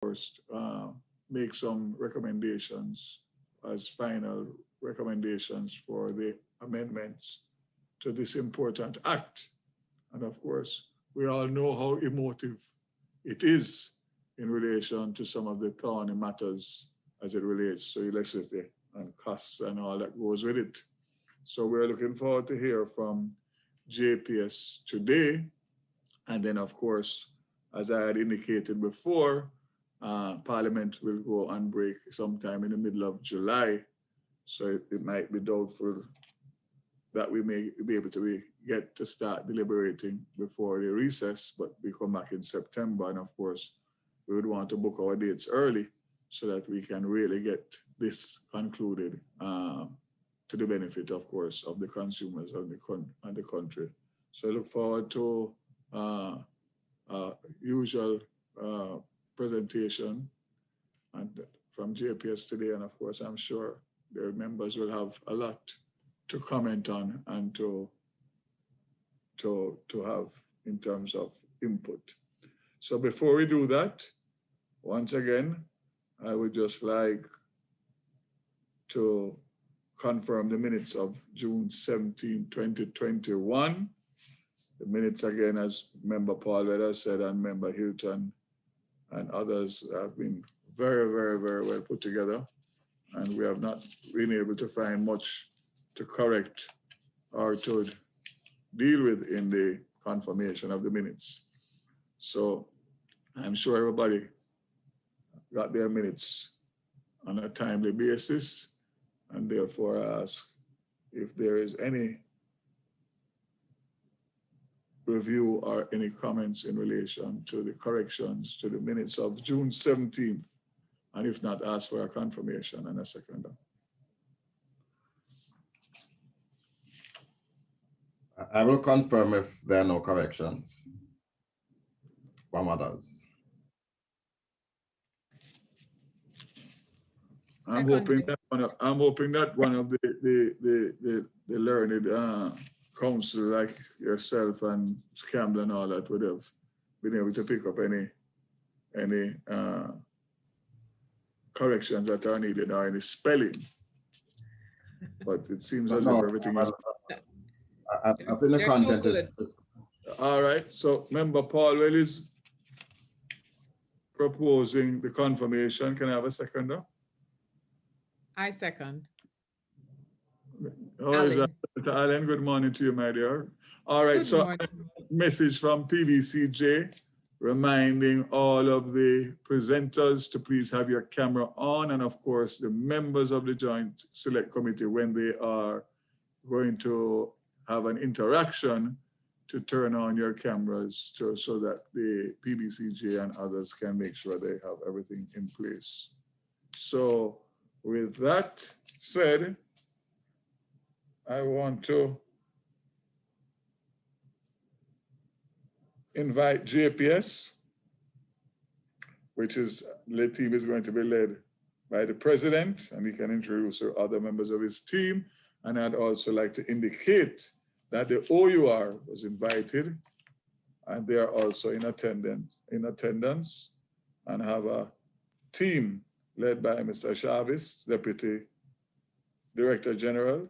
course, make some recommendations as final recommendations for the amendments to this important act. And of course, we all know how emotive it is in relation to some of the thorny matters as it relates to electricity and costs and all that goes with it. So we're looking forward to hear from JPS today. And then, of course, as I had indicated before, Parliament will go on break sometime in the middle of July. So it might be doubtful that we may be able to get to start deliberating before the recess, but we come back in September. And of course, we would want to book our dates early so that we can really get this concluded to the benefit, of course, of the consumers and the country. So I look forward to usual presentation and from JPS today. And of course, I'm sure their members will have a lot to comment on and to have in terms of input. So before we do that, once again, I would just like to confirm the minutes of June 17, 2021. The minutes again, as Member Paul Weather said, and Member Hilton and others have been very, very, very well put together. And we have not been able to find much to correct or to deal with in the confirmation of the minutes. So I'm sure everybody got their minutes on a timely basis, and therefore I ask if there is any review or any comments in relation to the corrections to the minutes of June 17th, and if not, ask for a confirmation and a seconder. I will confirm if there are no corrections from others. I'm hoping that one of the learned counsel like yourself and Campbell and all that would have been able to pick up any corrections that are needed or any spelling. But it seems as if everything is. I think the content is. All right. So Member Paulwell is proposing the confirmation. Can I have a seconder? I second. Oh, is that Alan? Good morning to you, my dear. All right, so message from PBCJ reminding all of the presenters to please have your camera on, and of course the members of the Joint Select Committee, when they are going to have an interaction, to turn on your cameras so that the PBCJ and others can make sure they have everything in place. So with that said, I want to invite JPS, which is the team is going to be led by the president, and he can introduce other members of his team. And I'd also like to indicate that the OUR was invited, and they are also in attendance and have a team led by Mr. Chavez, Deputy Director General,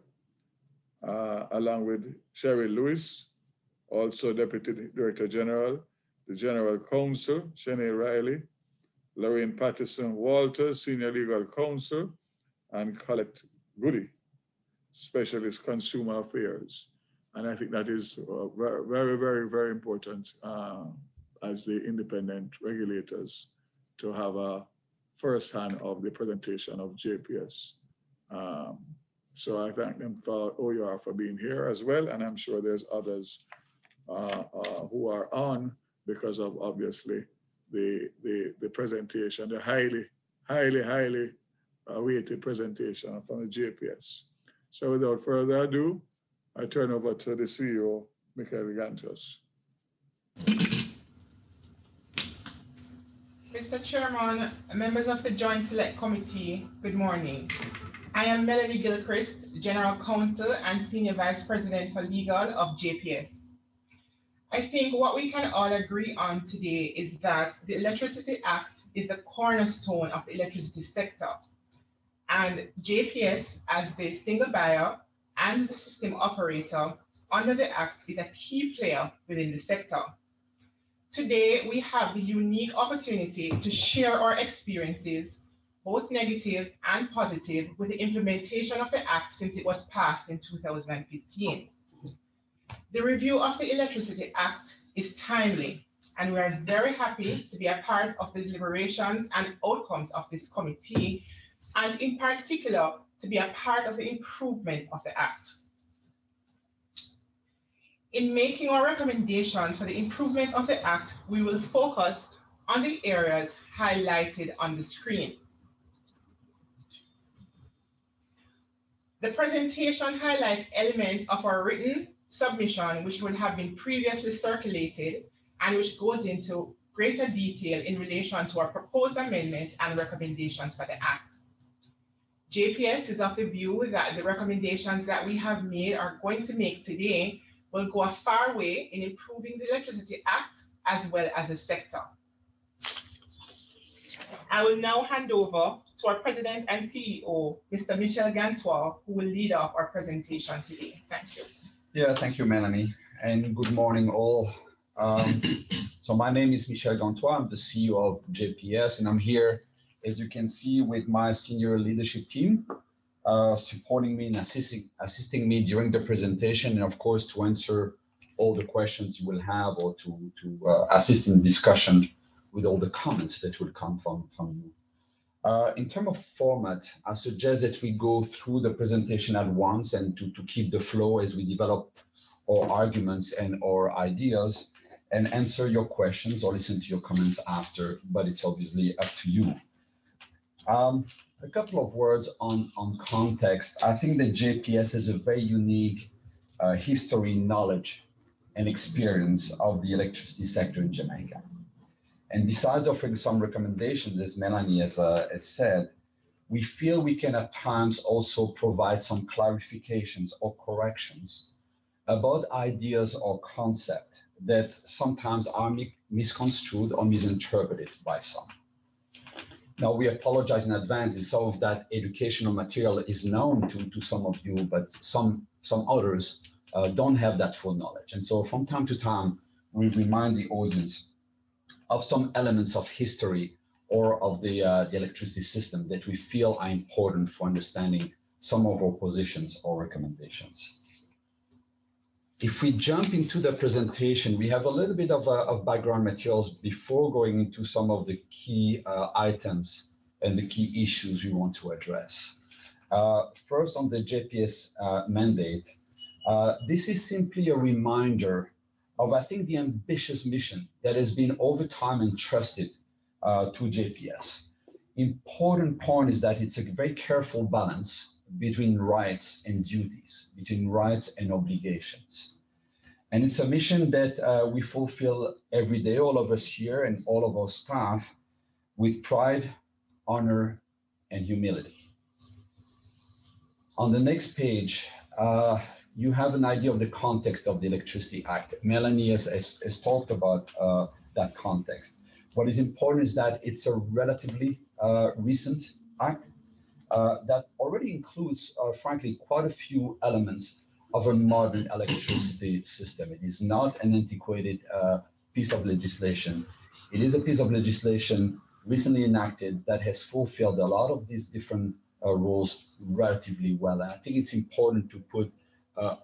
along with Sherry Lewis, also Deputy Director General, the General Counsel, Shanae Riley, Lorraine Patterson Walters, Senior Legal Counsel, and Colette Goody, Specialist Consumer Affairs. And I think that is very, very, very, very important as the independent regulators to have a first hand of the presentation of JPS. So I thank them for OUR for being here as well. And I'm sure there's others who are on because of obviously the presentation, the highly awaited presentation from the JPS. So without further ado, I turn over to the CEO, Michael Gantos. Mr. Chairman, members of the Joint Select Committee, good morning. I am Melanie Gilchrist, General Counsel and Senior Vice President for Legal of JPS. I think what we can all agree on today is that the Electricity Act is the cornerstone of the electricity sector, and JPS, as the single buyer and the system operator under the Act, is a key player within the sector. Today, we have the unique opportunity to share our experiences, both negative and positive, with the implementation of the Act since it was passed in 2015. The review of the Electricity Act is timely, and we are very happy to be a part of the deliberations and outcomes of this committee, and in particular, to be a part of the improvements of the Act. In making our recommendations for the improvements of the Act, we will focus on the areas highlighted on the screen. The presentation highlights elements of our written submission which would have been previously circulated and which goes into greater detail in relation to our proposed amendments and recommendations for the Act. JPS is of the view that the recommendations that we have made are going to make today will go a far way in improving the Electricity Act as well as the sector. I will now hand over to our President and CEO, Mr. Michel Gantois, who will lead off our presentation today. Thank you. Yeah, thank you, Melanie, and good morning all. So my name is Michel Gantois, I'm the CEO of JPS, and I'm here, as you can see, with my senior leadership team, supporting me and assisting me during the presentation, and of course to answer all the questions you will have, or to assist in discussion with all the comments that will come from you. In terms of format, I suggest that we go through the presentation at once and to keep the flow as we develop our arguments and our ideas, and answer your questions or listen to your comments after, but it's obviously up to you. A couple of words on context. I think that JPS has a very unique history, knowledge, and experience of the electricity sector in Jamaica. And besides offering some recommendations, as Melanie has said, we feel we can at times also provide some clarifications or corrections about ideas or concepts that sometimes are misconstrued or misinterpreted by some. Now, we apologize in advance if some of that educational material is known to some of you, but some others don't have that full knowledge. And so from time to time, we remind the audience of some elements of history or of the electricity system that we feel are important for understanding some of our positions or recommendations. If we jump into the presentation, we have a little bit of background materials before going into some of the key items and the key issues we want to address. First, on the JPS mandate, this is simply a reminder of, I think, the ambitious mission that has been over time entrusted to JPS. Important point is that it's a very careful balance between rights and duties, between rights and obligations. And it's a mission that we fulfill every day, all of us here and all of our staff, with pride, honor, and humility. On the next page, you have an idea of the context of the Electricity Act. Melanie has talked about that context. What is important is that it's a relatively recent act that already includes, frankly, quite a few elements of a modern electricity system. It is not an antiquated piece of legislation. It is a piece of legislation recently enacted that has fulfilled a lot of these different rules relatively well. And I think it's important to put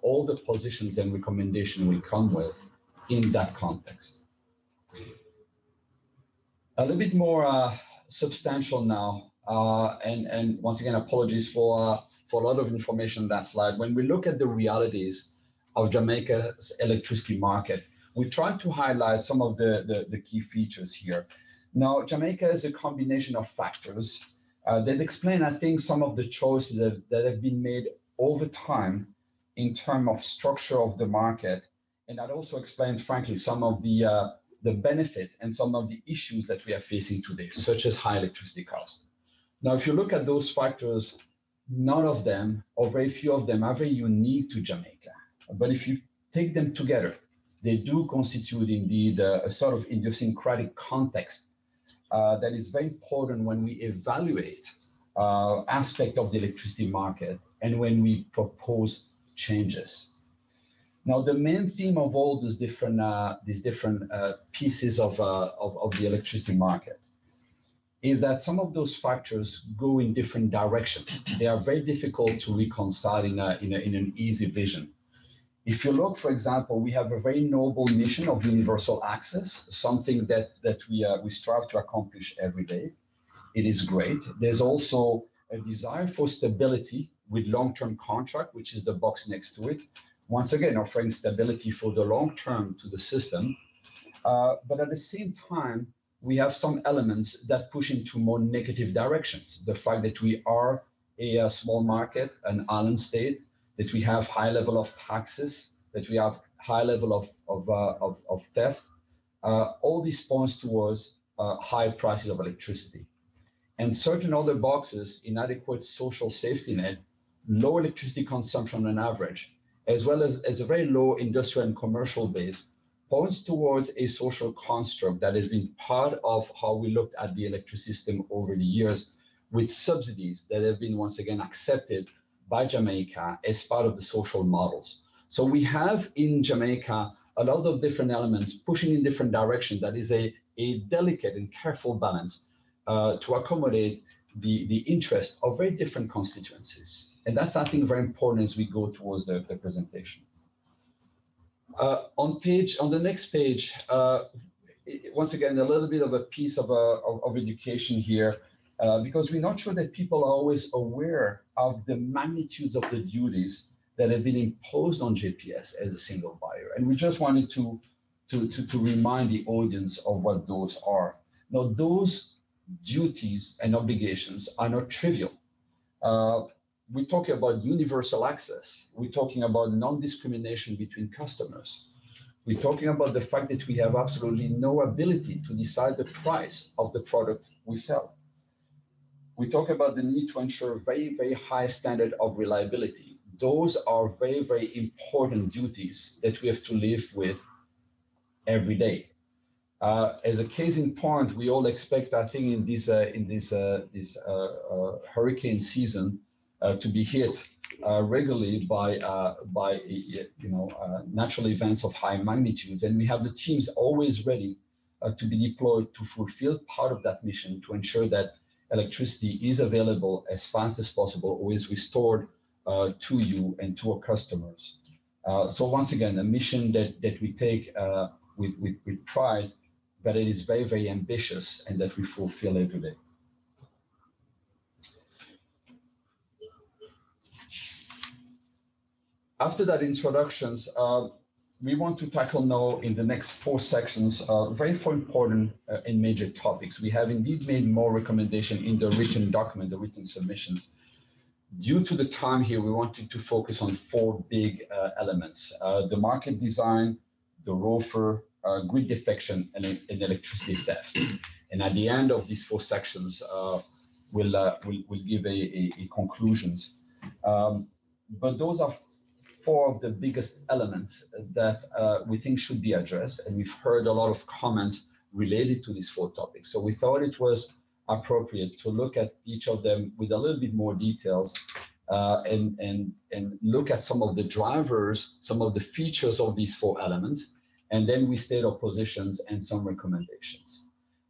all the positions and recommendations we come with in that context. A little bit more substantial now, and once again, apologies for a lot of information on that slide. When we look at the realities of Jamaica's electricity market, we try to highlight some of the key features here. Now, Jamaica is a combination of factors that explain, I think, some of the choices that have been made over time in terms of structure of the market. And that also explains, frankly, some of the benefits and some of the issues that we are facing today, such as high electricity costs. Now, if you look at those factors, none of them, or very few of them, are very unique to Jamaica. But if you take them together, they do constitute indeed a sort of idiosyncratic context that is very important when we evaluate aspect of the electricity market and when we propose changes. Now, the main theme of all these different pieces of the electricity market is that some of those factors go in different directions. They are very difficult to reconcile in an easy vision. If you look, for example, we have a very noble mission of universal access, something that we strive to accomplish every day. It is great. There's also a desire for stability with long-term contract, which is the box next to it. Once again, offering stability for the long term to the system. But at the same time, we have some elements that push into more negative directions. The fact that we are a small market, an island state, that we have high level of taxes, that we have high level of theft, all these points towards high prices of electricity. And certain other boxes, inadequate social safety net, low electricity consumption on average, as well as a very low industrial and commercial base, points towards a social construct that has been part of how we looked at the electricity system over the years, with subsidies that have been once again accepted by Jamaica as part of the social models. So we have in Jamaica a lot of different elements pushing in different directions. That is a delicate and careful balance to accommodate the interest of very different constituencies. And that's, I think, very important as we go towards the presentation. On the next page, once again, a little bit of a piece of education here, because we're not sure that people are always aware of the magnitudes of the duties that have been imposed on JPS as a single buyer. And we just wanted to remind the audience of what those are. Now, those duties and obligations are not trivial. We're talking about universal access. We're talking about non-discrimination between customers. We're talking about the fact that we have absolutely no ability to decide the price of the product we sell. We talk about the need to ensure very, very high standard of reliability. Those are very, very important duties that we have to live with every day. As a case in point, we all expect, I think, in this hurricane season, to be hit regularly by natural events of high magnitudes, and we have the teams always ready to be deployed to fulfill part of that mission to ensure that electricity is available as fast as possible or is restored to you and to our customers. So once again, a mission that we take with pride, but it is very, very ambitious and that we fulfill every day. After that introductions, we want to tackle now in the next 4 sections very important and major topics. We have indeed made more recommendations in the written document, the written submissions. Due to the time here, we wanted to focus on 4 big elements: the market design, the ROFR, grid defection, and electricity theft. And at the end of these 4 sections, we'll give a conclusions. But those are 4 of the biggest elements that we think should be addressed. And we've heard a lot of comments related to these 4 topics. So we thought it was appropriate to look at each of them with a little bit more details and look at some of the drivers, some of the features of these 4 elements. And then we state our positions and some recommendations.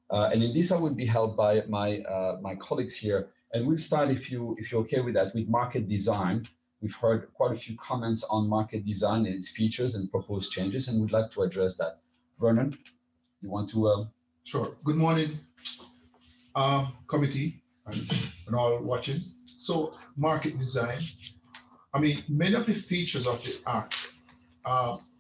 And in this, I would be helped by my colleagues here. And we'll start, if you're okay with that, with market design. We've heard quite a few comments on market design and its features and proposed changes, and we'd like to address that. Vernon, you want to? Sure. Good morning, committee and all watching. So market design, I mean, many of the features of the Act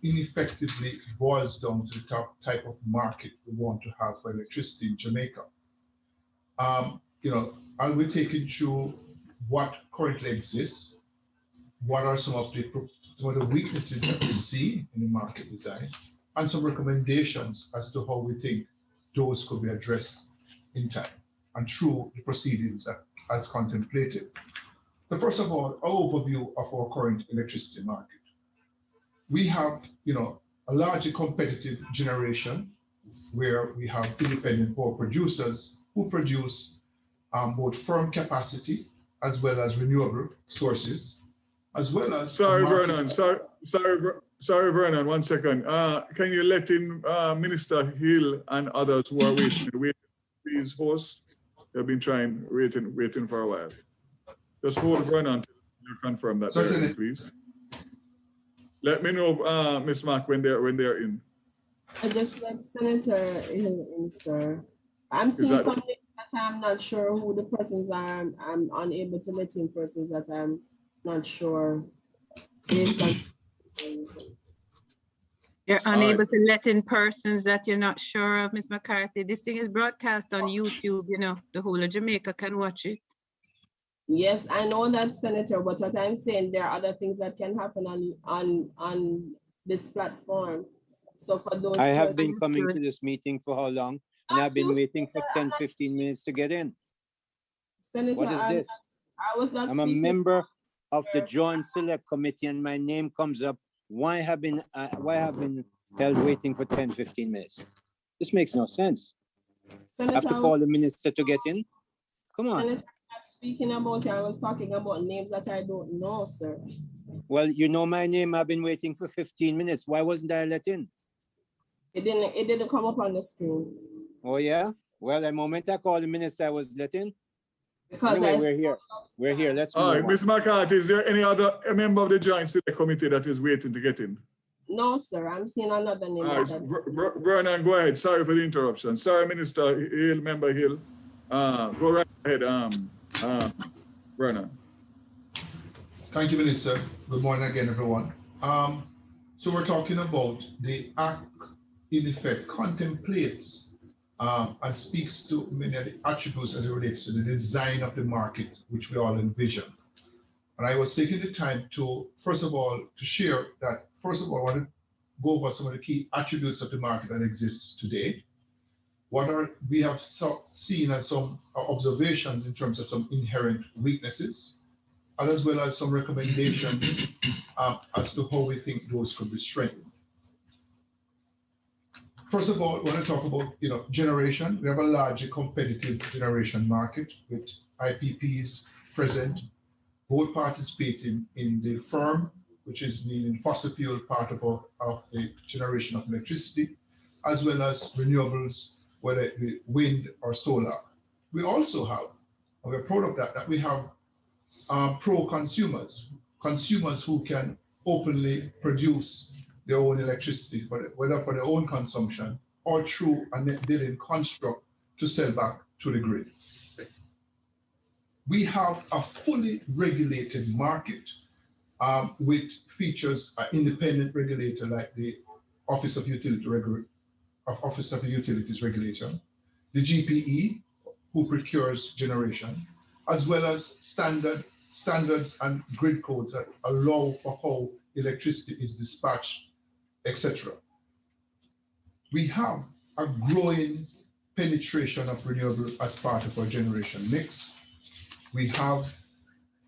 ineffectively boils down to the type of market we want to have for electricity in Jamaica. I will take you through what currently exists, what are some of the weaknesses that we see in the market design, and some recommendations as to how we think those could be addressed in time and through the proceedings that as contemplated. So first of all, our overview of our current electricity market. We have, a largely competitive generation where we have independent power producers who produce both firm capacity as well as renewable sources, as well as Sorry, Vernon. Sorry, Vernon. 1 second. Can you let in Minister Hill and others who are waiting, please, host? They've been waiting for a while. Just hold Vernon until you confirm that they're in, please. Let me know, Ms. Mack, when they're in. I just let Senator Hill in, sir. I'm seeing something that I'm not sure who the persons are. I'm unable to let in persons that I'm not sure based on. You're unable to let in persons that you're not sure of, Ms. McCarthy. This thing is broadcast on YouTube, you know, the whole of Jamaica can watch it. Yes, I know that, Senator, but what I'm saying, there are other things that can happen on this platform. So for those I have been coming to this meeting for how long? And I've been waiting for 10, 15 minutes to get in. Senator, what is this? I'm a member of the Joint Select Committee and my name comes up. Why have been held waiting for 10, 15 minutes? This makes no sense. Senator, I have to call the minister to get in? Come on. Senator, I'm speaking about it. I was talking about names that I don't know, sir. Well, you know my name. I've been waiting for 15 minutes. Why wasn't I let in? It didn't come up on the screen. Oh, yeah? Well, the moment I called the minister, I was let in. Because anyway, we're here. We're here. Let's move on. Ms. McCarthy, is there any other member of the Joint Select Committee that is waiting to get in? No, sir. I'm seeing another name. All right, Vernon, go ahead. Sorry for the interruption. Sorry, Minister Hill, Member Hill. Go right ahead, Vernon. Thank you, Minister. Good morning again, everyone. So we're talking about the act, in effect, contemplates and speaks to many of the attributes as it relates to the design of the market, which we all envision. And I was taking the time to, first of all, to share that, first of all, I want to go over some of the key attributes of the market that exists today. What we have seen as some observations in terms of some inherent weaknesses, as well as some recommendations as to how we think those could be strengthened. First of all, I want to talk about generation. We have a largely competitive generation market with IPPs present, both participating in the firm, which is meaning fossil fuel part of the generation of electricity, as well as renewables, whether it be wind or solar. We also have, and we're proud of that we have pro-consumers, consumers who can openly produce their own electricity, whether for their own consumption or through a net billing construct to sell back to the grid. We have a fully regulated market which features an independent regulator like the Office of the Utilities Regulator, the GPE, who procures generation, as well as standards and grid codes that allow for how electricity is dispatched, etc. We have a growing penetration of renewable as part of our generation mix. We have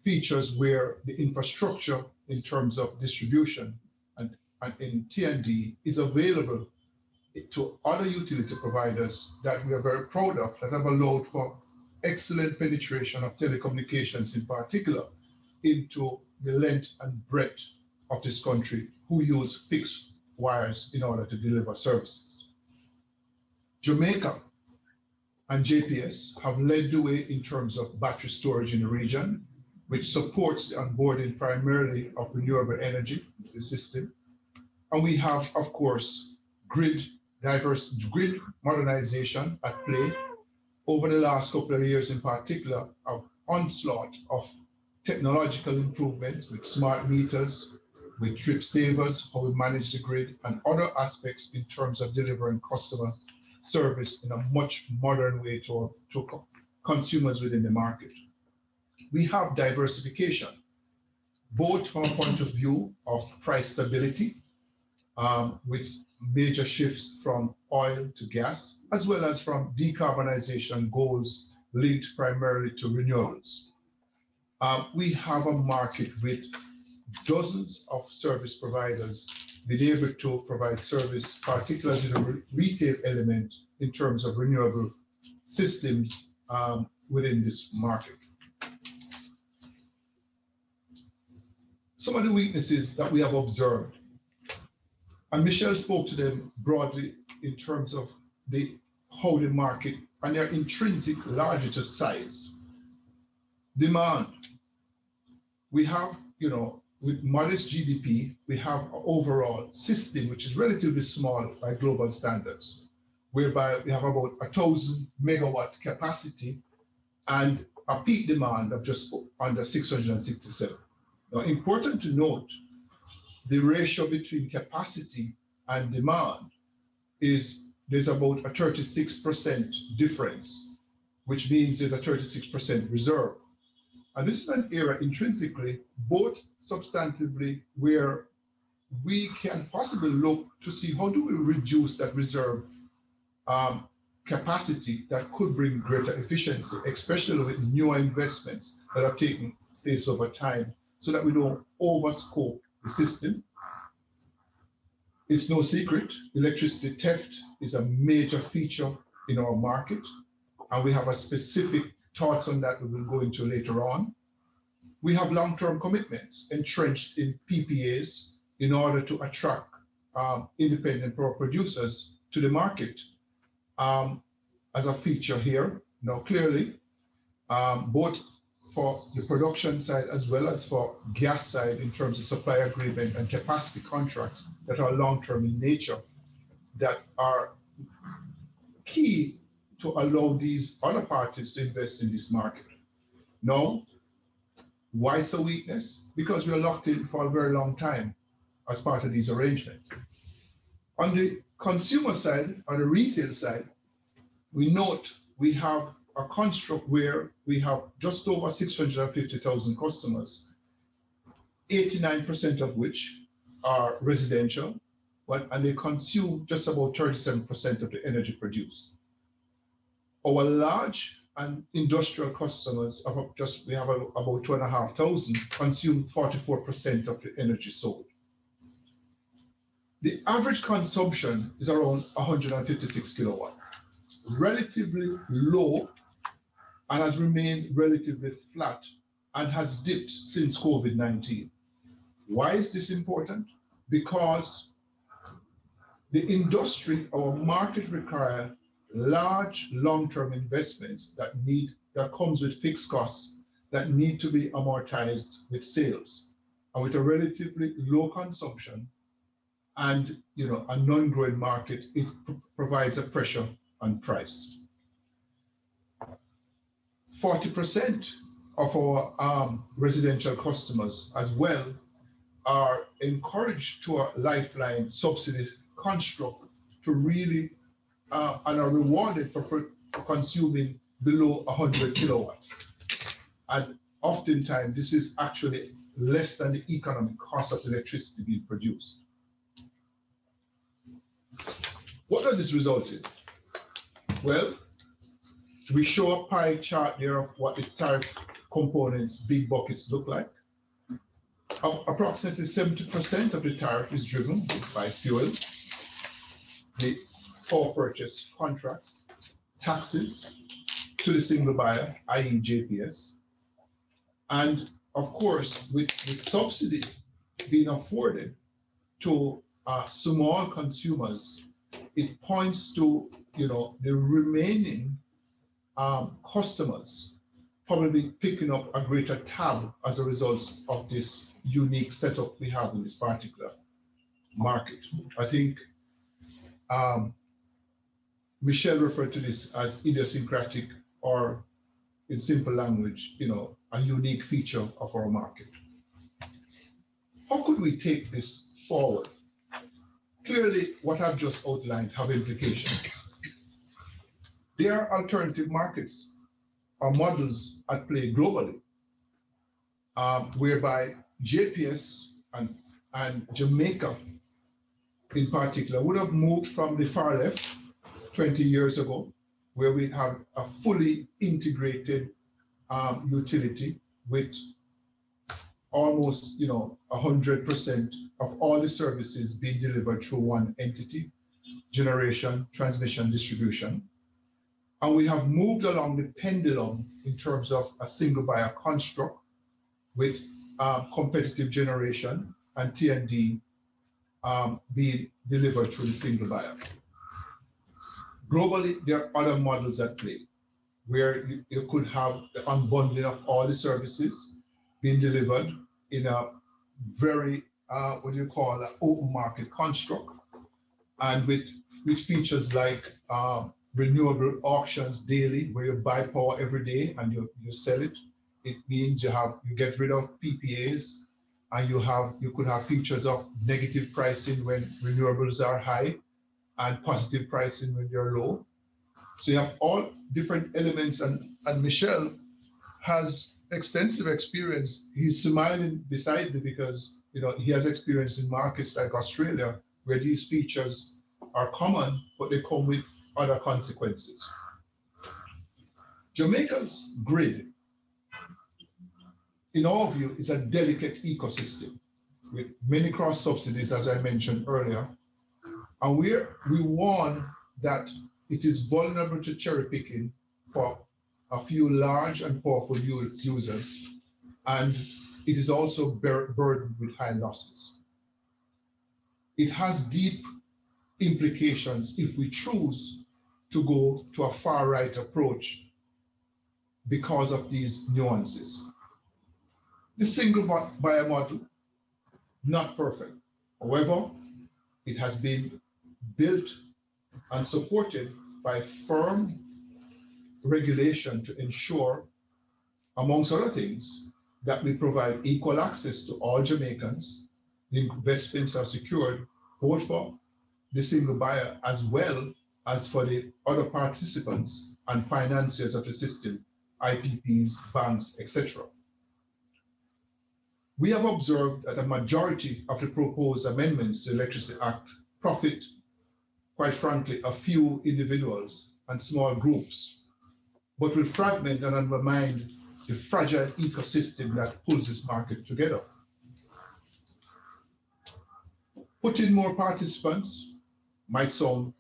features where the infrastructure in terms of distribution and in T&D is available to other utility providers that we are very proud of, that have allowed for excellent penetration of telecommunications in particular into the length and breadth of this country who use fixed wires in order to deliver services. Jamaica and JPS have led the way in terms of battery storage in the region, which supports the onboarding primarily of renewable energy into the system. And we have, of course, grid modernization at play. Over the last couple of years in particular, an onslaught of technological improvements with smart meters, with trip savers, how we manage the grid, and other aspects in terms of delivering customer service in a much modern way to consumers within the market. We have diversification, both from a point of view of price stability, with major shifts from oil to gas, as well as from decarbonization goals linked primarily to renewables. We have a market with dozens of service providers been able to provide service, particularly the retail element in terms of renewable systems within this market. Some of the weaknesses that we have observed, and Michelle spoke to them broadly in terms of how the market and their intrinsic larger to size. Demand. We have, with modest GDP, we have an overall system which is relatively small by global standards, whereby we have about 1,000 megawatt capacity and a peak demand of just under 667. Now, important to note, the ratio between capacity and demand there's about a 36% difference, which means there's a 36% reserve. And this is an area intrinsically, both substantively, where we can possibly look to see how do we reduce that reserve capacity that could bring greater efficiency, especially with newer investments that are taking place over time, so that we don't overscope the system. It's no secret, electricity theft is a major feature in our market, and we have a specific thoughts on that we will go into later on. We have long-term commitments entrenched in PPAs in order to attract independent power producers to the market as a feature here. Now, clearly, both for the production side as well as for gas side in terms of supply agreement and capacity contracts that are long-term in nature, that are key to allow these other parties to invest in this market. Now, why is a weakness? Because we are locked in for a very long time as part of these arrangements. On the consumer side, on the retail side, we note we have a construct where we have just over 650,000 customers, 89% of which are residential, and they consume just about 37% of the energy produced. Our large and industrial customers, we have about 2,500, consume 44% of the energy sold. The average consumption is around 156 kilowatt, relatively low, and has remained relatively flat and has dipped since COVID-19. Why is this important? Because the industry, our market require large long-term investments that comes with fixed costs that need to be amortized with sales. And with a relatively low consumption and a non-growing market, it provides a pressure on price. 40% of our residential customers as well are encouraged to a lifeline subsidy construct to really and are rewarded for consuming below 100 kilowatts. And oftentimes this is actually less than the economic cost of electricity being produced. What does this result in? Well, we show a pie chart there of what the tariff components, big buckets, look like. Approximately 70% of the tariff is driven by fuel, the power purchase contracts, taxes to the single buyer, i.e. JPS. And of course, with the subsidy being afforded to small consumers, it points to the remaining customers probably picking up a greater tab as a result of this unique setup we have in this particular market. I think Michelle referred to this as idiosyncratic, or in simple language, a unique feature of our market. How could we take this forward? Clearly, what I've just outlined have implications. There are alternative markets or models at play globally, whereby JPS and Jamaica in particular would have moved from the far left 20 years ago, where we have a fully integrated utility with almost 100% of all the services being delivered through one entity, generation, transmission, distribution. And we have moved along the pendulum in terms of a single buyer construct with competitive generation and T&D being delivered through the single buyer. Globally, there are other models at play where you could have the unbundling of all the services being delivered in a very, what do you call, an open market construct, and with features like renewable auctions daily, where you buy power every day and you sell it. It means you get rid of PPAs, and you could have features of negative pricing when renewables are high and positive pricing when they're low. So you have all different elements, and Michel has extensive experience. He's smiling beside me because he has experience in markets like Australia, where these features are common, but they come with other consequences. Jamaica's grid, in our view, is a delicate ecosystem with many cross subsidies, as I mentioned earlier. And we warn that it is vulnerable to cherry picking for a few large and powerful users. And it is also burdened with high losses. It has deep implications if we choose to go to a far right approach because of these nuances. The single buyer model, not perfect. However, it has been built and supported by firm regulation to ensure, amongst other things, that we provide equal access to all Jamaicans. The investments are secured both for the single buyer as well as for the other participants and financiers of the system, IPPs, banks, etc. We have observed that a majority of the proposed amendments to the Electricity Act profit, quite frankly, a few individuals and small groups, but will fragment and undermine the fragile ecosystem that pulls this market together. Putting more participants might sound,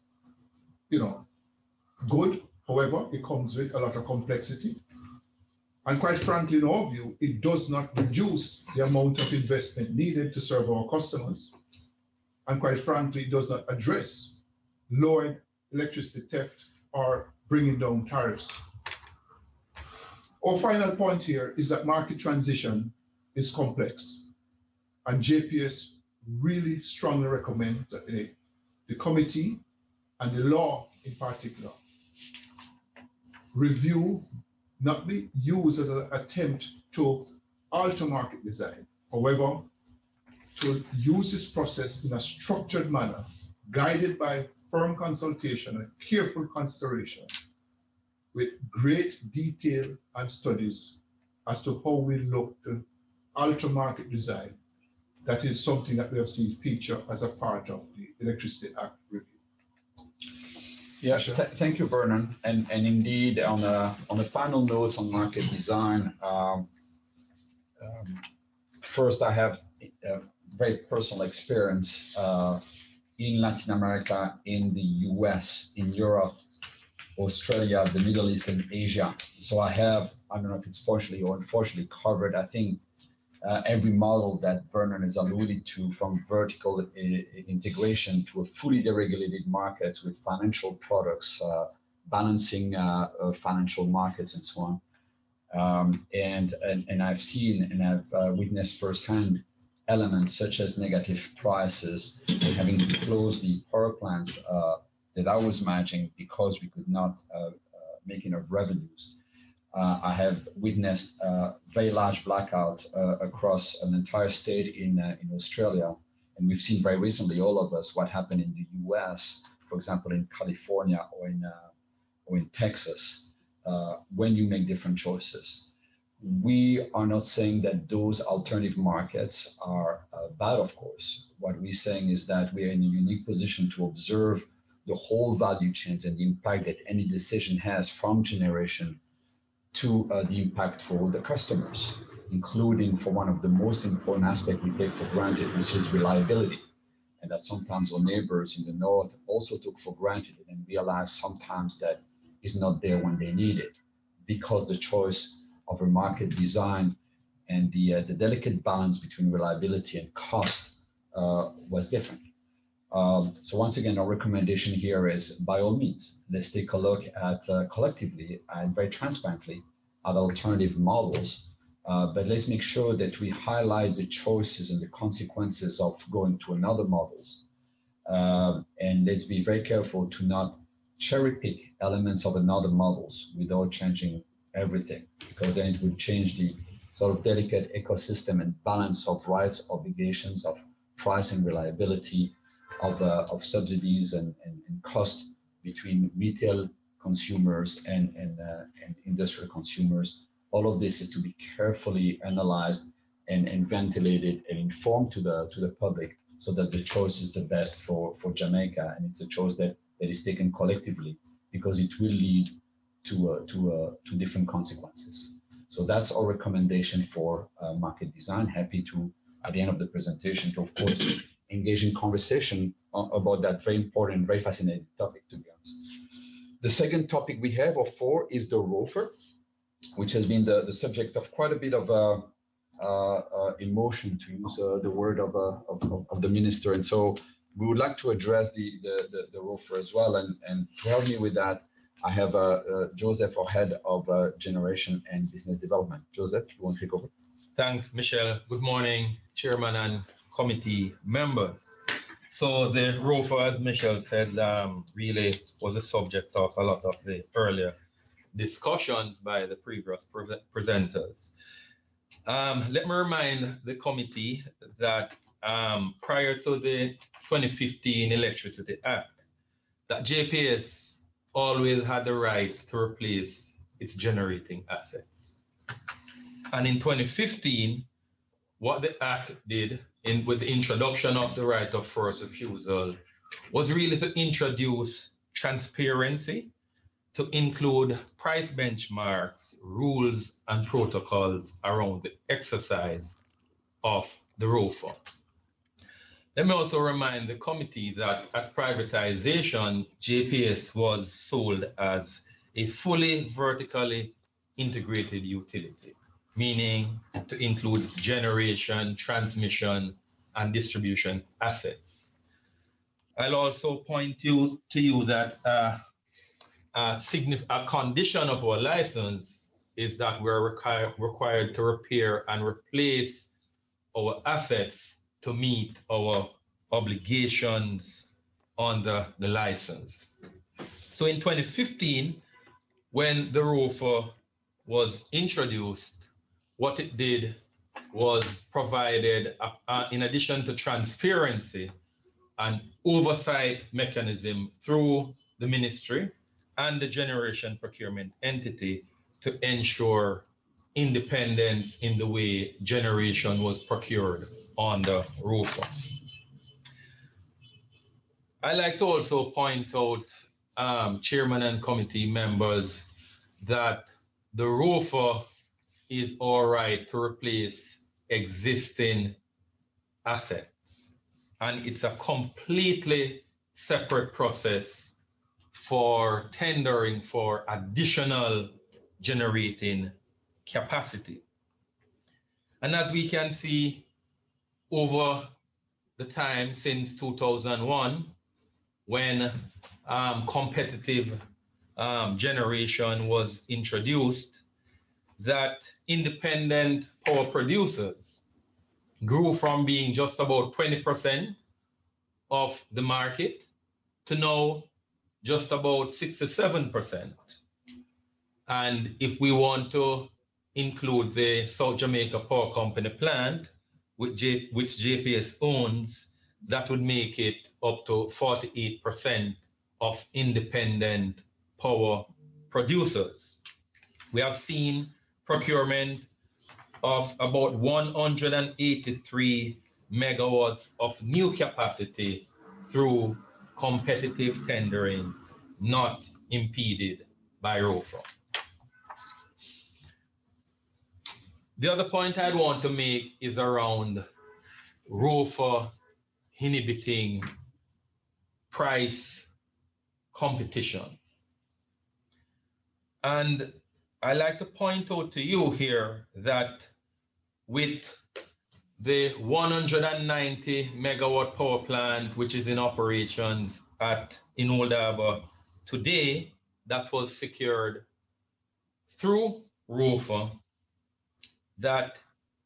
good. However, it comes with a lot of complexity. And quite frankly, in our view, it does not reduce the amount of investment needed to serve our customers. And quite frankly, it does not address lowering electricity theft or bringing down tariffs. Our final point here is that market transition is complex. And JPS really strongly recommends that the committee and the law in particular review, not be used as an attempt to alter market design. However, to use this process in a structured manner, guided by firm consultation and careful consideration, with great detail and studies as to how we look to alter market design. That is something that we have seen feature as a part of the Electricity Act review. Yeah, thank you, Vernon. And indeed, on the final notes on market design, first, I have a very personal experience in Latin America, in the US, in Europe, Australia, the Middle East, and Asia. So I don't know if it's partially or unfortunately covered, I think, every model that Vernon has alluded to, from vertical integration to a fully deregulated markets with financial products, balancing financial markets and so on. And I've seen and I've witnessed firsthand elements such as negative prices, having to close the power plants that I was managing because we could not make enough revenues. I have witnessed very large blackouts across an entire state in Australia. And we've seen very recently, all of us, what happened in the US, for example, in California or in Texas, when you make different choices. We are not saying that those alternative markets are bad, of course. What we're saying is that we are in a unique position to observe the whole value chains and the impact that any decision has from generation to the impact for the customers. including for one of the most important aspects we take for granted, which is reliability. And that sometimes our neighbors in the north also took for granted and realized sometimes that is not there when they need it, because the choice of a market design and the delicate balance between reliability and cost was different. So once again, our recommendation here is, by all means, let's take a look at collectively and very transparently at alternative models. But let's make sure that we highlight the choices and the consequences of going to another models. And let's be very careful to not cherry pick elements of another models without changing everything, because then it would change the sort of delicate ecosystem and balance of rights, obligations, of price and reliability, of subsidies and cost between retail consumers and industrial consumers. All of this is to be carefully analyzed and ventilated and informed to the public, so that the choice is the best for Jamaica, and it's a choice that is taken collectively, because it will lead to different consequences. So that's our recommendation for market design. Happy to, at the end of the presentation, to of course engage in conversation about that very important, very fascinating topic, to be honest. The second topic we have, of four, is the ROFR, which has been the subject of quite a bit of emotion, to use the word of the minister. And so we would like to address the ROFR as well. And to help me with that, I have Joseph, our head of generation and business development. Joseph, you want to take over? Thanks, Michelle. Good morning, Chairman and committee members. So the ROFR, as Michelle said, really was a subject of a lot of the earlier discussions by the previous presenters. Let me remind the committee that prior to the 2015 Electricity Act, that JPS always had the right to replace its generating assets. And in 2015, what the Act did with the introduction of the right of first refusal was really to introduce transparency, to include price benchmarks, rules, and protocols around the exercise of the ROFR. Let me also remind the committee that at privatization, JPS was sold as a fully vertically integrated utility, meaning to include generation, transmission, and distribution assets. I'll also point to you that a condition of our license is that we're required to repair and replace our assets to meet our obligations under the license. So in 2015, when the ROFR was introduced, what it did was provided, in addition to transparency, an oversight mechanism through the ministry and the generation procurement entity to ensure independence in the way generation was procured on the ROFR. I like to also point out, Chairman and committee members, that the ROFR is all right to replace existing assets, and it's a completely separate process for tendering for additional generating capacity. And as we can see over the time since 2001, when competitive generation was introduced, that independent power producers grew from being just about 20% of the market to now just about 67%. And if we want to include the South Jamaica Power Company plant, which JPS owns, that would make it up to 48% of independent power producers. We have seen procurement of about 183 megawatts of new capacity through competitive tendering, not impeded by ROFR. The other point I'd want to make is around ROFA inhibiting price competition. And I like to point out to you here that with the 190 megawatt power plant, which is in operations in Old Harbour today, that was secured through ROFA, that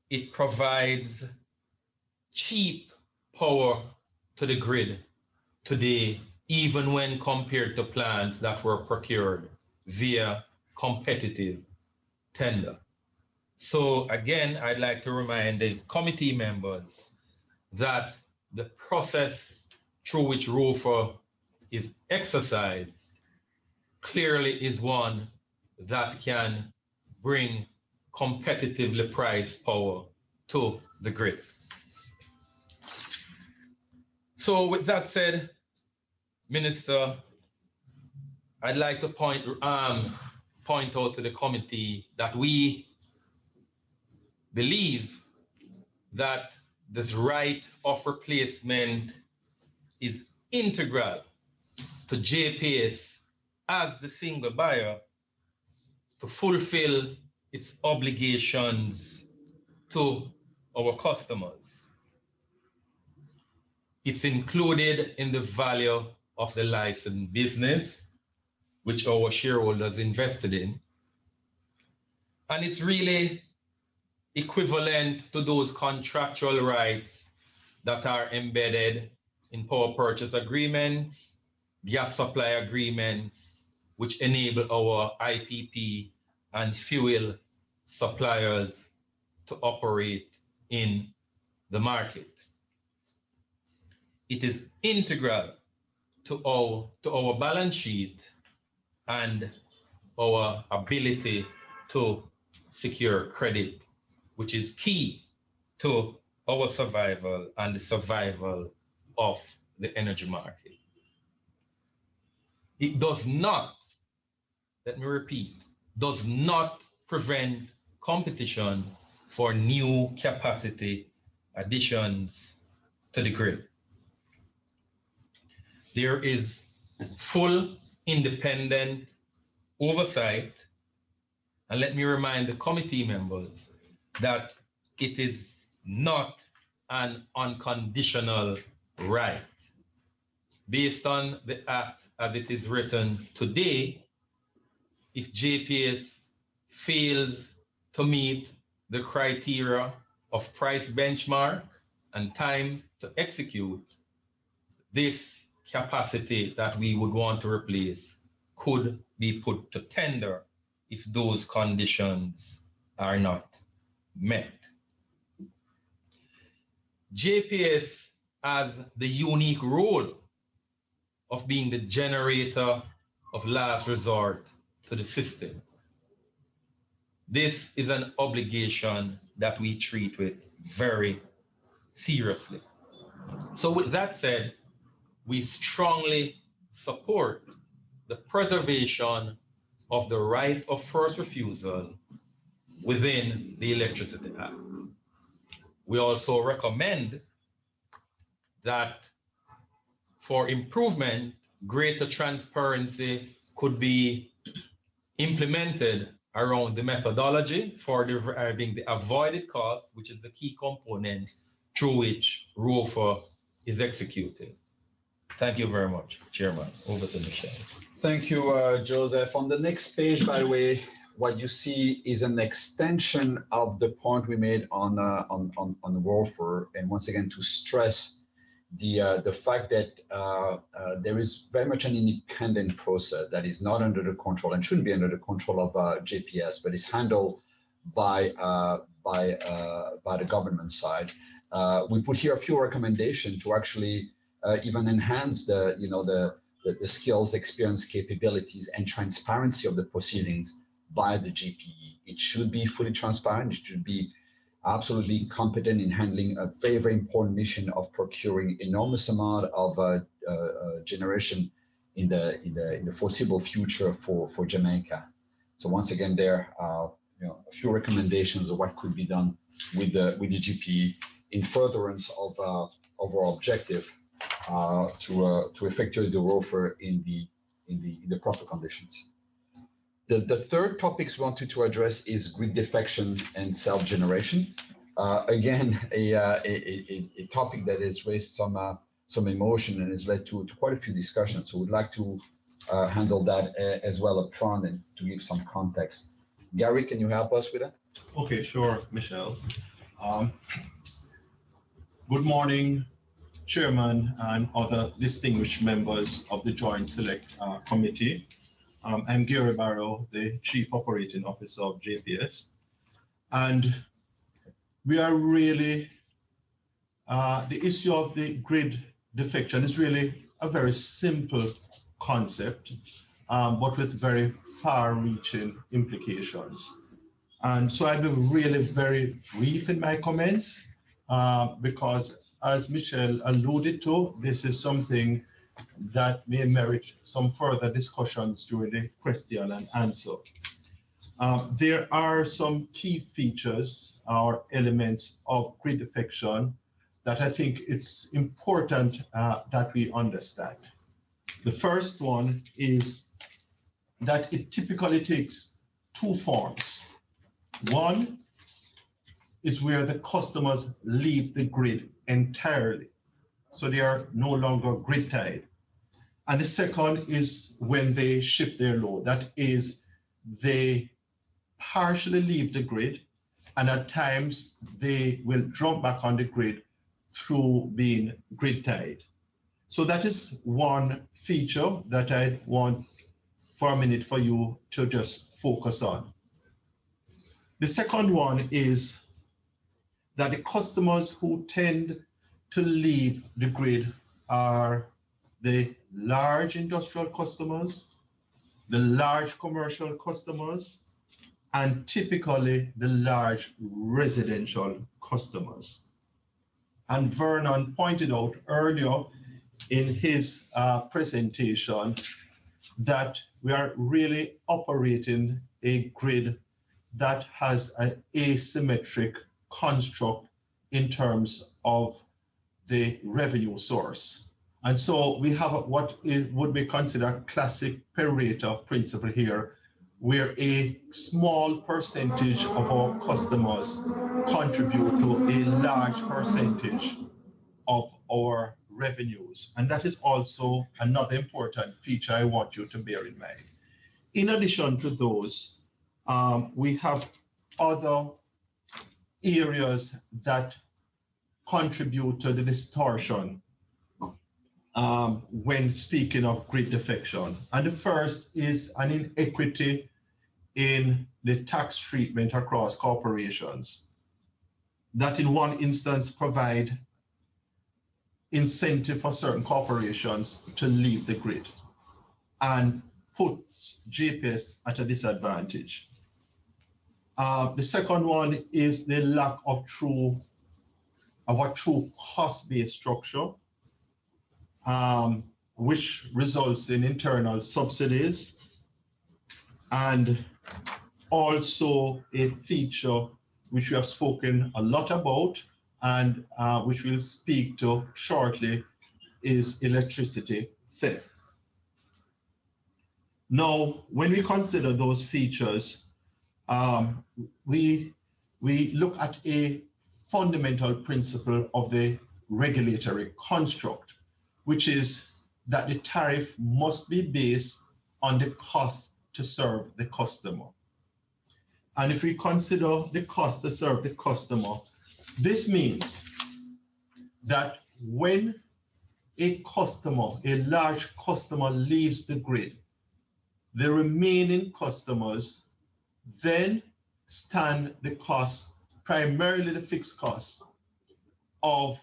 it provides cheap power to the grid today, even when compared to plants that were procured via competitive tender. So again, I'd like to remind the committee members that the process through which ROFA is exercised clearly is one that can bring competitively priced power to the grid. So with that said, Minister, I'd like to point out to the committee that we believe that this right of replacement is integral to JPS as the single buyer to fulfill its obligations to our customers. It's included in the value of the licensed business, which our shareholders invested in. And it's really equivalent to those contractual rights that are embedded in power purchase agreements, gas supply agreements, which enable our IPP and fuel suppliers to operate in the market. It is integral to our balance sheet and our ability to secure credit, which is key to our survival and the survival of the energy market. It does not, let me repeat, does not prevent competition for new capacity additions to the grid. There is full independent oversight, and let me remind the committee members that it is not an unconditional right. Based on the Act as it is written today, if JPS fails to meet the criteria of price benchmark and time to execute, this capacity that we would want to replace could be put to tender if those conditions are not met. JPS has the unique role of being the generator of last resort to the system. This is an obligation that we treat with very seriously. So with that said, we strongly support the preservation of the right of first refusal within the Electricity Act. We also recommend that for improvement, greater transparency could be implemented around the methodology for deriving the avoided cost, which is the key component through which ROFA is executed. Thank you very much, Chairman. Over to Michelle. Thank you, Joseph. On the next page, by the way, what you see is an extension of the point we made on the ROFA, and once again to stress the fact that there is very much an independent process that is not under the control and shouldn't be under the control of JPS, but is handled by the government side. We put here a few recommendations to actually even enhance the skills, experience, capabilities, and transparency of the proceedings by the GPE. It should be fully transparent. It should be absolutely competent in handling a very, very important mission of procuring enormous amount of generation in the foreseeable future for Jamaica. So once again, there, a few recommendations of what could be done with the GP in furtherance of our objective to effectuate the ROFR in the proper conditions. The third topics we wanted to address is grid defection and self-generation. Again, a topic that has raised some emotion and has led to quite a few discussions. So we'd like to handle that as well up front and to give some context. Gary, can you help us with that? Okay, sure, Michelle. Good morning, Chairman and other distinguished members of the Joint Select Committee. I'm Gary Barrow, the Chief Operating Officer of JPS. And we are really, the issue of the grid defection is really a very simple concept, but with very far-reaching implications. And so I'll be really very brief in my comments, because as Michelle alluded to, this is something that may merit some further discussions during the question and answer. There are some key features or elements of grid defection that I think it's important that we understand. The first one is that it typically takes two forms. One is where the customers leave the grid entirely, so they are no longer grid tied. And the second is when they shift their load. That is, they partially leave the grid, and at times they will jump back on the grid through being grid tied. So that is one feature that I want for a minute for you to just focus on. The second one is that the customers who tend to leave the grid are the large industrial customers, the large commercial customers, and typically the large residential customers. And Vernon pointed out earlier in his presentation that we are really operating a grid that has an asymmetric construct in terms of the revenue source. And so we have what would be considered classic Pareto principle here, where a small percentage of our customers contribute to a large percentage of our revenues. And that is also another important feature I want you to bear in mind. In addition to those, we have other areas that contribute to the distortion when speaking of grid defection. And the first is an inequity in the tax treatment across corporations that in one instance provide incentive for certain corporations to leave the grid and puts JPS at a disadvantage. The second one is the lack of a true cost-based structure, which results in internal subsidies, and also a feature which we have spoken a lot about and which we'll speak to shortly is electricity theft. Now, when we consider those features, we look at a fundamental principle of the regulatory construct, which is that the tariff must be based on the cost to serve the customer. And if we consider the cost to serve the customer, this means that when a large customer leaves the grid, the remaining customers then stand the cost, primarily the fixed cost of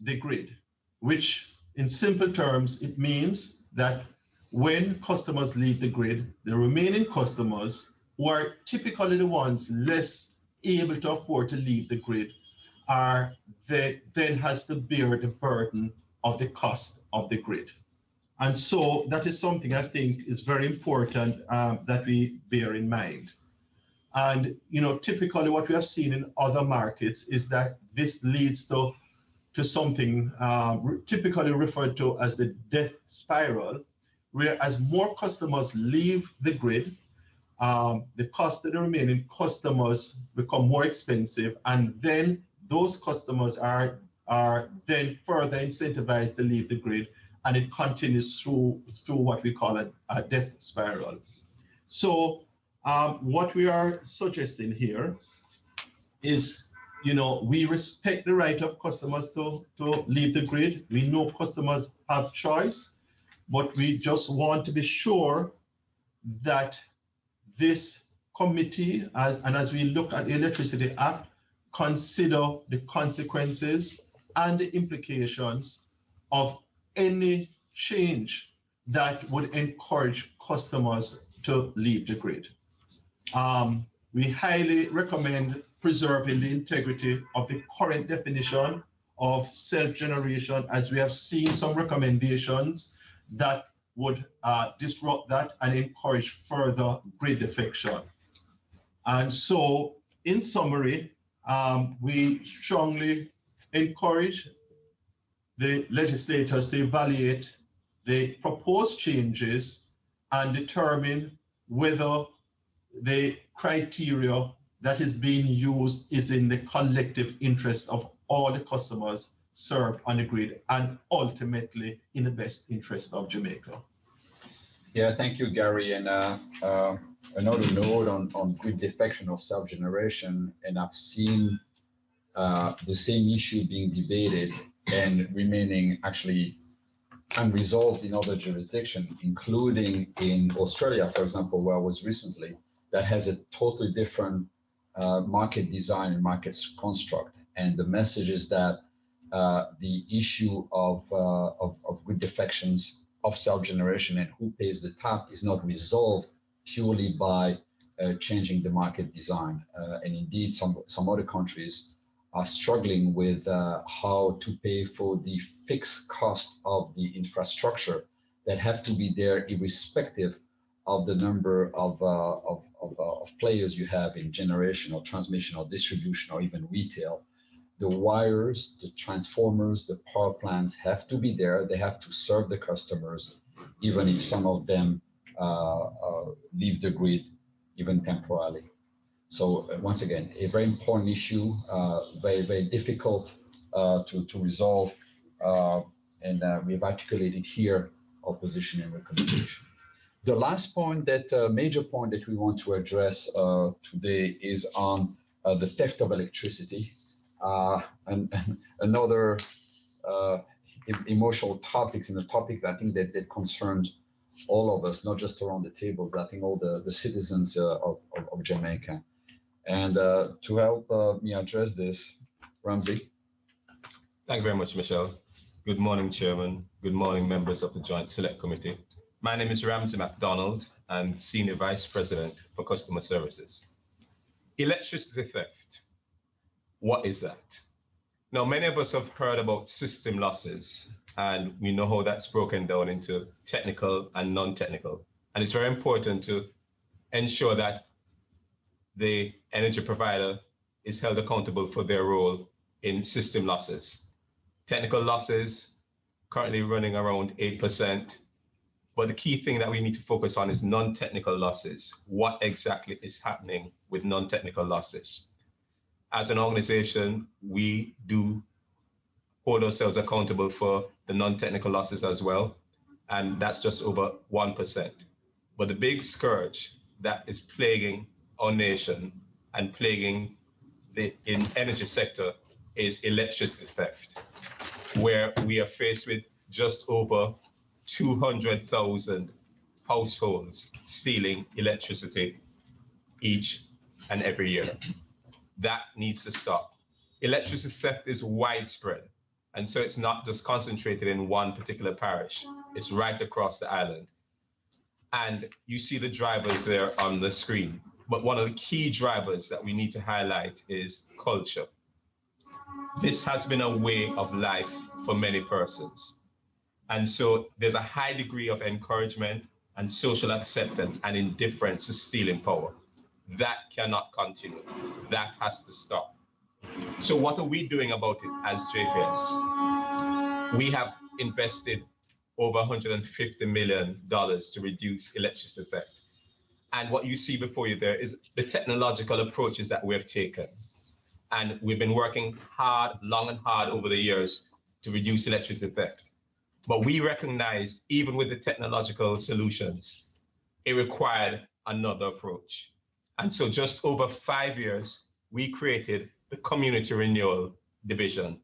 the grid, which in simple terms, it means that when customers leave the grid, the remaining customers, who are typically the ones less able to afford to leave the grid, then has to bear the burden of the cost of the grid. And so that is something I think is very important that we bear in mind. And typically what we have seen in other markets is that this leads to something typically referred to as the death spiral, where as more customers leave the grid, the cost of the remaining customers become more expensive, and then those customers are then further incentivized to leave the grid, and it continues through what we call a death spiral. So what we are suggesting here is, we respect the right of customers to leave the grid. We know customers have choice, but we just want to be sure that this committee, and as we look at the Electricity Act, consider the consequences and the implications of any change that would encourage customers to leave the grid. We highly recommend preserving the integrity of the current definition of self-generation, as we have seen some recommendations that would disrupt that and encourage further grid defection. And so, in summary, we strongly encourage the legislators to evaluate the proposed changes and determine whether the criteria that is being used is in the collective interest of all the customers served on the grid, and ultimately in the best interest of Jamaica. Yeah, thank you, Gary. And another note on grid defection or self-generation, and I've seen the same issue being debated and remaining actually unresolved in other jurisdictions, including in Australia, for example, where I was recently, that has a totally different market design and market construct. And the message is that the issue of grid defections, of self-generation, and who pays the tap is not resolved purely by changing the market design. And indeed, some other countries are struggling with how to pay for the fixed cost of the infrastructure that have to be there irrespective of the number of players you have in generation or transmission or distribution or even retail. The wires, the transformers, the power plants have to be there. They have to serve the customers, even if some of them leave the grid, even temporarily. So once again, a very important issue, very, very difficult to resolve. And we've articulated here our position and recommendation. The last point, major point that we want to address today is on the theft of electricity. And another emotional topics, and a topic that I think that concerns all of us, not just around the table, but I think all the citizens of Jamaica. And to help me address this, Ramsey. Thank you very much, Michelle. Good morning, Chairman. Good morning, members of the Joint Select Committee. My name is Ramsey MacDonald. I'm Senior Vice President for Customer Services. Electricity theft. What is that? Now, many of us have heard about system losses, and we know how that's broken down into technical and non-technical. And it's very important to ensure that the energy provider is held accountable for their role in system losses. Technical losses currently running around 8%, but the key thing that we need to focus on is non-technical losses. What exactly is happening with non-technical losses? As an organization, we do hold ourselves accountable for the non-technical losses as well, and that's just over 1%. But the big scourge that is plaguing our nation and plaguing the energy sector is electricity theft, where we are faced with just over 200,000 households stealing electricity each and every year. That needs to stop. Electricity theft is widespread, and so it's not just concentrated in one particular parish. It's right across the island. And you see the drivers there on the screen. But one of the key drivers that we need to highlight is culture. This has been a way of life for many persons. And so there's a high degree of encouragement and social acceptance and indifference to stealing power. That cannot continue. That has to stop. So what are we doing about it as JPS? We have invested over $150 million to reduce electricity theft. And what you see before you there is the technological approaches that we have taken. And we've been working hard, long and hard over the years to reduce electricity theft. But we recognized, even with the technological solutions, it required another approach. And so just over 5 years, we created the Community Renewal Division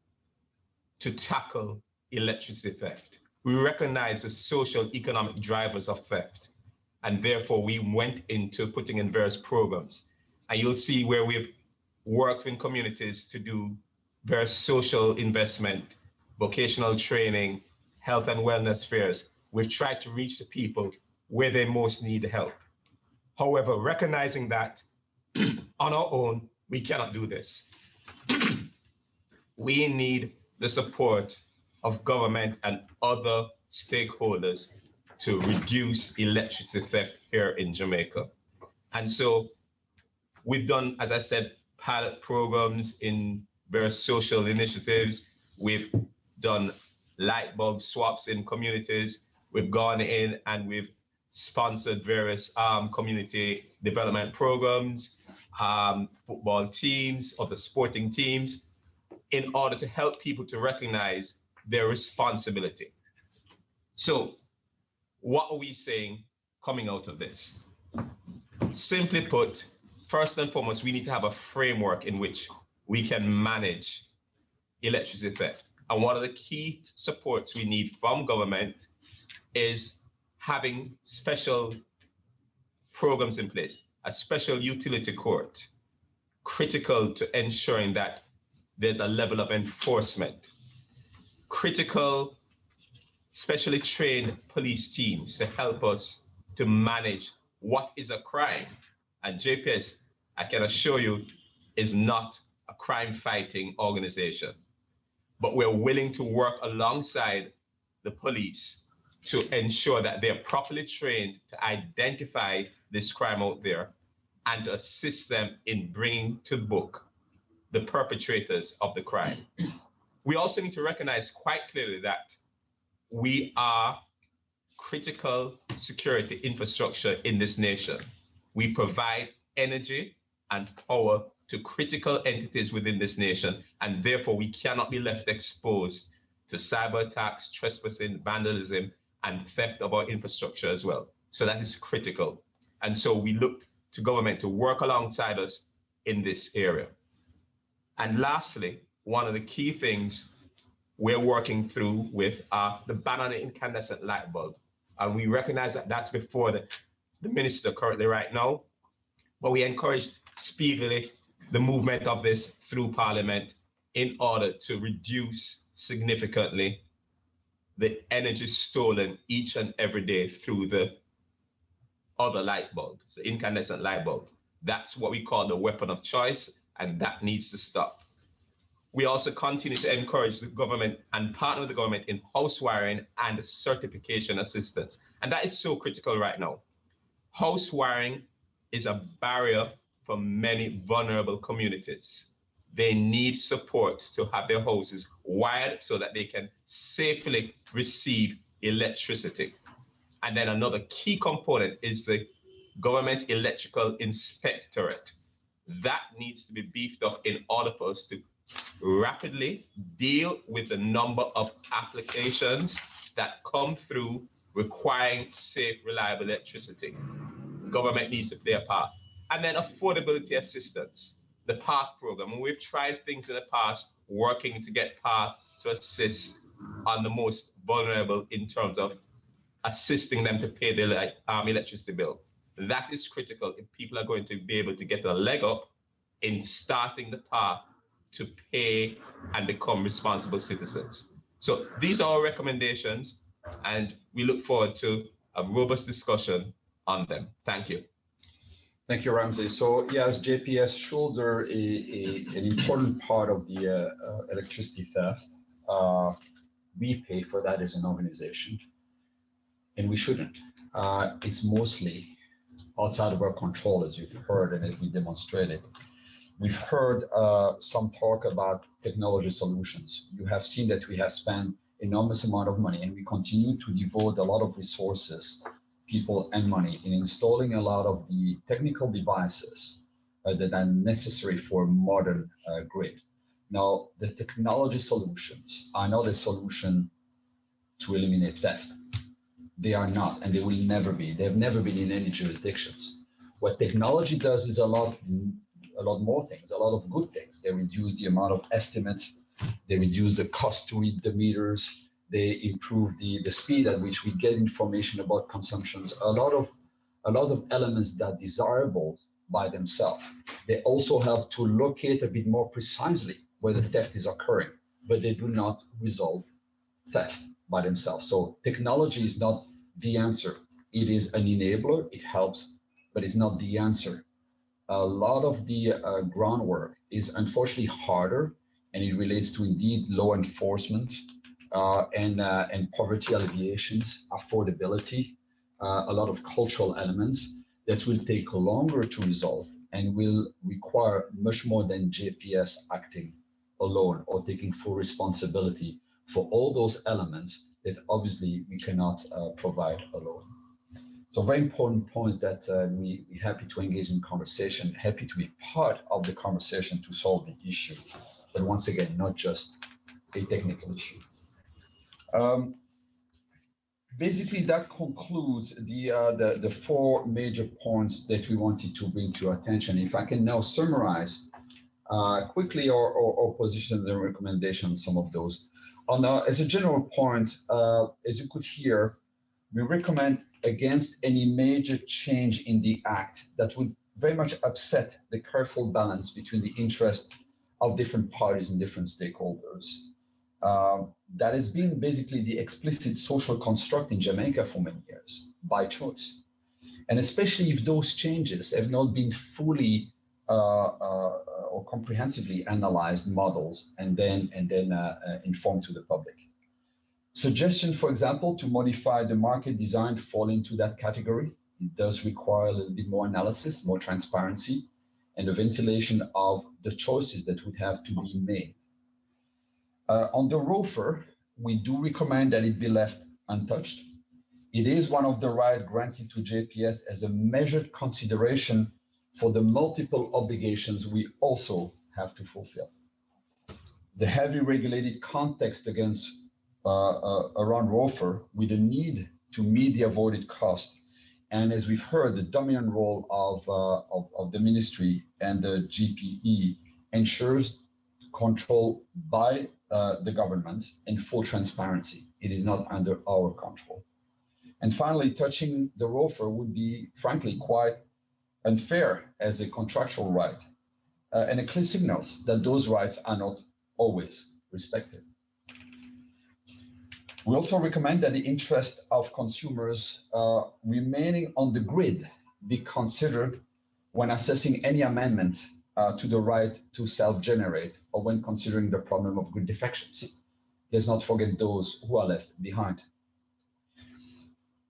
to tackle electricity theft. We recognize the social economic drivers of theft. And therefore, we went into putting in various programs. And you'll see where we've worked in communities to do various social investment, vocational training, health and wellness fairs. We've tried to reach the people where they most need help. However, recognizing that on our own, we cannot do this. We need the support of government and other stakeholders to reduce electricity theft here in Jamaica. And so we've done, as I said, pilot programs in various social initiatives. We've done light bulb swaps in communities. We've gone in and we've sponsored various community development programs, football teams, other sporting teams, in order to help people to recognize their responsibility. So what are we saying coming out of this? Simply put, first and foremost, we need to have a framework in which we can manage electricity theft. And one of the key supports we need from government is having special programs in place, a special utility court, critical to ensuring that there's a level of enforcement, critical, specially trained police teams to help us to manage what is a crime. And JPS, I can assure you, is not a crime-fighting organization, but we're willing to work alongside the police to ensure that they're properly trained to identify this crime out there and to assist them in bringing to book the perpetrators of the crime. We also need to recognize quite clearly that we are critical security infrastructure in this nation. We provide energy and power to critical entities within this nation, and therefore we cannot be left exposed to cyber attacks, trespassing, vandalism, and theft of our infrastructure as well. So that is critical. And so we look to government to work alongside us in this area. And lastly, one of the key things we're working through with the ban on the incandescent light bulb. And we recognize that that's before the minister currently right now, but we encourage speedily the movement of this through Parliament in order to reduce significantly the energy stolen each and every day through the other light bulbs, the incandescent light bulb. That's what we call the weapon of choice, and that needs to stop. We also continue to encourage the government and partner with the government in house wiring and certification assistance. And that is so critical right now. House wiring is a barrier for many vulnerable communities. They need support to have their houses wired so that they can safely receive electricity. And then another key component is the government electrical inspectorate. That needs to be beefed up in order for us to rapidly deal with the number of applications that come through requiring safe, reliable electricity. Government needs to play a part. And then affordability assistance, the PATH program. We've tried things in the past, working to get PATH to assist on the most vulnerable in terms of assisting them to pay their electricity bill. That is critical if people are going to be able to get a leg up in starting the path to pay and become responsible citizens. So these are our recommendations, and we look forward to a robust discussion on them. Thank you. Thank you, Ramsey. So yes, JPS shoulder an important part of the electricity theft. We pay for that as an organization, and we shouldn't. It's mostly outside of our control, as you've heard and as we demonstrated. We've heard some talk about technology solutions. You have seen that we have spent enormous amount of money, and we continue to devote a lot of resources, people and money in installing a lot of the technical devices that are necessary for a modern grid. Now, the technology solutions are not a solution to eliminate theft. They are not, and they will never be. They've never been in any jurisdictions. What technology does is a lot more things, a lot of good things. They reduce the amount of estimates. They reduce the cost to read the meters. They improve the speed at which we get information about consumptions. A lot of elements that are desirable by themselves. They also help to locate a bit more precisely where the theft is occurring, but they do not resolve theft by themselves. So technology is not the answer. It is an enabler, it helps, but it's not the answer. A lot of the groundwork is unfortunately harder, and it relates to indeed law enforcement and poverty alleviations, affordability, a lot of cultural elements that will take longer to resolve and will require much more than JPS acting alone or taking full responsibility for all those elements that obviously we cannot provide alone. So very important points that we're happy to engage in conversation, happy to be part of the conversation to solve the issue, but once again, not just a technical issue. Basically, that concludes the four major points that we wanted to bring to your attention. If I can now summarize quickly our positions and recommendations, some of those. As a general point, as you could hear, we recommend against any major change in the Act that would very much upset the careful balance between the interest of different parties and different stakeholders. That has been basically the explicit social construct in Jamaica for many years, by choice. And especially if those changes have not been fully or comprehensively analyzed, models, and then informed to the public. Suggestion, for example, to modify the market design to fall into that category. It does require a little bit more analysis, more transparency, and a ventilation of the choices that would have to be made. On the ROFR, we do recommend that it be left untouched. It is one of the rights granted to JPS as a measured consideration for the multiple obligations we also have to fulfill. The heavy regulated context around ROFR with the need to meet the avoided cost. And as we've heard, the dominant role of the ministry and the GPE ensures control by the government and full transparency. It is not under our control. And finally, touching the ROFR would be, frankly, quite unfair as a contractual right, and it clearly signals that those rights are not always respected. We also recommend that the interest of consumers remaining on the grid be considered when assessing any amendment to the right to self-generate or when considering the problem of grid defections. Let's not forget those who are left behind.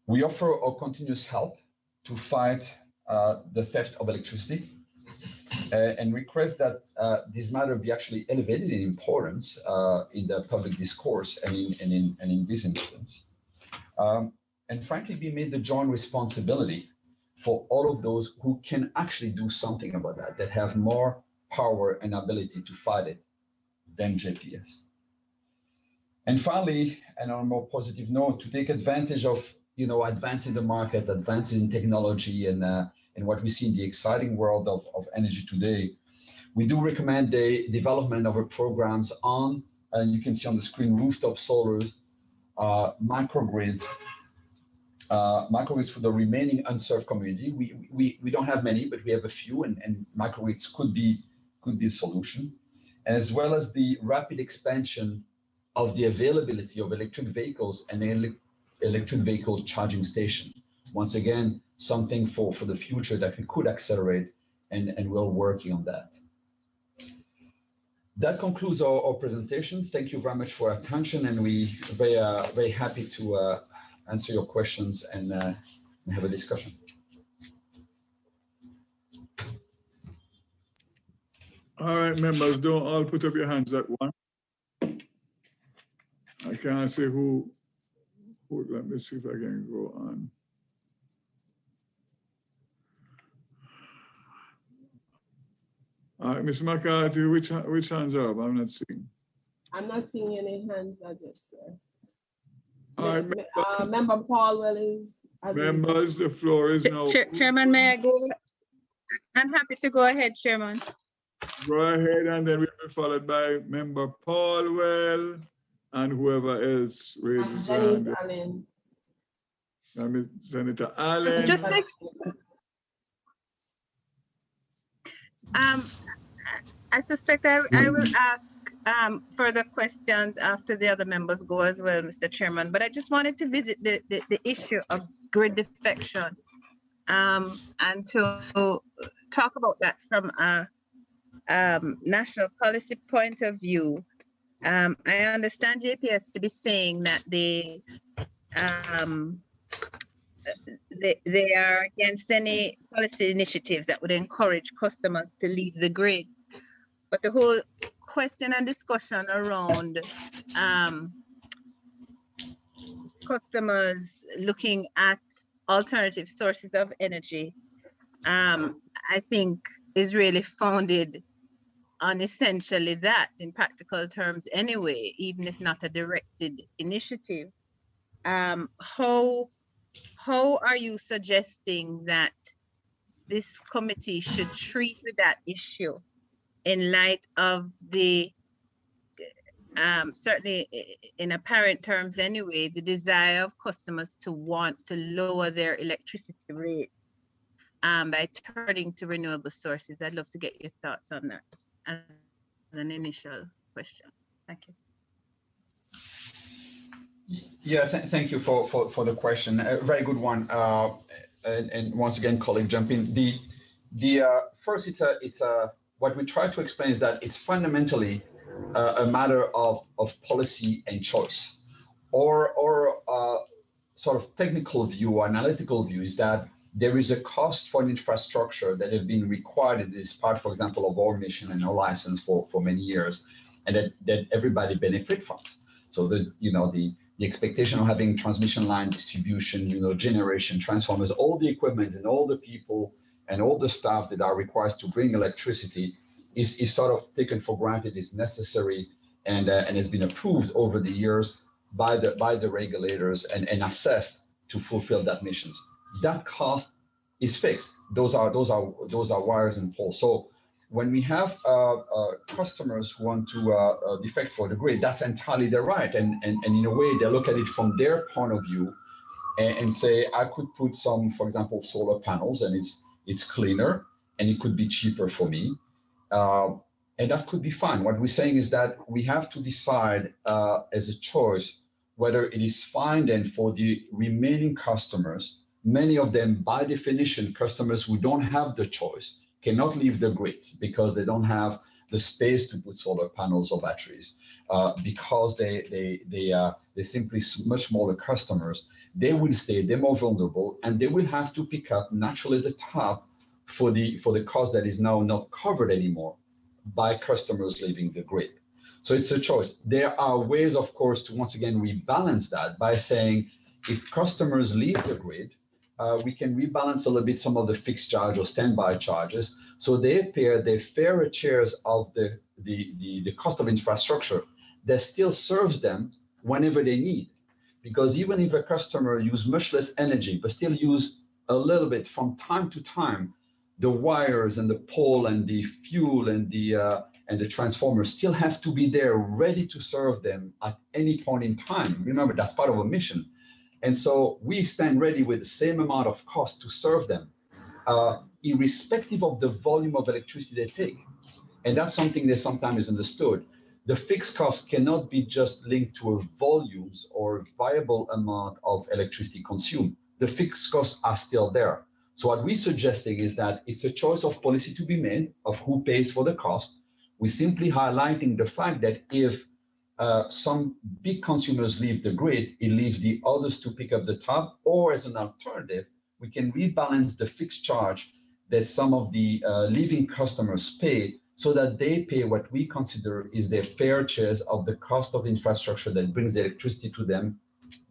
We offer our continuous help to fight the theft of electricity and request that this matter be actually elevated in importance in the public discourse and in this instance. And frankly, be made the joint responsibility for all of those who can actually do something about that have more power and ability to fight it than JPS. And finally, and on a more positive note, to take advantage of advance in the market, advance in technology, and what we see in the exciting world of energy today, we do recommend the development of our programs on, and you can see on the screen, rooftop solars, microgrids for the remaining unserved community. We don't have many, but we have a few, and microgrids could be a solution, as well as the rapid expansion of the availability of electric vehicles and electric vehicle charging station. Once again, something for the future that we could accelerate, and we're working on that. That concludes our presentation. Thank you very much for your attention, and we're very happy to answer your questions and have a discussion. All right, members, don't all put up your hands at once. I can't say who, let me see if I can go on. All right, Ms. McCarthy, which hands are up? I'm not seeing. I'm not seeing any hands as yet, sir. All right, Member Paulwell is. Members, the floor is now. Chairman, may I go? I'm happy to go ahead, Chairman. Go ahead, and then we'll be followed by Member Paulwell and whoever else raises their hand. Senator Allen. Just to I suspect I will ask further questions after the other members go as well, Mr. Chairman. But I just wanted to visit the issue of grid defection and to talk about that from a national policy point of view. I understand JPS to be saying that they are against any policy initiatives that would encourage customers to leave the grid. But the whole question and discussion around customers looking at alternative sources of energy, I think is really founded on essentially that in practical terms anyway, even if not a directed initiative. How are you suggesting that this committee should treat with that issue in light of the, certainly in apparent terms anyway, the desire of customers to want to lower their electricity rate by turning to renewable sources? I'd love to get your thoughts on that as an initial question. Thank you. Yeah, thank you for the question. A very good one. And once again, colleague, jump in. First, it's a what we try to explain is that it's fundamentally a matter of policy and choice, or sort of technical view or analytical view is that there is a cost for an infrastructure that have been required in this part, for example, of our mission and our license for many years, and that everybody benefit from. So the expectation of having transmission line distribution, generation, transformers, all the equipment and all the people and all the staff that are required to bring electricity is sort of taken for granted, is necessary, and has been approved over the years by the regulators and assessed to fulfill that missions. That cost is fixed. Those are wires and poles. So when we have customers who want to defect for the grid, that's entirely their right. And in a way, they look at it from their point of view and say, I could put some, for example, solar panels, and it's cleaner and it could be cheaper for me. And that could be fine. What we're saying is that we have to decide as a choice whether it is fine then for the remaining customers, many of them by definition, customers who don't have the choice, cannot leave the grid because they don't have the space to put solar panels or batteries, because they're simply much smaller customers. They will stay, they're more vulnerable, and they will have to pick up naturally the tab for the cost that is now not covered anymore by customers leaving the grid. So it's a choice. There are ways, of course, to once again rebalance that by saying if customers leave the grid, we can rebalance a little bit some of the fixed charge or standby charges, so they pay their fair shares of the cost of infrastructure that still serves them whenever they need. Because even if a customer use much less energy, but still use a little bit from time to time, the wires and the pole and the fuel and the transformers still have to be there ready to serve them at any point in time. Remember, that's part of a mission. And so we stand ready with the same amount of cost to serve them, irrespective of the volume of electricity they take. And that's something that sometimes is understood. The fixed cost cannot be just linked to a volumes or viable amount of electricity consumed. The fixed costs are still there. So what we're suggesting is that it's a choice of policy to be made of who pays for the cost. We're simply highlighting the fact that if some big consumers leave the grid, it leaves the others to pick up the tab, or as an alternative, we can rebalance the fixed charge that some of the leaving customers pay so that they pay what we consider is their fair share of the cost of the infrastructure that brings the electricity to them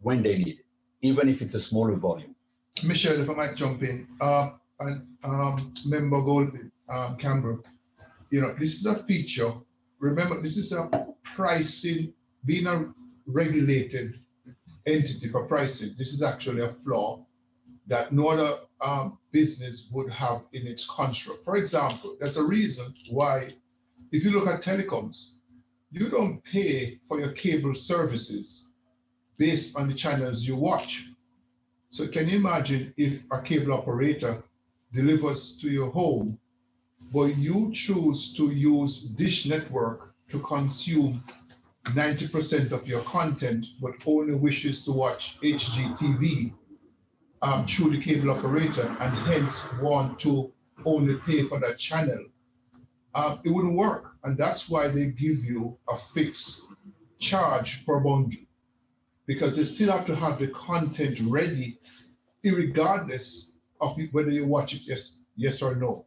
when they need it, even if it's a smaller volume. Michelle, if I might jump in, Member Goldman, Canberra, this is a feature. Remember, this is a pricing, being a regulated entity for pricing. This is actually a flaw that no other business would have in its construct. For example, there's a reason why, if you look at telecoms, you don't pay for your cable services based on the channels you watch. So can you imagine if a cable operator delivers to your home, but you choose to use Dish Network to consume 90% of your content, but only wishes to watch HGTV through the cable operator and hence want to only pay for that channel? It wouldn't work. And that's why they give you a fixed charge per bundle, because they still have to have the content ready, regardless of whether you watch it yes or no.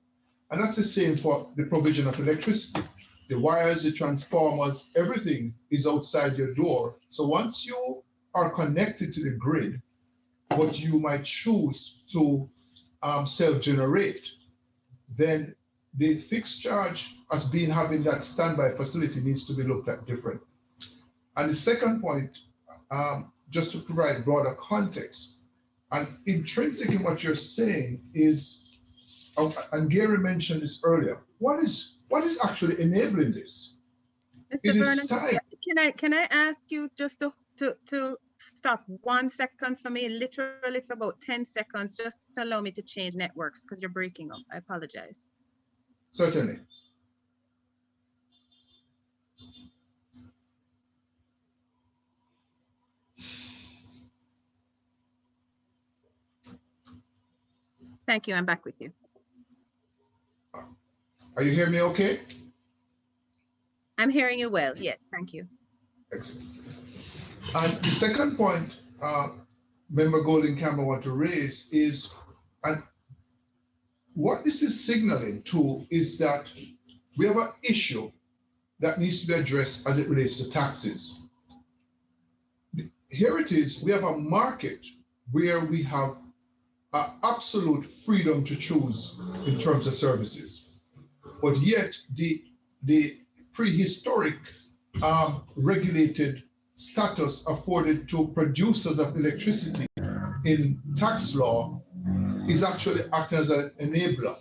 And that's the same for the provision of electricity. The wires, the transformers, everything is outside your door. So once you are connected to the grid, what you might choose to self-generate, then the fixed charge as being having that standby facility needs to be looked at different. And the second point, just to provide broader context, and intrinsic in what you're saying is, and Gary mentioned this earlier, what is actually enabling this? Mr. Vernon, can I ask you just to stop 1 second for me, literally for about 10 seconds, just to allow me to change networks because you're breaking up. I apologize. Certainly. Thank you. I'm back with you. Are you hearing me okay? I'm hearing you well. Yes, thank you. Excellent. And the second point Member Golden Campbell want to raise is, and what this is signaling to is that we have an issue that needs to be addressed as it relates to taxes. Here it is, we have a market where we have absolute freedom to choose in terms of services. But yet the prehistoric regulated status afforded to producers of electricity in tax law is actually acting as an enabler,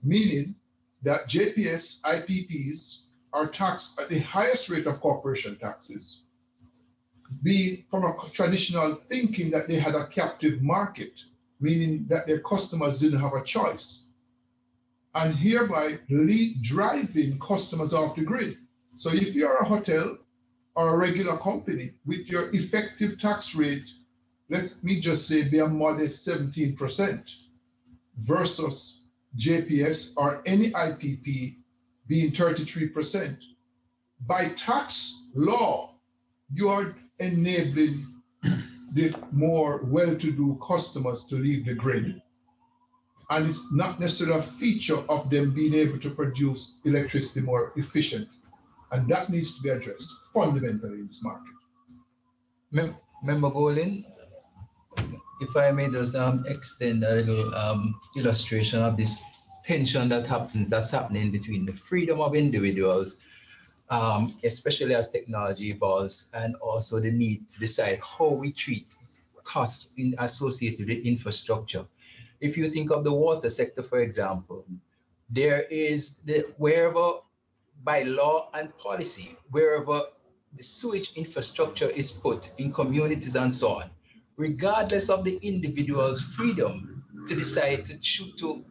meaning that JPS IPPs are taxed at the highest rate of corporation taxes, being from a traditional thinking that they had a captive market, meaning that their customers didn't have a choice, and hereby driving customers off the grid. So if you're a hotel or a regular company with your effective tax rate, let me just say be a modest 17% versus JPS or any IPP being 33%. By tax law, you are enabling the more well-to-do customers to leave the grid. And it's not necessarily a feature of them being able to produce electricity more efficient. And that needs to be addressed fundamentally in this market. Member Bolin, if I may just extend a little illustration of this tension that's happening between the freedom of individuals, especially as technology evolves, and also the need to decide how we treat costs associated with infrastructure. If you think of the water sector, for example, there is wherever by law and policy, wherever the sewage infrastructure is put in communities and so on, regardless of the individual's freedom to decide to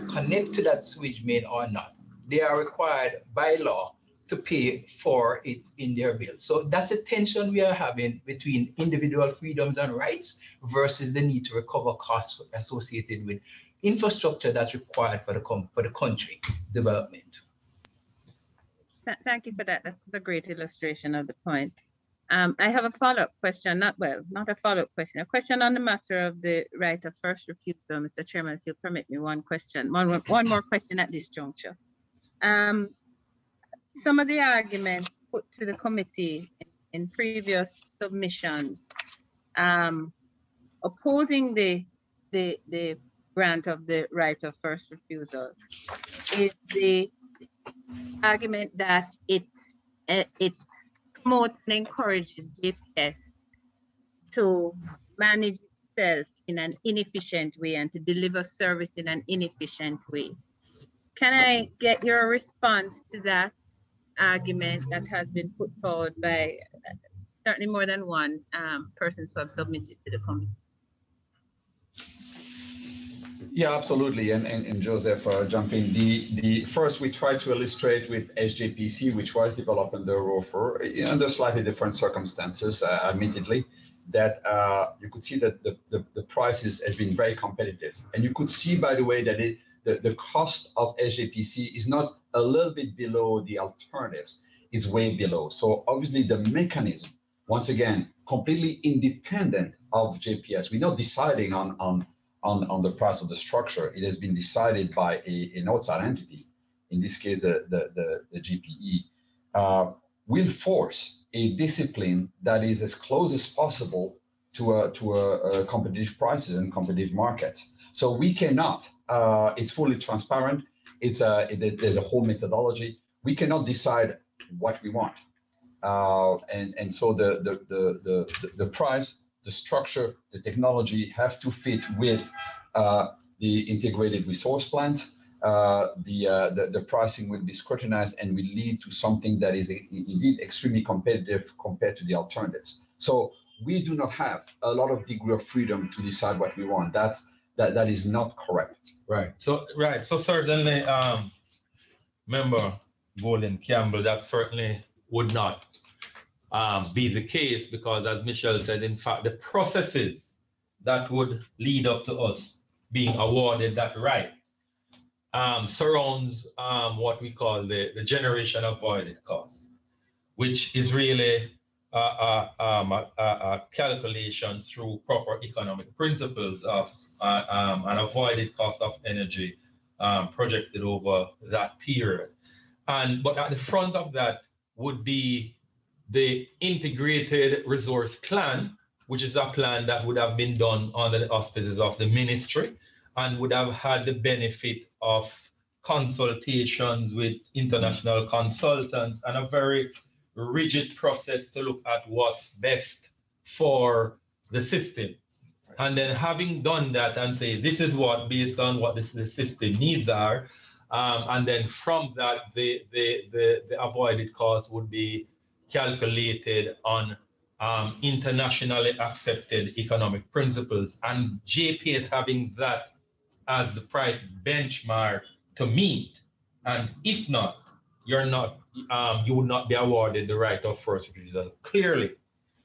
connect to that sewage main or not, they are required by law to pay for it in their bill. So that's a tension we are having between individual freedoms and rights versus the need to recover costs associated with infrastructure that's required for the country development. Thank you for that. That's a great illustration of the point. I have a follow-up question, not a follow-up question, a question on the matter of the right of first refusal, Mr. Chairman, if you'll permit me one more question at this juncture. Some of the arguments put to the committee in previous submissions opposing the grant of the right of first refusal is the argument that it promotes and encourages JPS to manage itself in an inefficient way and to deliver service in an inefficient way. Can I get your response to that argument that has been put forward by certainly more than one persons who have submitted to the committee? Yeah, absolutely. And Joseph, jump in. The first, we tried to illustrate with SJPC, which was developed under ROFR under slightly different circumstances, admittedly, that you could see that the prices has been very competitive. And you could see, by the way, that the cost of SJPC is not a little bit below the alternatives, is way below. So obviously the mechanism, once again, completely independent of JPS. We're not deciding on the price of the structure. It has been decided by an outside entity, in this case, the GPE, will force a discipline that is as close as possible to competitive prices and competitive markets. So we cannot, it's fully transparent. There's a whole methodology. We cannot decide what we want. And so the price, the structure, the technology have to fit with the integrated resource plant. The pricing will be scrutinized and will lead to something that is indeed extremely competitive compared to the alternatives. So we do not have a lot of degree of freedom to decide what we want. That is not correct. Right. So certainly, Member Bolin Campbell, that certainly would not be the case, because as Michelle said, in fact, the processes that would lead up to us being awarded that right surrounds what we call the generation avoided cost, which is really a calculation through proper economic principles of an avoided cost of energy projected over that period. But at the front of that would be the integrated resource plan, which is a plan that would have been done under the auspices of the ministry and would have had the benefit of consultations with international consultants and a very rigid process to look at what's best for the system. And then having done that and say, this is what, based on what the system needs are, and then from that, the avoided cost would be calculated on internationally accepted economic principles, and JPS having that as the price benchmark to meet. And if not, you would not be awarded the right of first refusal. Clearly,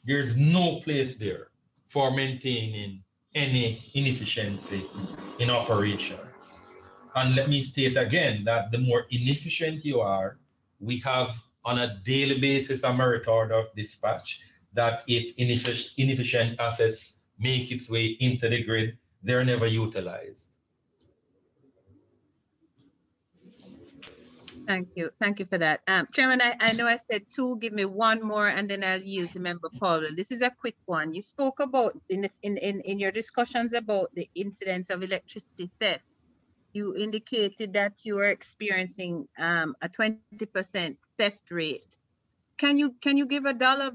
there's no place there for maintaining any inefficiency in operations. And let me state again that the more inefficient you are, we have on a daily basis a merit order of dispatch that if inefficient assets make its way into the grid, they're never utilized. Thank you for that. Chairman, I know I said two, give me one more and then I'll yield to Member Powell. This is a quick one. You spoke about in your discussions about the incidence of electricity theft. You indicated that you were experiencing a 20% theft rate. Can you give a dollar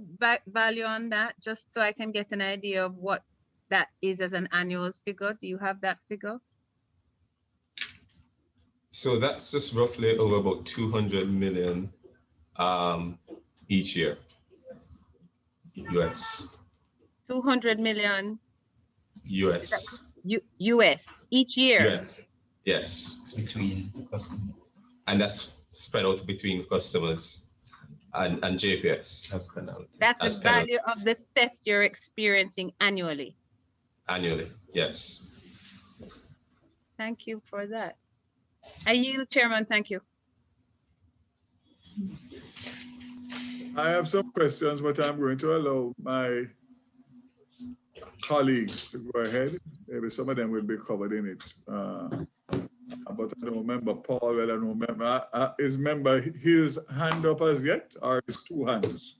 value on that, just so I can get an idea of what that is as an annual figure? Do you have that figure? So that's just roughly over about 200 million each year, US. 200 million US. US each year? Yes. Yes. It's between customers. And that's spread out between customers and JPS. That's the value of the theft you're experiencing annually? Annually, yes. Thank you for that. I yield, Chairman. Thank you. I have some questions, but I'm going to allow my colleagues to go ahead. Maybe some of them will be covered in it but I don't remember Paul. Well, I don't remember. Is member Hill's hand up as yet, or is two hands?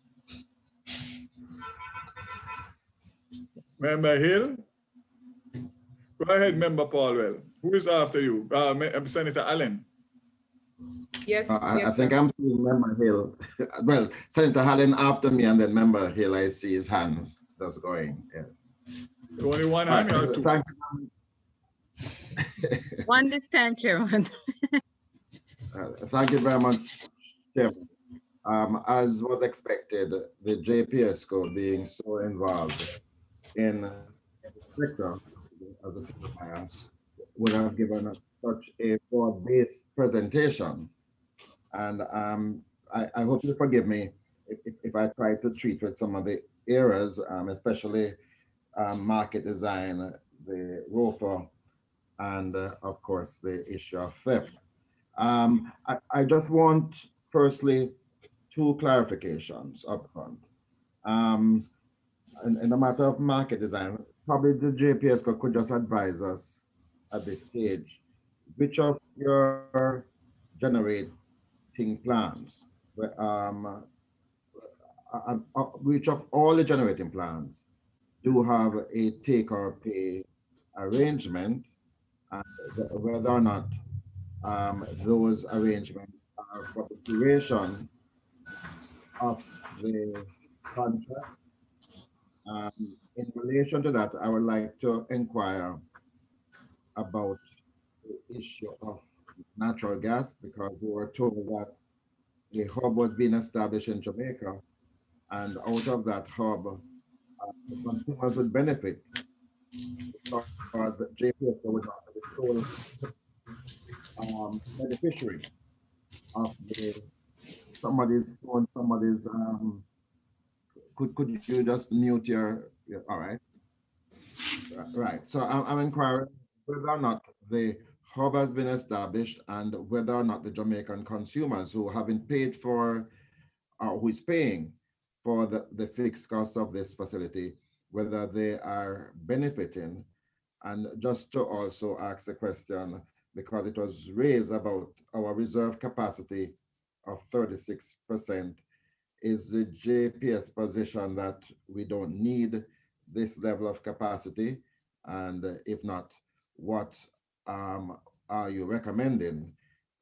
Member Hill? Go ahead, Member Paulwell. Who is after you? Senator Allen. Yes, I think I'm seeing Member Hill. Well, Senator Allen after me, and then Member Hill, I see his hand that's going. Yes. Only one hand or two? Thank One this time, Chairman. Thank you very much, Chairman. As was expected, the JPSCO being so involved in the sector as a supplier would have given such a broad-based presentation. And I hope you forgive me if I try to treat with some of the errors, especially market design, the ROFA, and of course, the issue of theft. I just want, firstly, two clarifications up front. In the matter of market design, probably the JPSCO could just advise us at this stage, which of your generating plans, which of all the generating plans do have a take or pay arrangement, and whether or not those arrangements are for the duration of the contract. In relation to that, I would like to inquire about the issue of natural gas, because we were told that a hub was being established in Jamaica, and out of that hub, the consumers would benefit because JPSCO would not be the sole beneficiary of somebody's phone, somebody's could you just mute your all right. Right. So I'm inquiring whether or not the hub has been established and whether or not the Jamaican consumers who haven't paid for or who is paying for the fixed cost of this facility, whether they are benefiting. And just to also ask the question, because it was raised about our reserve capacity of 36%, is the JPS position that we don't need this level of capacity? And if not, what are you recommending?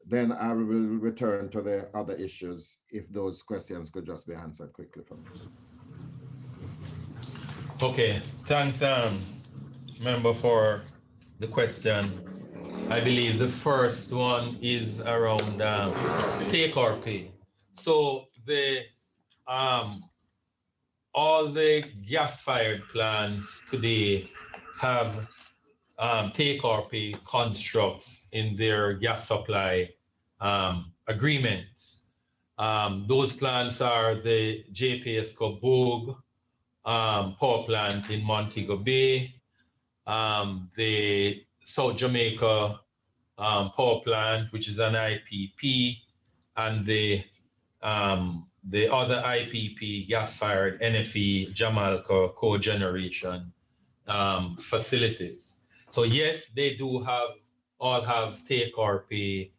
Then I will return to the other issues if those questions could just be answered quickly for me. Okay, thanks, member, for the question. I believe the first one is around take or pay. So the all the gas-fired plants today have take or pay constructs in their gas supply agreements. Those plants are the JPSCO Bogue power plant in Montego Bay, the South Jamaica power plant, which is an IPP, and the other IPP gas-fired NFE Jamaica cogeneration facilities. So yes, they do all have take or pay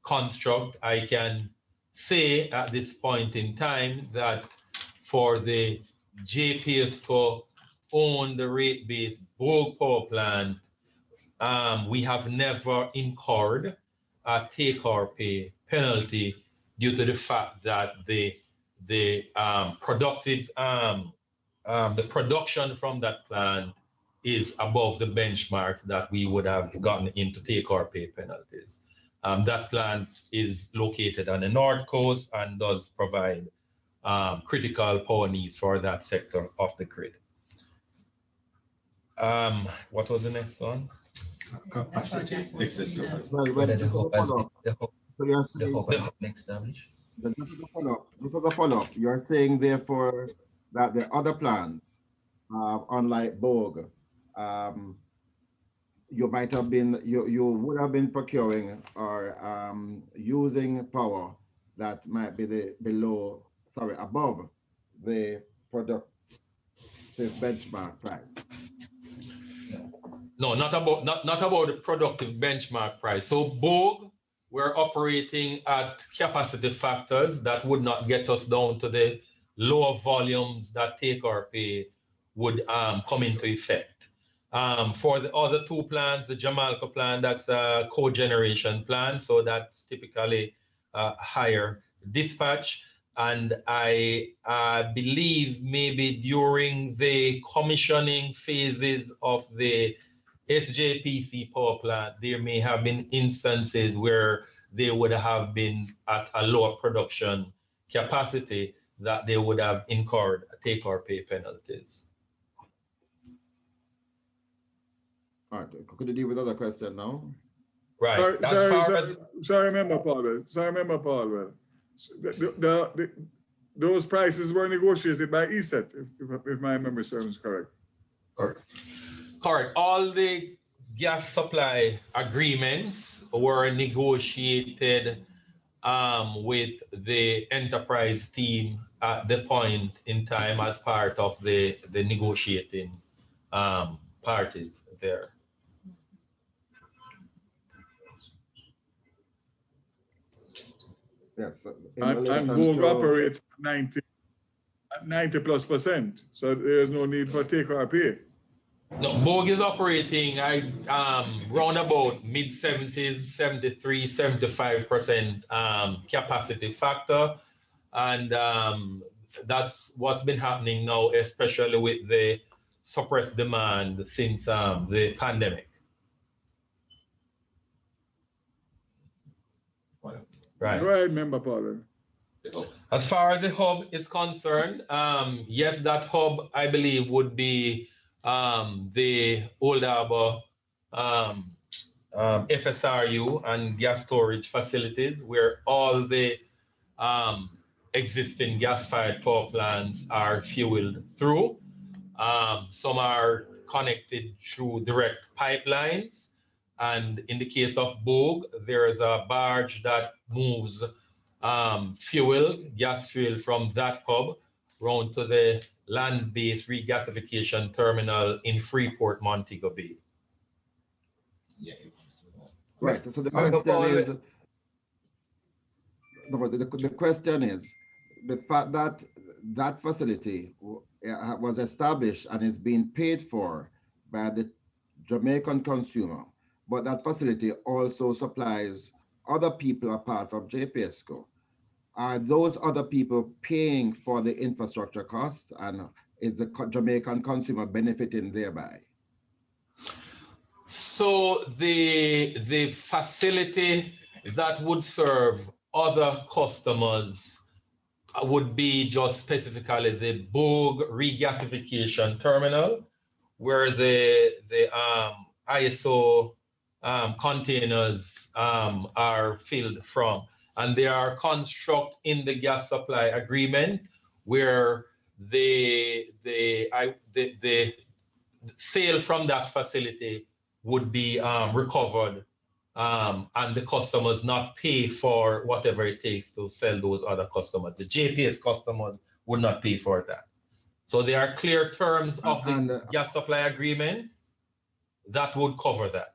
construct. I can say at this point in time that for the JPSCO owned rate-based Bogue power plant, we have never incurred a take or pay penalty due to the fact that the production from that plant is above the benchmarks that we would have gotten into take or pay penalties. That plant is located on the North Coast and does provide critical power needs for that sector of the grid. What was the next one? Capacity, excess capacity. This is a follow-up. You're saying, therefore, that the other plants, unlike Bogue, you might have been, you would have been procuring or using power that might be above the productive benchmark price. No, not about the productive benchmark price. So Bogue, we're operating at capacity factors that would not get us down to the lower volumes that take or pay would come into effect. For the other two plants, the Jamaica plant, that's a cogeneration plant, so that's typically higher dispatch. And I believe maybe during the commissioning phases of the SJPC power plant, there may have been instances where they would have been at a lower production capacity that they would have incurred take or pay penalties. All right, could you deal with other question now? Right. Sorry, Member Paulwell. Those prices were negotiated by ESET, if my memory serves correct. Correct. All the gas supply agreements were negotiated with the enterprise team at the point in time as part of the negotiating parties there. Yes. And Bogue operates at 90+%, so there's no need for take or pay. No, Bogue is operating round about mid-70s, 73, 75% capacity factor. And that's what's been happening now, especially with the suppressed demand since the pandemic. Right. Go ahead, Member Paulwell. As far as the hub is concerned, yes, that hub, I believe, would be the Old Harbour FSRU and gas storage facilities where all the existing gas-fired power plants are fueled through. Some are connected through direct pipelines. And in the case of Bogue, there is a barge that moves gas fuel from that hub round to the land-based regasification terminal in Freeport, Montego Bay. Right. So the question is the fact that that facility was established and is being paid for by the Jamaican consumer, but that facility also supplies other people apart from JPSCO. Are those other people paying for the infrastructure costs, and is the Jamaican consumer benefiting thereby? So the facility that would serve other customers would be just specifically the Bogue regasification terminal, where the ISO containers are filled from. And they are construct in the gas supply agreement where the sale from that facility would be recovered and the customers not pay for whatever it takes to sell those other customers. The JPS customers would not pay for that. So there are clear terms of the gas supply agreement that would cover that.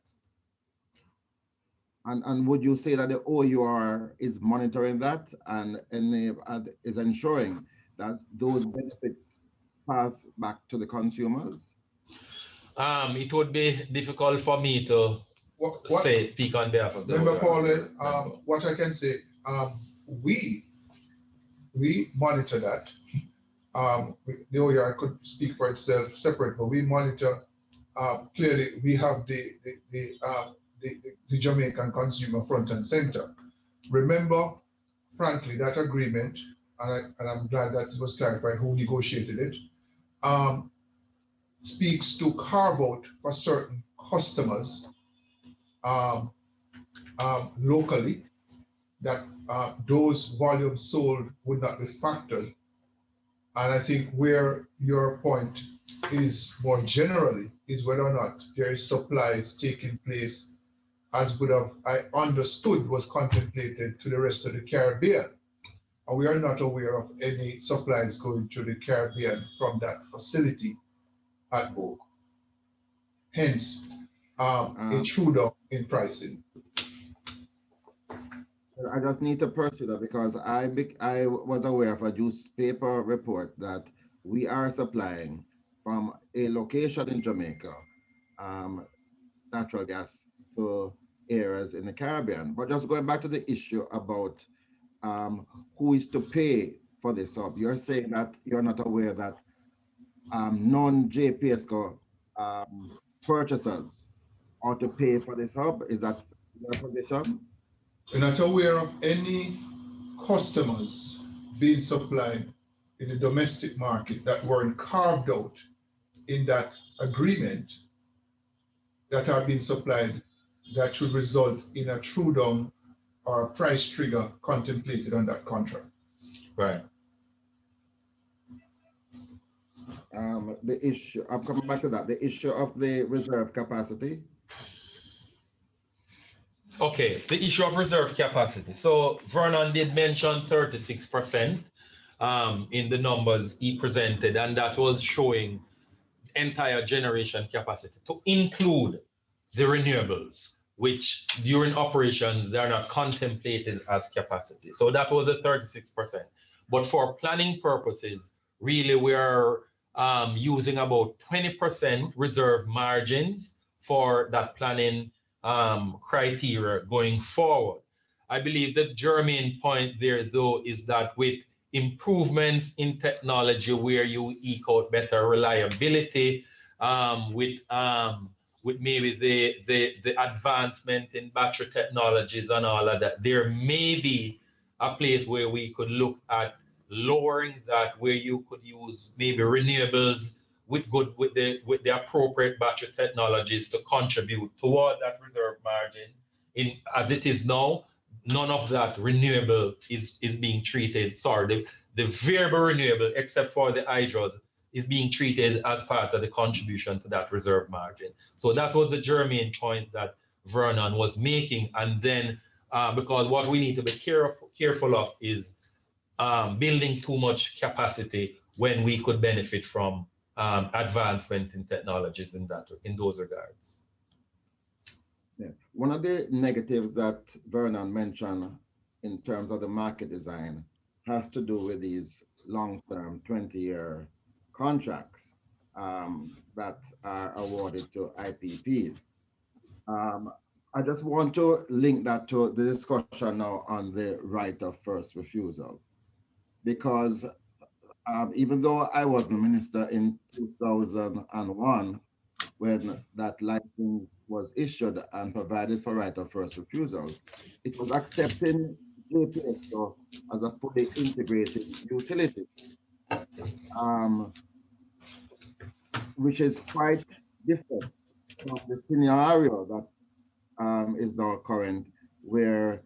And would you say that the OUR is monitoring that and is ensuring that those benefits pass back to the consumers? It would be difficult for me to speak on behalf of the Member Paulwell, what I can say, we monitor that. The OER could speak for itself separate, but we monitor. Clearly, we have the Jamaican consumer front and center. Remember, frankly, that agreement, and I'm glad that it was clarified who negotiated it, speaks to carve out for certain customers locally that those volumes sold would not be factored. And I think where your point is more generally is whether or not there is supplies taking place as would have, I understood, was contemplated to the rest of the Caribbean. And we are not aware of any supplies going to the Caribbean from that facility at Bogue. Hence, intruder in pricing. I just need to pursue that because I was aware of a newspaper report that we are supplying from a location in Jamaica natural gas to areas in the Caribbean. But just going back to the issue about who is to pay for this hub, you're saying that you're not aware that non-JPSCO purchasers are to pay for this hub. Is that your position? We're not aware of any customers being supplied in the domestic market that weren't carved out in that agreement that are being supplied that should result in a true down or a price trigger contemplated on that contract. Right. The issue, I'm coming back to that, the issue of the reserve capacity. Okay, the issue of reserve capacity. So Vernon did mention 36% in the numbers he presented, and that was showing entire generation capacity to include the renewables, which during operations, they are not contemplated as capacity. So that was a 36%. But for planning purposes, really we are using about 20% reserve margins for that planning criteria going forward. I believe the germane point there, though, is that with improvements in technology where you eke out better reliability, with maybe the advancement in battery technologies and all of that, there may be a place where we could look at lowering that, where you could use maybe renewables with the appropriate battery technologies to contribute toward that reserve margin. As it is now, none of that renewable is being treated. Sorry, the variable renewable, except for the hydros, is being treated as part of the contribution to that reserve margin. So that was the germane point that Vernon was making. And then, because what we need to be careful of is building too much capacity when we could benefit from advancement in technologies in those regards. Yeah. One of the negatives that Vernon mentioned in terms of the market design has to do with these long-term 20-year contracts that are awarded to IPPs. I just want to link that to the discussion now on the right of first refusal, because even though I was a minister in 2001, when that license was issued and provided for right of first refusal, it was accepting JPSCO as a fully integrated utility, which is quite different from the scenario that is now current, where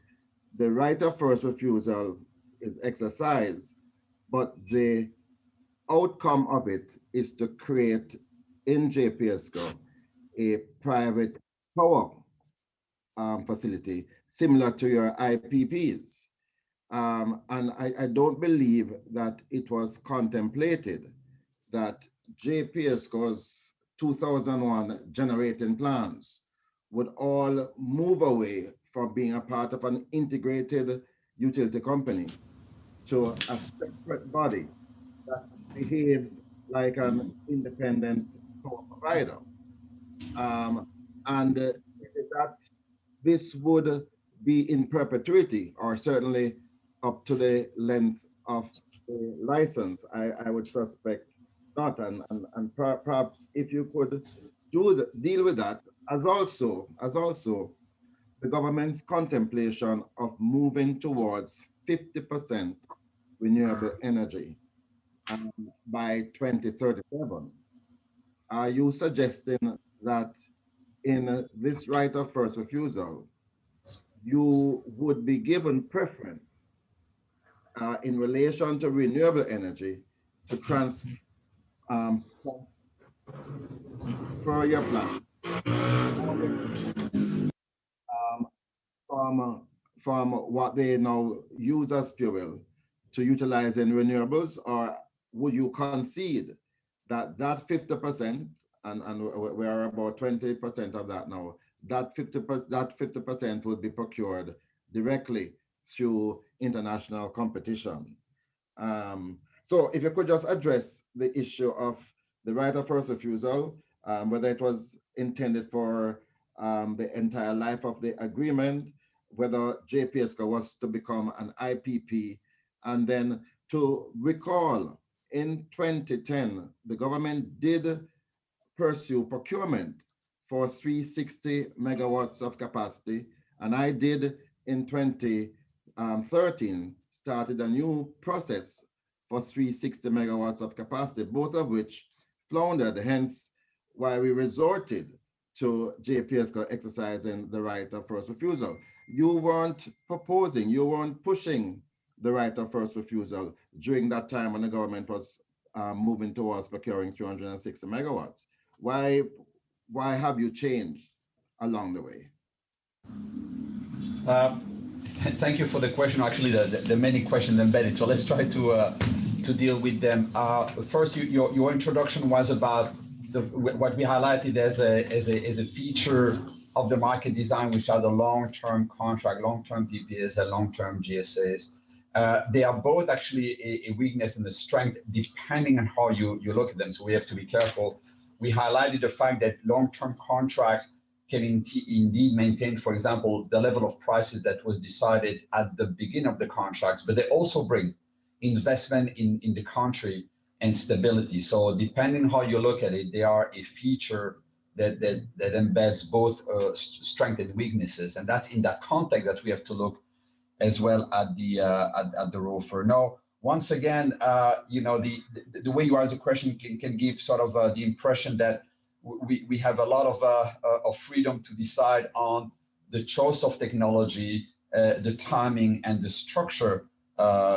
the right of first refusal is exercised, but the outcome of it is to create in JPSCO a private power facility similar to your IPPs. And I don't believe that it was contemplated that JPSCO's 2001 generating plans would all move away from being a part of an integrated utility company to a separate body that behaves like an independent power provider. And that this would be in perpetuity, or certainly up to the length of the license, I would suspect not. And perhaps if you could deal with that, as also the government's contemplation of moving towards 50% renewable energy by 2037. Are you suggesting that in this right of first refusal, you would be given preference in relation to renewable energy to transfer your plan from what they now use as fuel to utilize in renewables, or would you concede that 50% and we are about 20% of that now. That 50% would be procured directly through international competition. So if you could just address the issue of the right of first refusal, whether it was intended for the entire life of the agreement, whether JPSCO was to become an IPP, and then to recall in 2010, the government did pursue procurement for 360 megawatts of capacity, and I did in 2013 started a new process for 360 megawatts of capacity, both of which floundered, hence why we resorted to JPSCO exercising the right of first refusal. You weren't proposing, you weren't pushing the right of first refusal during that time when the government was moving towards procuring 360 megawatts. Why have you changed along the way? Thank you for the question. Actually, the many questions embedded. So let's try to deal with them. First, your introduction was about what we highlighted as a feature of the market design, which are the long-term contract, long-term PPAs, and long-term GSAs. They are both actually a weakness and a strength depending on how you look at them. So we have to be careful. We highlighted the fact that long-term contracts can indeed maintain, for example, the level of prices that was decided at the beginning of the contracts, but they also bring investment in the country and stability. So depending how you look at it, they are a feature that embeds both strength and weaknesses. And that's in that context that we have to look as well at the ROFR. Now, once again, the way you ask the question can give sort of the impression that we have a lot of freedom to decide on the choice of technology, the timing, and the structure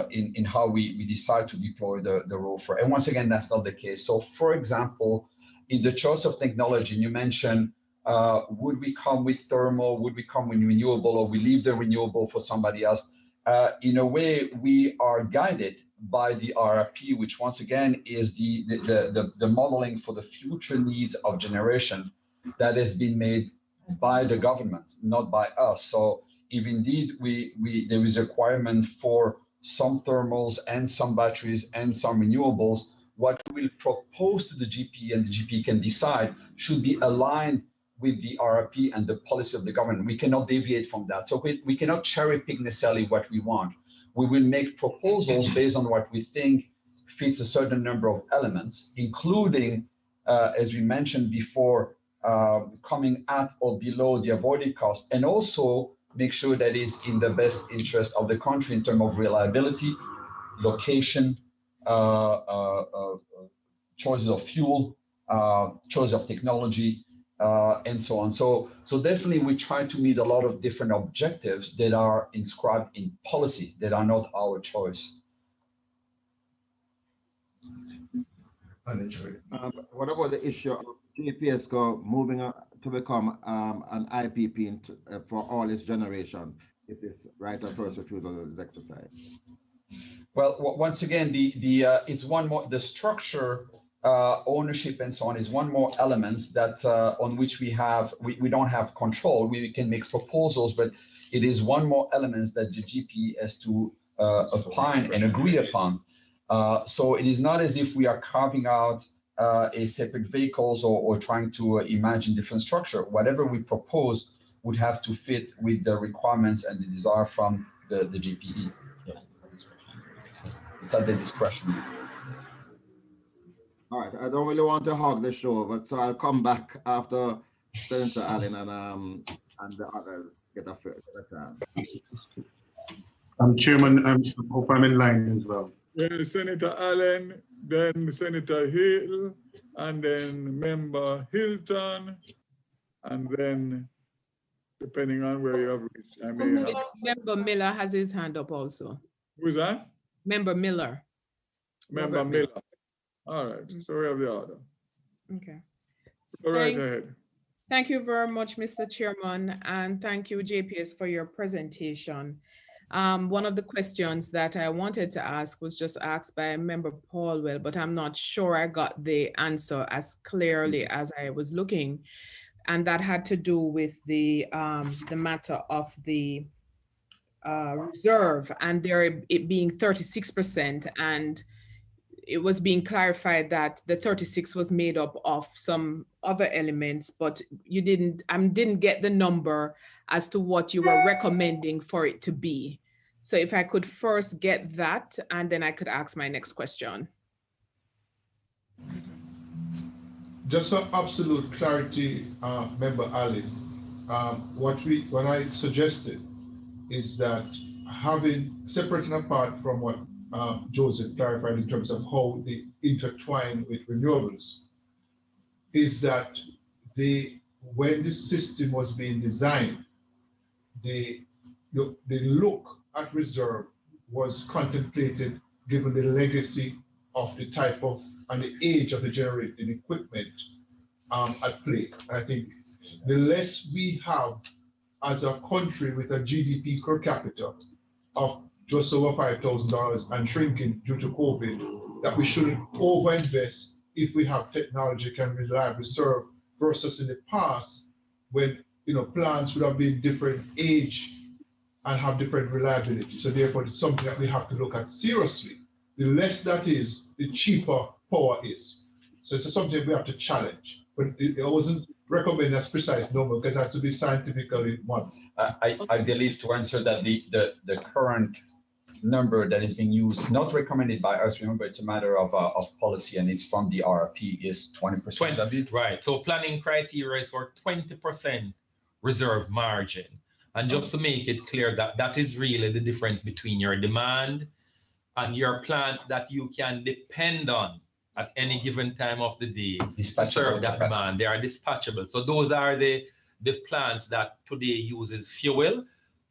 in how we decide to deploy the ROFR. And once again, that's not the case. So, for example, in the choice of technology, you mentioned, would we come with thermal, would we come with renewable, or we leave the renewable for somebody else? In a way, we are guided by the RRP, which once again is the modeling for the future needs of generation that has been made by the government, not by us. So if indeed there is a requirement for some thermals and some batteries and some renewables, what we will propose to the GP and the GP can decide should be aligned with the RRP and the policy of the government. We cannot deviate from that. So we cannot cherry pick necessarily what we want. We will make proposals based on what we think fits a certain number of elements, including, as we mentioned before, coming at or below the avoided cost, and also make sure that it's in the best interest of the country in terms of reliability, location, choices of fuel, choice of technology, and so on. So definitely we try to meet a lot of different objectives that are inscribed in policy that are not our choice. What about the issue of JPSCO moving to become an IPP for all its generation if this right of first refusal is exercised? Well, once again, it's one more, the structure, ownership and so on is one more element that on which we don't have control. We can make proposals, but it is one more element that the GP has to opine and agree upon. So it is not as if we are carving out a separate vehicles or trying to imagine different structure. Whatever we propose would have to fit with the requirements and the desire from the GPE. Yeah. It's at the discretion. All right, I don't really want to hog the show, but so I'll come back after Senator Allen and the others get a chance. Chairman, I hope I'm in line as well. Yeah, Senator Allen, then Senator Hill, and then Member Hilton, and then depending on where you have reached, I may have. Member Miller has his hand up also. Who's that? Member Miller. Member Miller. All right, so we have the order. Okay. Go right ahead. Thank you very much, Mr. Chairman, and thank you, JPS, for your presentation. One of the questions that I wanted to ask was just asked by Member Paulwell, but I'm not sure I got the answer as clearly as I was looking. And that had to do with the matter of the reserve and there it being 36%, and it was being clarified that the 36 was made up of some other elements, but you didn't get the number as to what you were recommending for it to be. So if I could first get that, and then I could ask my next question. Just for absolute clarity, Member Ali, what I suggested is that having separating apart from what Joseph clarified in terms of how they intertwine with renewables, is that when the system was being designed, the look at reserve was contemplated given the legacy of the type of and the age of the generating equipment at play. I think the less we have as a country with a GDP per capita of just over $5,000 and shrinking due to COVID, that we shouldn't overinvest if we have technology can reliably serve, versus in the past when plants would have been different age and have different reliability. So therefore, it's something that we have to look at seriously. The less that is, the cheaper power is. So it's something we have to challenge. But it wasn't recommend as precise number because it has to be scientifically one. I believe to answer that the current number that is being used, not recommended by us, remember it's a matter of policy and it's from the RRP, is 20% of it. Right, so planning criteria is for 20% reserve margin. And just to make it clear that that is really the difference between your demand and your plants that you can depend on at any given time of the day to serve that demand. They are dispatchable. So those are the plants that today uses fuel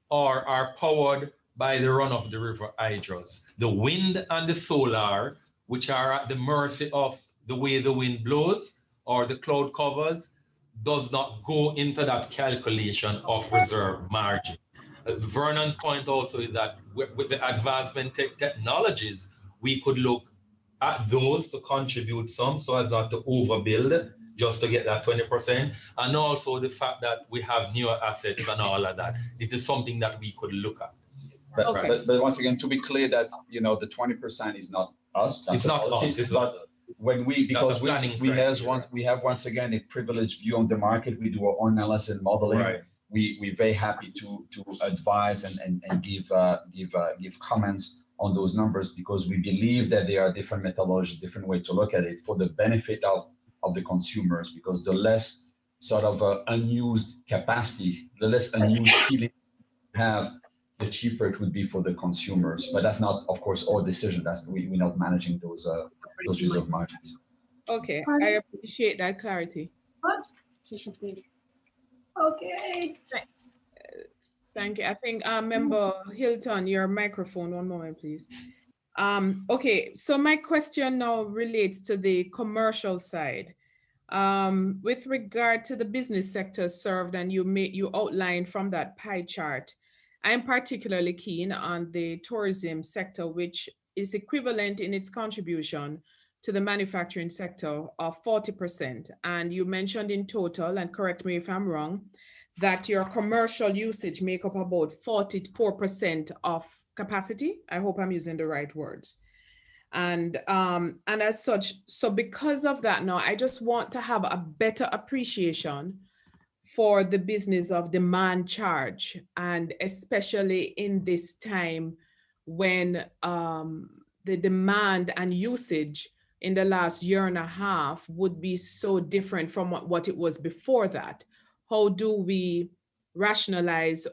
or are powered by the run of the river hydros. The wind and the solar, which are at the mercy of the way the wind blows or the cloud covers, does not go into that calculation of reserve margin. Vernon's point also is that with the advancement technologies, we could look at those to contribute some so as not to overbuild just to get that 20%. And also the fact that we have newer assets and all of that. This is something that we could look at. But once again, to be clear that, the 20% is not us. It's not us. It's not when because we have once again a privileged view on the market. We do our own analysis and modeling. Right. We're very happy to advise and give comments on those numbers because we believe that there are different methodologies, different way to look at it for the benefit of the consumers, because the less sort of unused capacity, the less unused feeling we have, the cheaper it would be for the consumers. But that's not, of course, our decision. That's we're not managing those reserve margins. Okay, I appreciate that clarity. Okay. Thank you. I think Member Hilton, your microphone, one moment, please. Okay, so my question now relates to the commercial side. With regard to the business sector served, and you outlined from that pie chart, I'm particularly keen on the tourism sector, which is equivalent in its contribution to the manufacturing sector of 40%. And you mentioned in total, and correct me if I'm wrong, that your commercial usage make up about 44% of capacity. I hope I'm using the right words. And as such, so because of that now, I just want to have a better appreciation for the business of demand charge, and especially in this time when the demand and usage in the last year and a half would be so different from what it was before that. How do we rationalize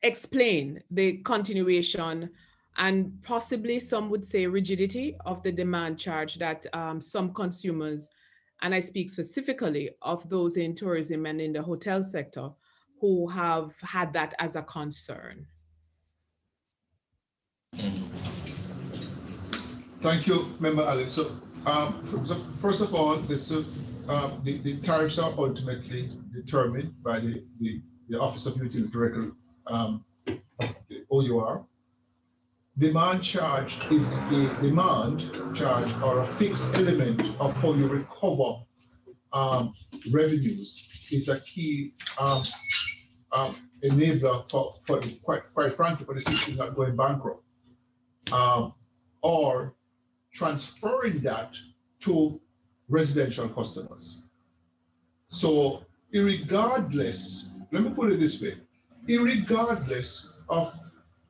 explain the continuation and possibly some would say rigidity of the demand charge that some consumers, and I speak specifically of those in tourism and in the hotel sector, who have had that as a concern? Thank you, Member Alex. So first of all, just to the tariffs are ultimately determined by the Office of Utility Record, the OUR. Demand charge is a demand charge or a fixed element of how you recover revenues. Is a key enabler for quite frankly, for the system not going bankrupt, or transferring that to residential customers. So irregardless, let me put it this way, irregardless of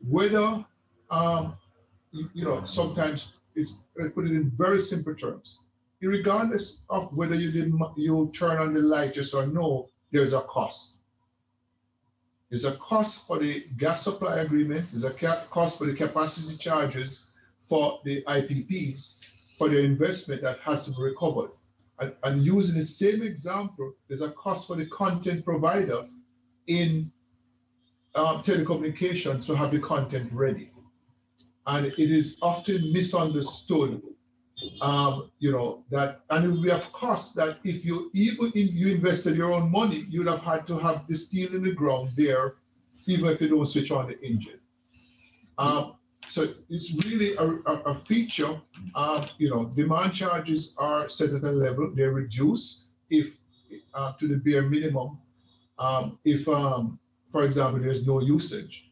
whether, sometimes it's, let's put it in very simple terms, irregardless of whether you turn on the light, yes or no, there's a cost. There's a cost for the gas supply agreements, there's a cost for the capacity charges for the IPPs, for the investment that has to be recovered. And using the same example, there's a cost for the content provider in telecommunications to have the content ready. And it is often misunderstood, that, and we have costs that if you invested your own money, you'd have had to have the steel in the ground there, even if you don't switch on the engine. So it's really a feature of, demand charges are set at a level, they're reduced if to the bare minimum, if, for example, there's no usage.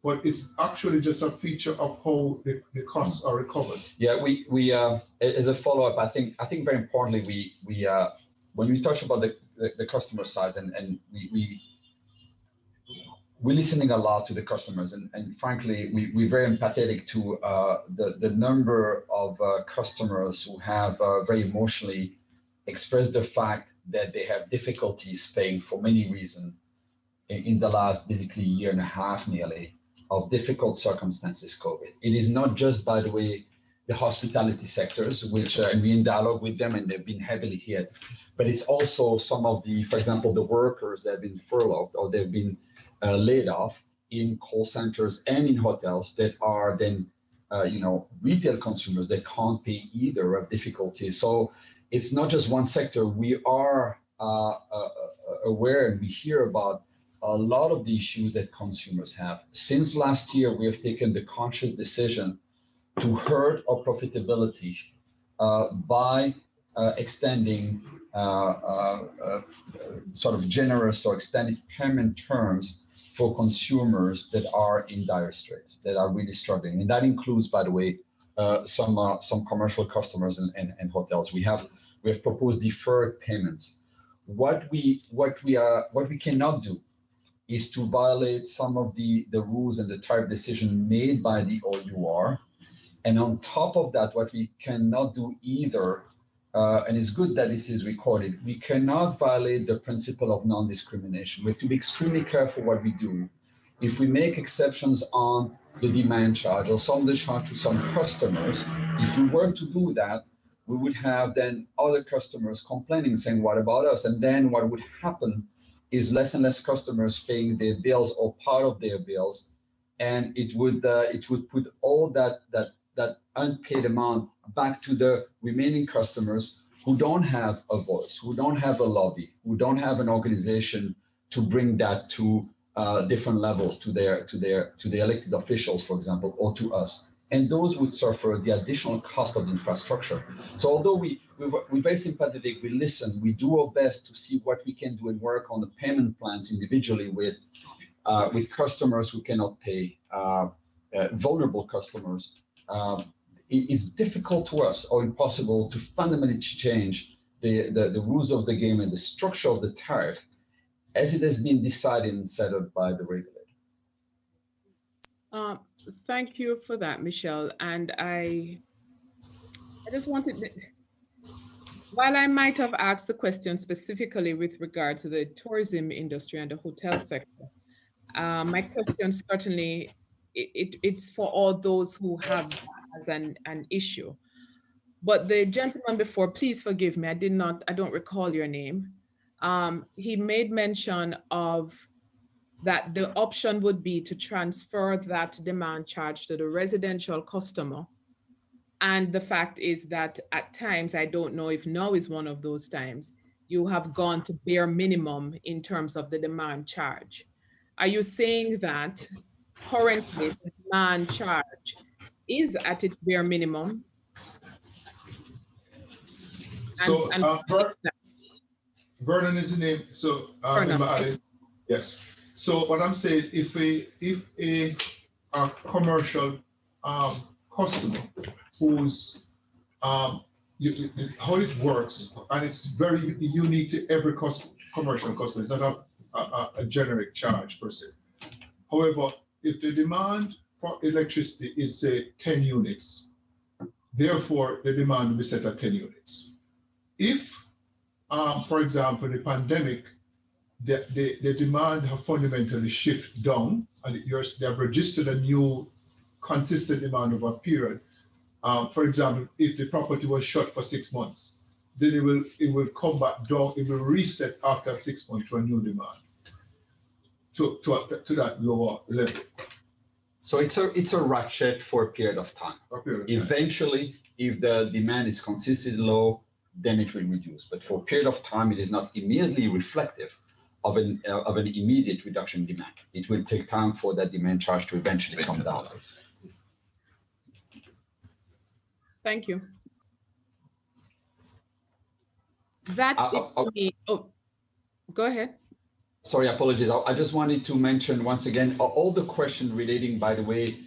But it's actually just a feature of how the costs are recovered. Yeah, we as a follow-up, I think very importantly, we when we touch about the customer side, and we're listening a lot to the customers, and frankly, we're very empathetic to the number of customers who have very emotionally expressed the fact that they have difficulties paying for many reasons in the last basically year and a half nearly of difficult circumstances, COVID. It is not just, by the way, the hospitality sectors, which and we're in dialogue with them and they've been heavily hit, but it's also some of the, for example, the workers that have been furloughed or they've been laid off in call centers and in hotels that are then, retail consumers that can't pay either, have difficulties. So it's not just one sector. We are aware and we hear about a lot of the issues that consumers have. Since last year, we have taken the conscious decision to hurt our profitability by extending sort of generous or extended payment terms for consumers that are in dire straits, that are really struggling. And that includes, by the way, some commercial customers and hotels. We have proposed deferred payments. What we cannot do is to violate some of the rules and the tariff decision made by the OUR. And on top of that, what we cannot do either, and it's good that this is recorded, we cannot violate the principle of non-discrimination. We have to be extremely careful what we do. If we make exceptions on the demand charge or some of the charge to some customers, if we were to do that, we would have then other customers complaining, saying, what about us? And then what would happen is less and less customers paying their bills or part of their bills, and it would put all that unpaid amount back to the remaining customers who don't have a voice, who don't have a lobby, who don't have an organization to bring that to different levels, to their elected officials, for example, or to us. And those would suffer the additional cost of the infrastructure. So although we're very sympathetic, we listen, we do our best to see what we can do and work on the payment plans individually with customers who cannot pay, vulnerable customers. It's difficult to us or impossible to fundamentally change the rules of the game and the structure of the tariff as it has been decided and set up by the regulator. Thank you for that, Michelle. And I just wanted to, while I might have asked the question specifically with regard to the tourism industry and the hotel sector, my question certainly, it's for all those who have that as an issue. But the gentleman before, please forgive me, I don't recall your name. He made mention of that the option would be to transfer that demand charge to the residential customer And the fact is that at times, I don't know if now is one of those times, you have gone to bare minimum in terms of the demand charge. Are you saying that currently the demand charge is at its bare minimum? So Vernon is the name. So yes. So what I'm saying, if a commercial customer who's how it works, and it's very unique to every commercial customer. It's not a generic charge per se. However, if the demand for electricity is say 10 units, therefore the demand will be set at 10 units. If, for example, the pandemic, the demand have fundamentally shifted down, and they have registered a new consistent demand over a period. For example, if the property was shut for 6 months, then it will come back down. It will reset after 6 months to a new demand, to that lower level. So it's a ratchet for a period of time. Eventually, if the demand is consistently low, then it will reduce. But for a period of time, it is not immediately reflective of an immediate reduction in demand. It will take time for that demand charge to eventually come down. Thank you. That go ahead. Sorry, apologies. I just wanted to mention once again, all the questions relating, by the way,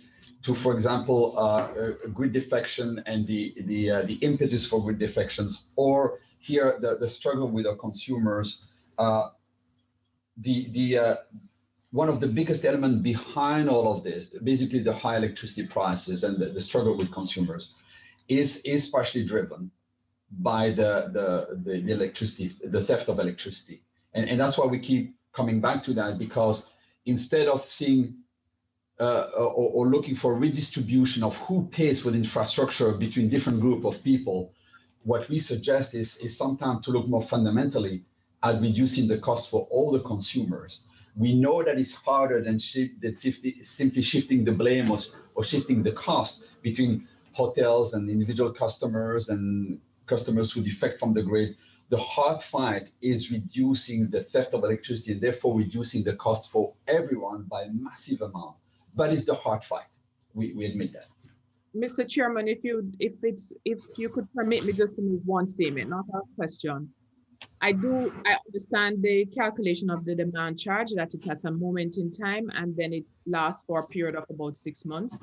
to, for example, grid defection and the impetus for grid defections, or here the struggle with our consumers. One of the biggest elements behind all of this, basically the high electricity prices and the struggle with consumers, is partially driven by the electricity, the theft of electricity. And that's why we keep coming back to that, because instead of seeing or looking for redistribution of who pays for the infrastructure between different group of people, what we suggest is sometimes to look more fundamentally at reducing the cost for all the consumers. We know that it's harder than simply shifting the blame or shifting the cost between hotels and individual customers and customers who defect from the grid. The hard fight is reducing the theft of electricity and therefore reducing the cost for everyone by a massive amount. But it's the hard fight. We admit that. Mr. Chairman, if you could permit me just to make one statement, not a question. I understand the calculation of the demand charge, that it's at a moment in time and then it lasts for a period of about 6 months.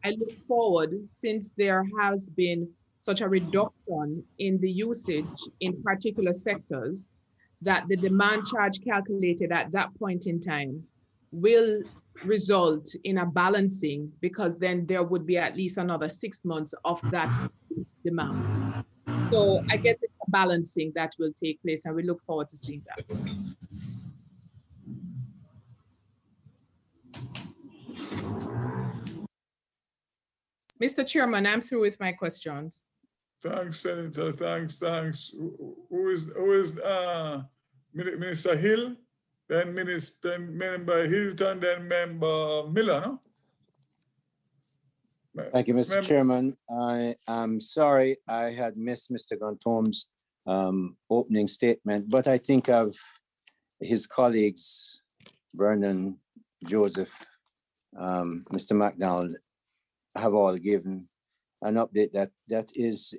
I look forward, since there has been such a reduction in the usage in particular sectors, that the demand charge calculated at that point in time will result in a balancing, because then there would be at least another 6 months of that demand. So I guess it's a balancing that will take place, and we look forward to seeing that. Mr. Chairman, I'm through with my questions. Thanks, Senator. Thanks. Who is Minister Hill? Then Member Hilton, then Member Miller, no? Thank you, Mr. Chairman. I am sorry I had missed Mr. Gantom's opening statement, but I think of his colleagues, Vernon, Joseph, Mr. McDonald, have all given an update that is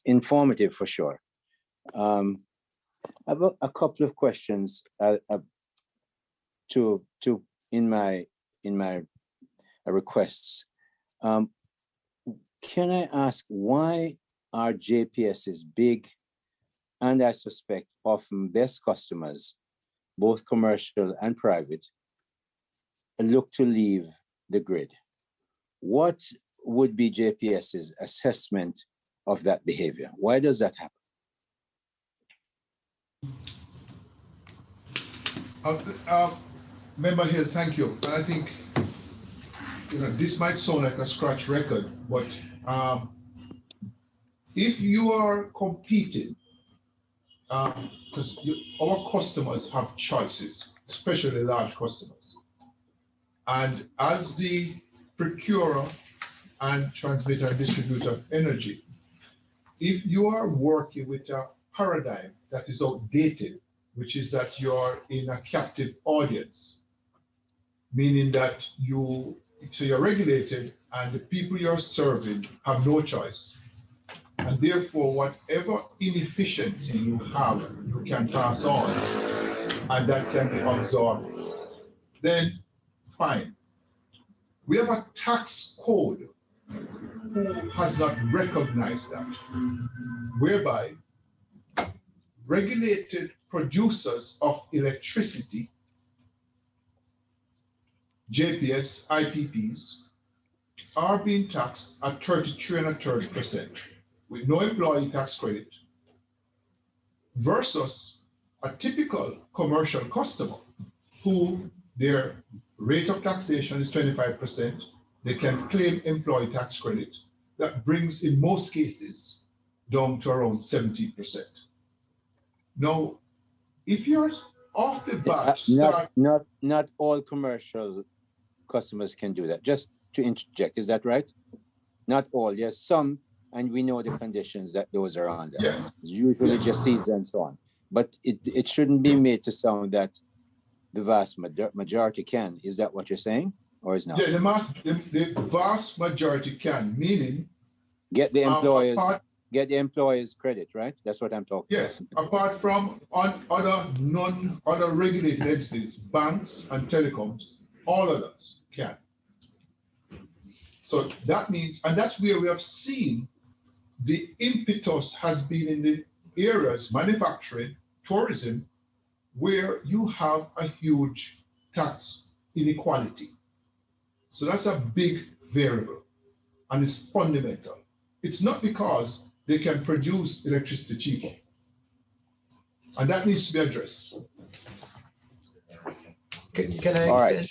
informative for sure. I have a couple of questions in my requests. Can I ask why are JPS's big and I suspect often best customers, both commercial and private, look to leave the grid? What would be JPS's assessment of that behavior? Why does that happen? Member Hill, thank you. I think this might sound like a scratch record, but if you are competing, because our customers have choices, especially large customers, and as the procurer and transmitter and distributor of energy. If you are working with a paradigm that is outdated, which is that you're in a captive audience, meaning that you're regulated and the people you're serving have no choice. And therefore, whatever inefficiency you have, you can pass on, and that can be absorbed. Then, fine. We have a tax code who has not recognized that, whereby regulated producers of electricity, JPS, IPPs, are being taxed at 33 and 30% with no employee tax credit versus a typical commercial customer who their rate of taxation is 25%. They can claim employee tax credit. That brings, in most cases, down to around 70%. Now, if you're off the bat, not all commercial customers can do that. Just to interject, is that right? Not all. Yes, some, and we know the conditions that those are under. Yes. Usually just seeds and so on. But it shouldn't be made to sound that the vast majority can. Is that what you're saying, or is not? Yeah, the vast majority can, meaning get the employers credit, right? That's what I'm talking yes, about. apart from other regulated entities, banks and telecoms, all of those can. So that means, and that's where we have seen the impetus has been in the areas, manufacturing, tourism, where you have a huge tax inequality. So that's a big variable, and it's fundamental. It's not because they can produce electricity cheaper, and that needs to be addressed. Can I? All right.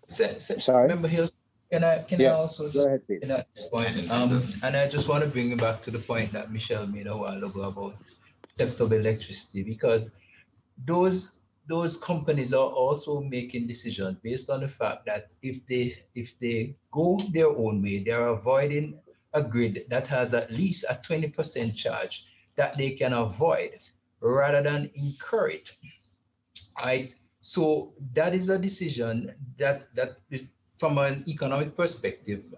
Sorry. Member Hill, can I also go ahead, please. At this point, and I just want to bring it back to the point that Michelle made a while ago about theft of electricity, because those companies are also making decisions based on the fact that if they go their own way, they're avoiding a grid that has at least a 20% charge that they can avoid rather than incur it. Right? So that is a decision that from an economic perspective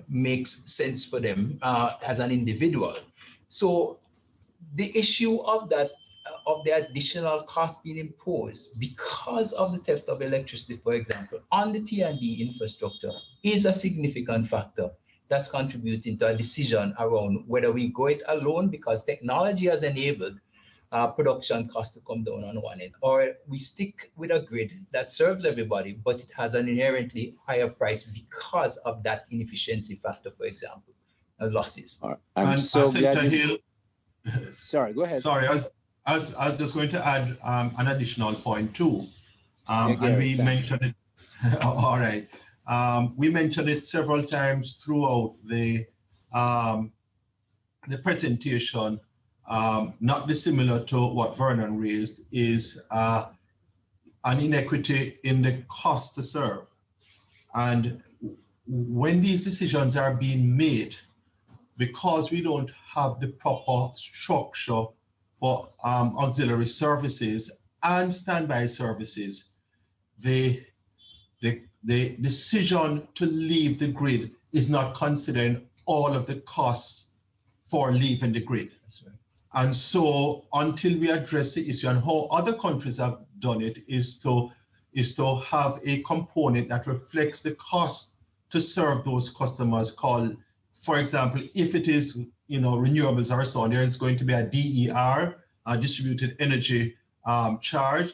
makes sense for them as an individual. So the issue of that of the additional cost being imposed because of the theft of electricity, for example, on the T&D infrastructure is a significant factor that's contributing to a decision around whether we go it alone because technology has enabled production costs to come down on one end, or we stick with a grid that serves everybody, but it has an inherently higher price because of that inefficiency factor, for example, losses. I'm so glad Sorry, go ahead. Sorry, I was just going to add an additional point too. Gary, and we mentioned it. All right. We mentioned it several times throughout the presentation, not dissimilar to what Vernon raised, is an inequity in the cost to serve. And when these decisions are being made, because we don't have the proper structure for auxiliary services and standby services, the decision to leave the grid is not considering all of the costs for leaving the grid. That's right. And so until we address the issue, and how other countries have done it, is to have a component that reflects the cost to serve those customers called, for example, if it is renewables or so on, there is going to be a DER, a distributed energy charge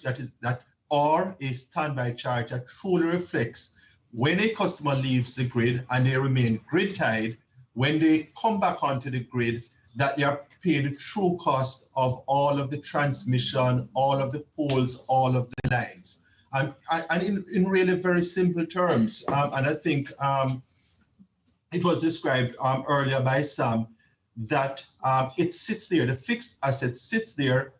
or a standby charge that truly reflects when a customer leaves the grid and they remain grid tied, when they come back onto the grid, that they are paying the true cost of all of the transmission, all of the poles, all of the lines. And in really very simple terms, and I think it was described earlier by Sam, that it sits there, the fixed asset sits there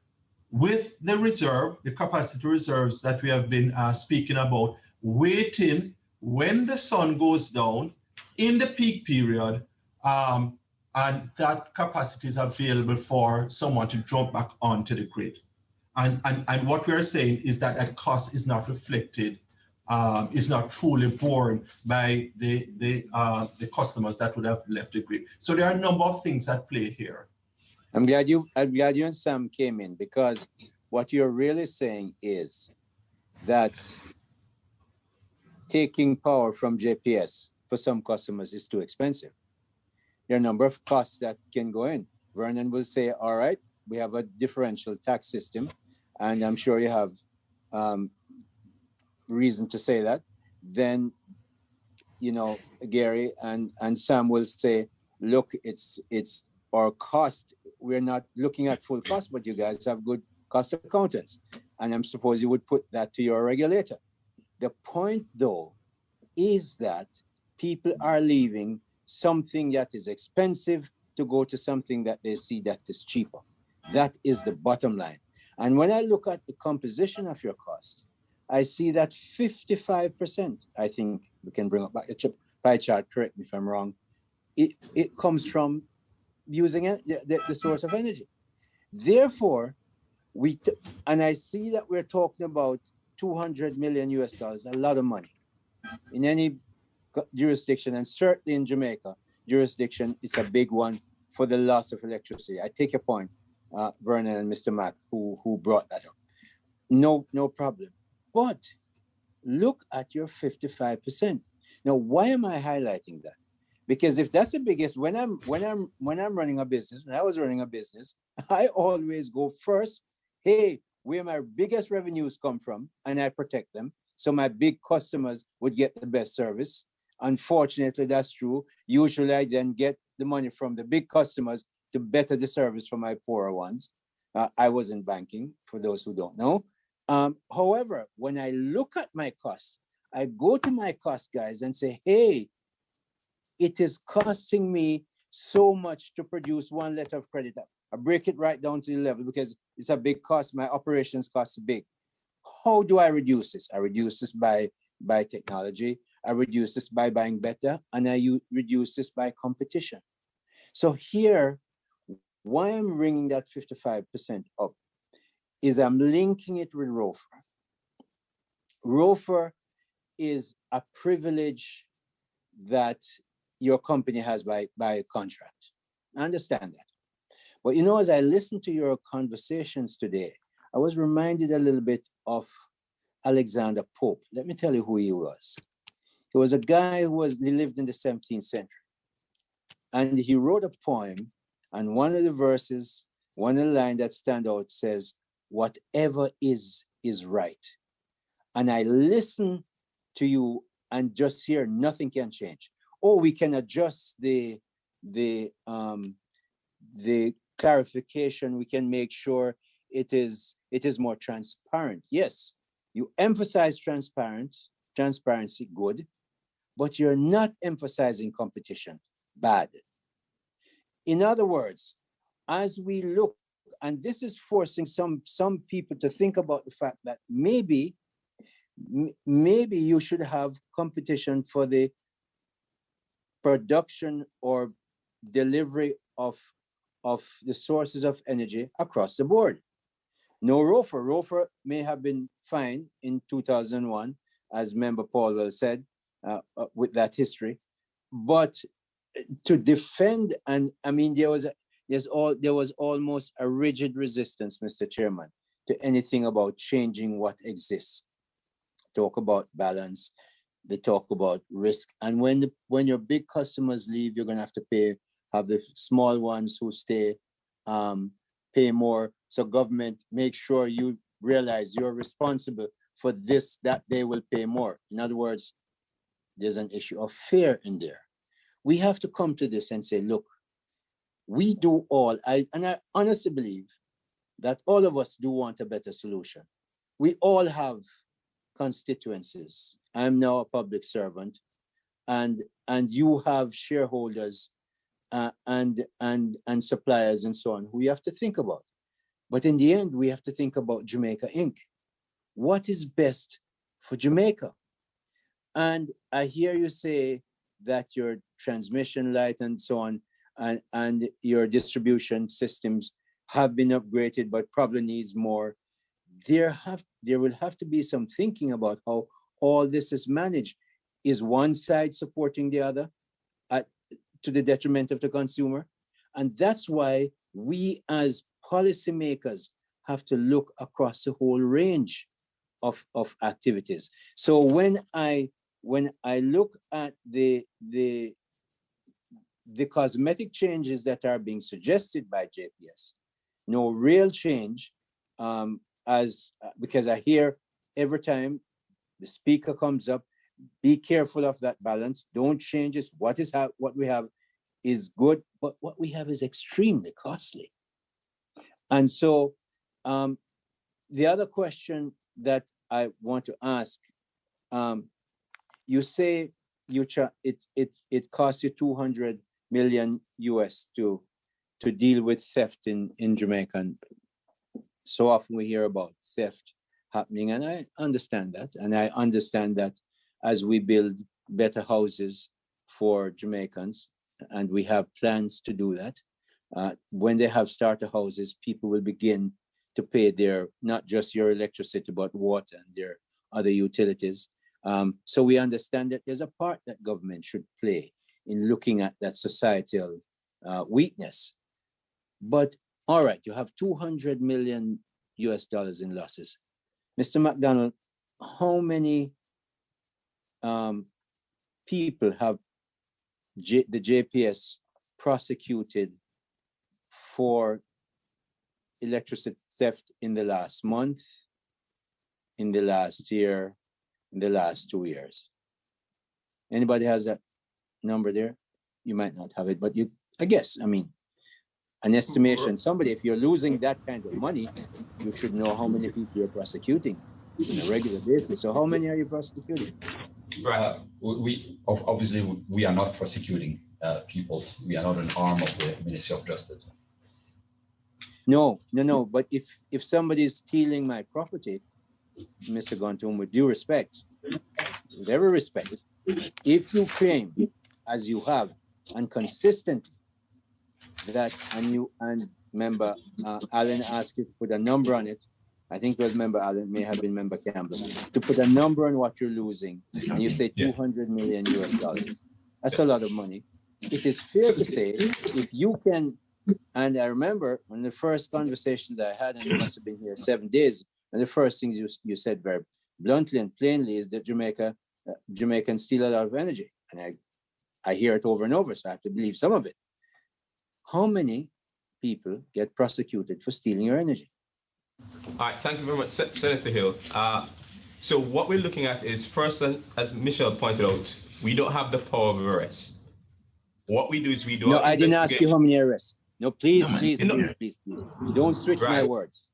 with the reserve, the capacity reserves that we have been speaking about, waiting when the sun goes down, in the peak period, and that capacity is available for someone to jump back onto the grid. And what we're saying is that that cost is not reflected, is not truly borne by the customers that would have left the grid. So there are a number of things at play here. I'm glad you and Sam came in, because what you're really saying is that taking power from JPS for some customers is too expensive. There are a number of costs that can go in. Vernon will say, all right, we have a differential tax system, and I'm sure you have reason to say that. Then, you know, Gary and Sam will say, look, it's our cost. We're not looking at full cost, but you guys have good cost accountants. And I'm suppose you would put that to your regulator. The point, though, is that people are leaving something that is expensive to go to something that they see that is cheaper. That is the bottom line. And when I look at the composition of your cost, I see that 55%, I think we can bring up back the pie chart, correct me if I'm wrong, it comes from using the source of energy. Therefore, and I see that we're talking about $200 million US, a lot of money. In any jurisdiction, and certainly in Jamaica jurisdiction, it's a big one for the loss of electricity. I take your point, Vernon and Mr. Mack, who brought that up. No problem. But look at your 55%. Now, why am I highlighting that? Because if that's the biggest, when I'm running a business, when I was running a business, I always go first, hey, where my biggest revenues come from, and I protect them. So my big customers would get the best service. Unfortunately, that's true. Usually I then get the money from the big customers to better the service for my poorer ones. I was in banking, for those who don't know. However, when I look at my costs, I go to my cost guys and say, hey, it is costing me so much to produce one letter of credit. I break it right down to the level because it's a big cost. My operations cost is big. How do I reduce this? I reduce this by technology. I reduce this by buying better, and I reduce this by competition. So here, why I'm bringing that 55% up is I'm linking it with ROFR. ROFR is a privilege that your company has by contract. I understand that. But you know, as I listened to your conversations today, I was reminded a little bit of Alexander Pope. Let me tell you who he was. He was a guy who lived in the 17th century. And he wrote a poem, and one of the verses, one of the lines that stand out says, whatever is right. And I listen to you and just hear nothing can change. Oh, we can adjust the clarification. We can make sure it is more transparent. Yes, you emphasize transparency, good, but you're not emphasizing competition, bad. In other words, as we look, and this is forcing some people to think about the fact that maybe you should have competition for the production or delivery of the sources of energy across the board. No ROFR. ROFR may have been fine in 2001, as Member Paul said, with that history, but to defend, and I mean, there was almost a rigid resistance, Mr. Chairman, to anything about changing what exists. Talk about balance, they talk about risk, and when your big customers leave, you're going to have to have the small ones who stay pay more. So government, make sure you realize you're responsible for this, that they will pay more. In other words, there's an issue of fear in there. We have to come to this and say, look, we do all, and I honestly believe that all of us do want a better solution. We all have constituencies. I'm now a public servant, and you have shareholders and suppliers and so on who you have to think about. But in the end, we have to think about Jamaica Inc. What is best for Jamaica? And I hear you say that your transmission light and so on and your distribution systems have been upgraded, but probably needs more. There will have to be some thinking about how all this is managed. Is one side supporting the other to the detriment of the consumer? And that's why we as policymakers have to look across the whole range of activities. So when I look at the cosmetic changes that are being suggested by JPS, no real change, because I hear every time the speaker comes up, be careful of that balance. Don't change this. What we have is good, but what we have is extremely costly. And so the other question that I want to ask, you say it costs you $200 million US to deal with theft in Jamaica. And so often we hear about theft happening, and I understand that. And I understand that as we build better houses for Jamaicans, and we have plans to do that, when they have starter houses, people will begin to pay their, not just your electricity, but water and their other utilities. So we understand that there's a part that government should play in looking at that societal weakness. But all right, you have $200 million US in losses. Mr. McDonald, how many people have the JPS prosecuted for electricity theft in the last month, in the last year, in the last 2 years? Anybody has that number there? You might not have it, but I guess, I mean, an estimation. Somebody, if you're losing that kind of money, you should know how many people you're prosecuting on a regular basis. So how many are you prosecuting? Obviously we are not prosecuting people. We are not an arm of the Ministry of Justice. No. But if somebody is stealing my property, Mr. Gontum, with due respect, with every respect, if you claim, as you have, and consistently, that and member Allen asked you to put a number on it. I think it was member Allen, may have been member Campbell, to put a number on what you're losing, and you say $200 million US. That's a lot of money. It is fair to say, if you can, and I remember on the first conversations I had, and you must have been here 7 days, and the first things you said very bluntly and plainly is that Jamaicans steal a lot of energy. And I hear it over and over, so I have to believe some of it. How many people get prosecuted for stealing your energy? All right, thank you very much, Senator Hill. So what we're looking at is, first, as Michelle pointed out, we don't have the power of arrest. What we do is we do. No, I didn't ask you how many arrests. No, please. Don't switch my words.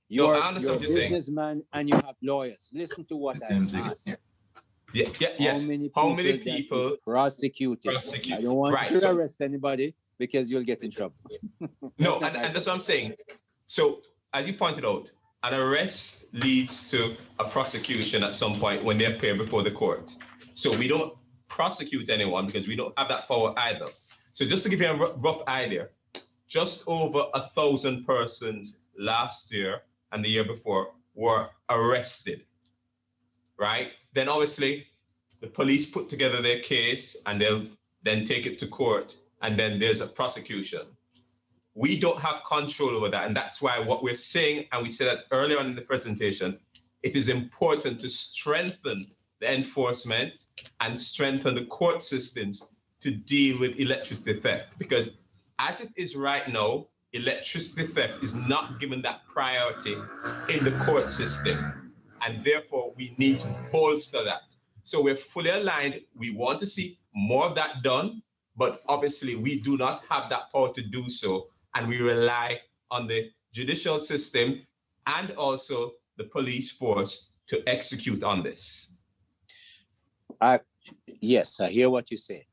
You're a businessman and you have lawyers. Listen to what I asked. How many people prosecuted? I don't want you to arrest anybody because you'll get in trouble. No, and that's what I'm saying. So, as you pointed out, an arrest leads to a prosecution at some point when they appear before the court. So we don't prosecute anyone because we don't have that power either. So just to give you a rough idea, just over 1,000 persons last year and the year before were arrested, right? Then obviously the police put together their case and they'll then take it to court, and then there's a prosecution. We don't have control over that. And that's why what we're saying, and we said that earlier on in the presentation, it is important to strengthen the enforcement and strengthen the court systems to deal with electricity theft. Because as it is right now, electricity theft is not given that priority in the court system. And therefore, we need to bolster that. So we're fully aligned. We want to see more of that done, but obviously we do not have that power to do so. And we rely on the judicial system and also the police force to execute on this. Yes, I hear what you say.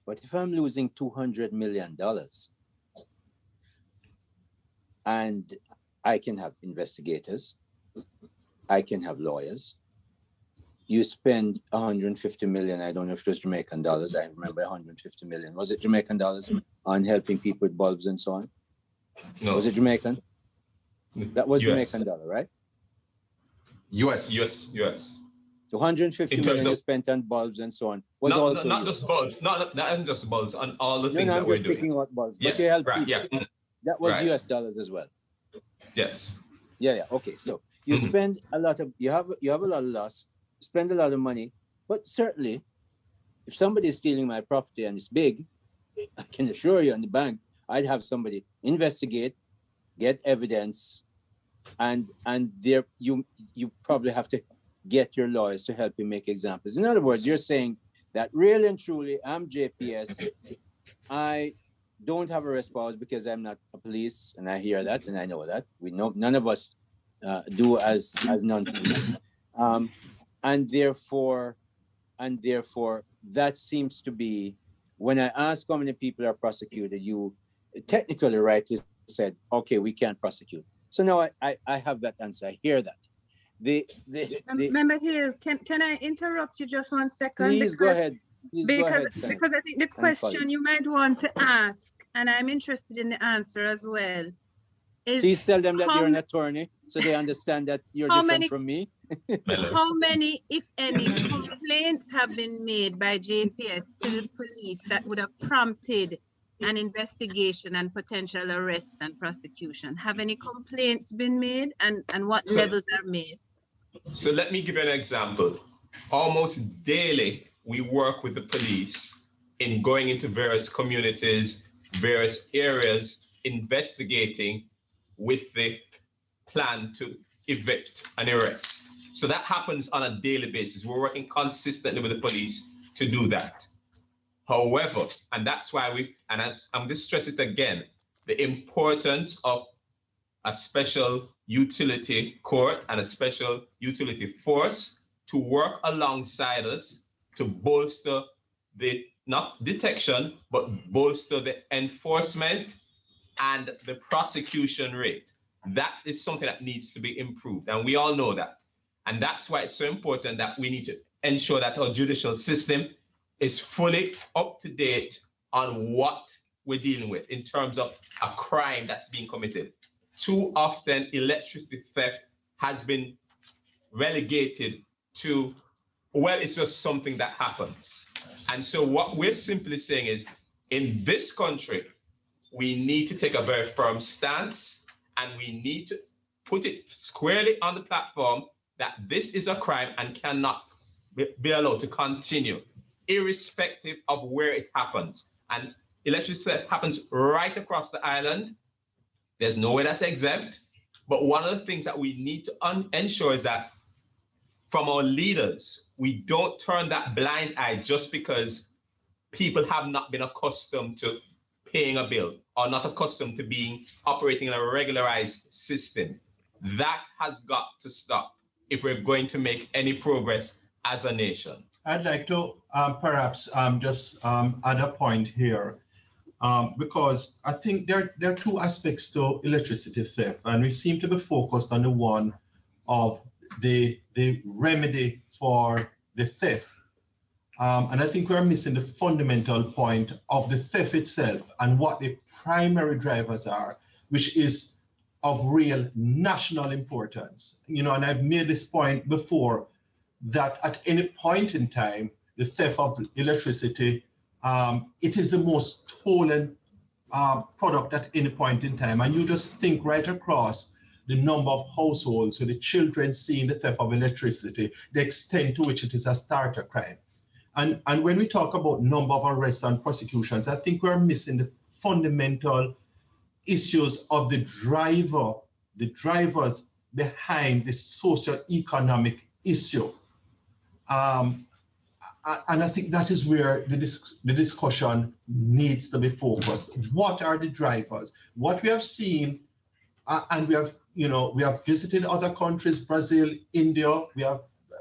But if I'm losing $200 million and I can have investigators, I can have lawyers, you spend 150 million. I don't know if it was Jamaican dollars. I remember 150 million. Was it Jamaican dollars on helping people with bulbs and so on? No. Was it Jamaican? That was US. Jamaican dollar, right? US. The 150 million you spent on bulbs and so on was also not just bulbs, not just bulbs, on all the things that we're doing. Speaking about bulbs, but you helped people. Yeah. That was US dollars as well. Yes. Yeah. Okay. So you spend a lot of, you have a lot of loss, spend a lot of money, but certainly if somebody is stealing my property and it's big, I can assure you in the bank, I'd have somebody investigate, get evidence, and there you probably have to get your lawyers to help you make examples. In other words, you're saying that really and truly, I'm JPS. I don't have arrest powers because I'm not a police, and I hear that and I know that. We know none of us do as non-police, and therefore that seems to be, when I ask how many people are prosecuted, you technically rightly said, okay, we can't prosecute. So now I have that answer. I hear that. Member Hill, can I interrupt you just 1 second? Please go ahead. Because I think the question you might want to ask, and I'm interested in the answer as well, is please tell them that you're an attorney so they understand that you're different from me. How many, if any, complaints have been made by JPS to the police that would have prompted an investigation and potential arrest and prosecution? Have any complaints been made, and what levels are made? So let me give you an example. Almost daily, we work with the police in going into various communities, various areas, investigating with the plan to evict and arrest. So that happens on a daily basis. We're working consistently with the police to do that. However, and that's why I'm just stressing it again, the importance of a special utility court and a special utility force to work alongside us to bolster the, not detection, but bolster the enforcement and the prosecution rate. That is something that needs to be improved, and we all know that. And that's why it's so important that we need to ensure that our judicial system is fully up to date on what we're dealing with in terms of a crime that's being committed. Too often, electricity theft has been relegated to, well, it's just something that happens. And so what we're simply saying is, in this country, we need to take a very firm stance, and we need to put it squarely on the platform that this is a crime and cannot be allowed to continue, irrespective of where it happens. And electricity theft happens right across the island. There's nowhere that's exempt. But one of the things that we need to ensure is that from our leaders, we don't turn that blind eye just because people have not been accustomed to paying a bill or not accustomed to operating in a regularized system. That has got to stop if we're going to make any progress as a nation. I'd like to perhaps just add a point here, because I think there are two aspects to electricity theft, and we seem to be focused on the one of the remedy for the theft. And I think we're missing the fundamental point of the theft itself and what the primary drivers are, which is of real national importance. You know, and I've made this point before, that at any point in time, the theft of electricity, it is the most stolen product at any point in time. And you just think right across the number of households with the children seeing the theft of electricity, the extent to which it is a starter crime. And when we talk about number of arrests and prosecutions, I think we're missing the fundamental issues of the drivers behind the socio-economic issue. And I think that is where the discussion needs to be focused. What are the drivers? What we have seen, and we have visited other countries, Brazil, India, we have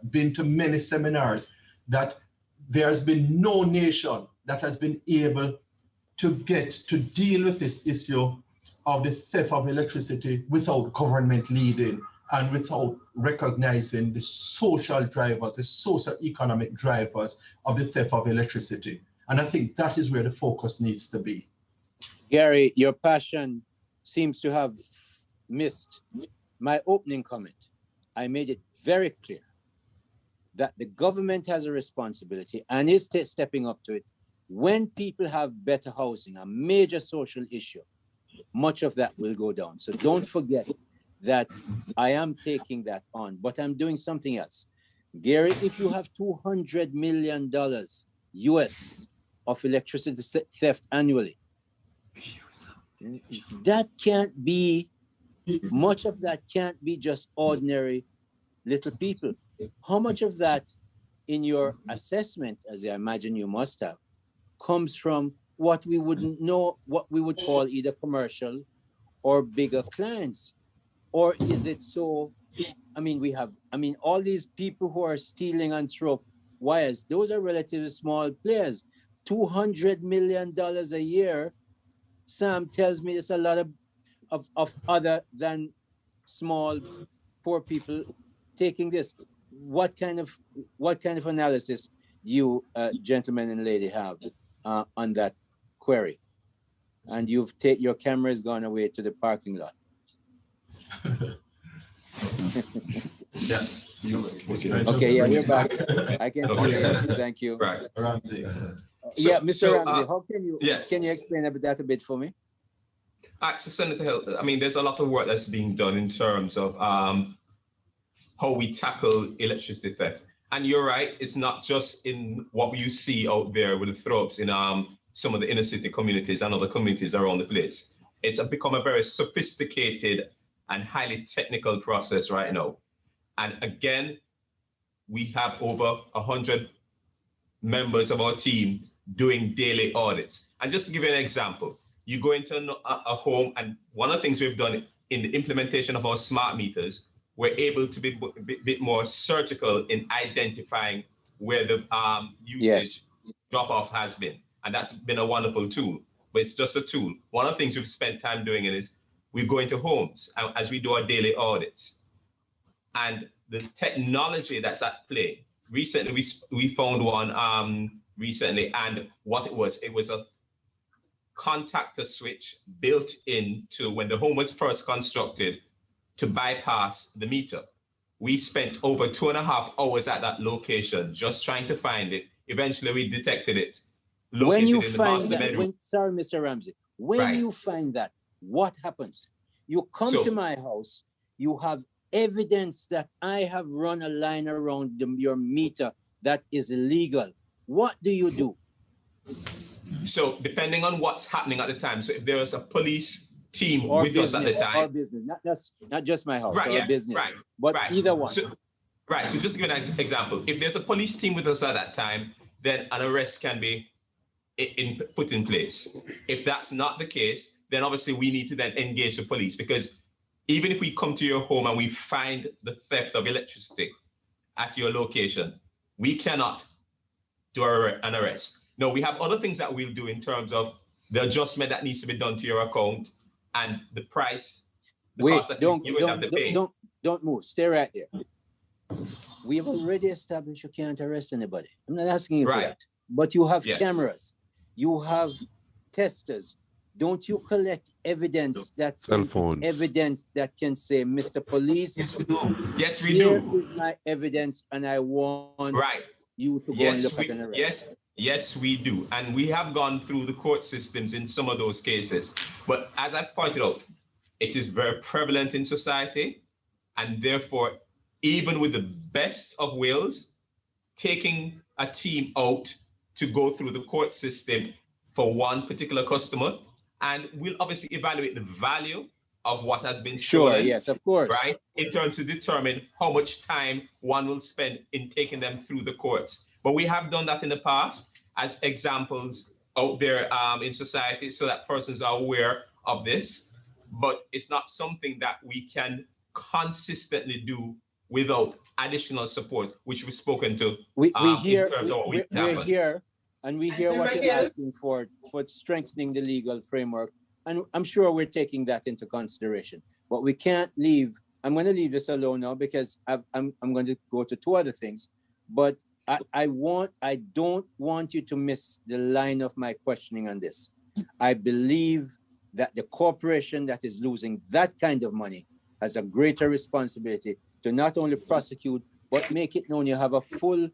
been to many seminars, that there's been no nation that has been able to deal with this issue of the theft of electricity without government leading and without recognizing the social drivers, the socio-economic drivers of the theft of electricity. And I think that is where the focus needs to be. Gary, your passion seems to have missed my opening comment. I made it very clear that the government has a responsibility and is stepping up to it. When people have better housing, a major social issue, much of that will go down. So don't forget that I am taking that on, but I'm doing something else. Gary, if you have $200 million US of electricity theft annually, that can't be, much of that can't be just ordinary little people. How much of that in your assessment, as I imagine you must have, comes from what we wouldn't know, what we would call either commercial or bigger clients? Or is it so, all these people who are stealing and throw wires, those are relatively small players. $200 million a year, Sam tells me it's a lot of other than small, poor people taking this. What kind of analysis do you, gentlemen and lady, have on that query? And your camera has gone away to the parking lot. Yeah. Okay, yeah, we're back. I can see this. Thank you. Right. Ramsey. Yeah, Mr. Ramsey, how can you explain that a bit for me? So Senator Hill, there's a lot of work that's being done in terms of how we tackle electricity theft. And you're right, it's not just in what you see out there with the throats in some of the inner city communities and other communities around the place. It's become a very sophisticated and highly technical process right now. And again, we have over 100 members of our team doing daily audits. And just to give you an example, you go into a home, and one of the things we've done in the implementation of our smart meters, we're able to be a bit more surgical in identifying where the usage drop-off has been. And that's been a wonderful tool, but it's just a tool. One of the things we've spent time doing is we go into homes as we do our daily audits. And the technology that's at play, recently we found one recently, and what it was a contactor switch built into when the home was first constructed to bypass the meter. We spent over 2.5 hours at that location just trying to find it. Eventually we detected it. When you find that, sorry, Mr. Ramsey, when you find that, what happens? You come to my house, you have evidence that I have run a line around your meter that is illegal. What do you do? So depending on what's happening at the time, so if there is a police team with us at the time. Or business, not just my house, or business, but either one. So just to give an example, if there's a police team with us at that time, then an arrest can be put in place. If that's not the case, then obviously we need to then engage the police, because even if we come to your home and we find the theft of electricity at your location, we cannot do an arrest. No, we have other things that we'll do in terms of the adjustment that needs to be done to your account and the price, cost that you would have to pay. Don't move. Stay right there. We have already established you can't arrest anybody. I'm not asking you for that. But you have cameras. You have testers. Don't you collect evidence cell phones? Evidence that can say, Mr. Police, yes, we do. Yes, we here do. Is my evidence, and I want you to go and look at an arrest. Yes, we do. And we have gone through the court systems in some of those cases. But as I pointed out, it is very prevalent in society. And therefore, even with the best of wills, taking a team out to go through the court system for one particular customer, and we'll obviously evaluate the value of what has been stolen. Sure, yes, of course. Right, in terms to determine how much time one will spend in taking them through the courts. But we have done that in the past as examples out there in society so that persons are aware of this. But it's not something that we can consistently do without additional support, which we've spoken to we hear, in terms of what we're here, and we hear what you're asking for strengthening the legal framework. And I'm sure we're taking that into consideration. But we can't leave I'm going to leave this alone now because I'm going to go to two other things. But I don't want you to miss the line of my questioning on this. I believe that the corporation that is losing that kind of money has a greater responsibility to not only prosecute, but make it known you have a full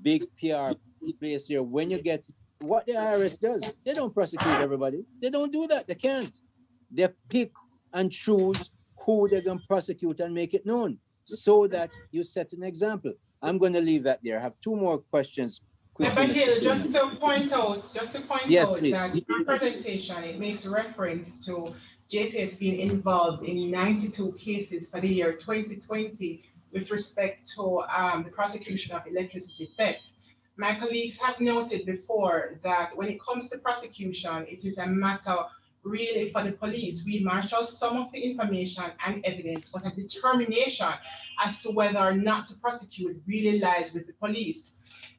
big PR place here. When you get what the IRS does, they don't prosecute everybody. They don't do that. They can't. They pick and choose who they're going to prosecute and make it known so that you set an example. I'm going to leave that there. I have two more questions. But Hill, just to point out yes, that please. in your presentation, it makes reference to JPS being involved in 92 cases for the year 2020 with respect to the prosecution of electricity theft. My colleagues have noted before that when it comes to prosecution, it is a matter really for the police. We marshal some of the information and evidence, but a determination as to whether or not to prosecute really lies with the police.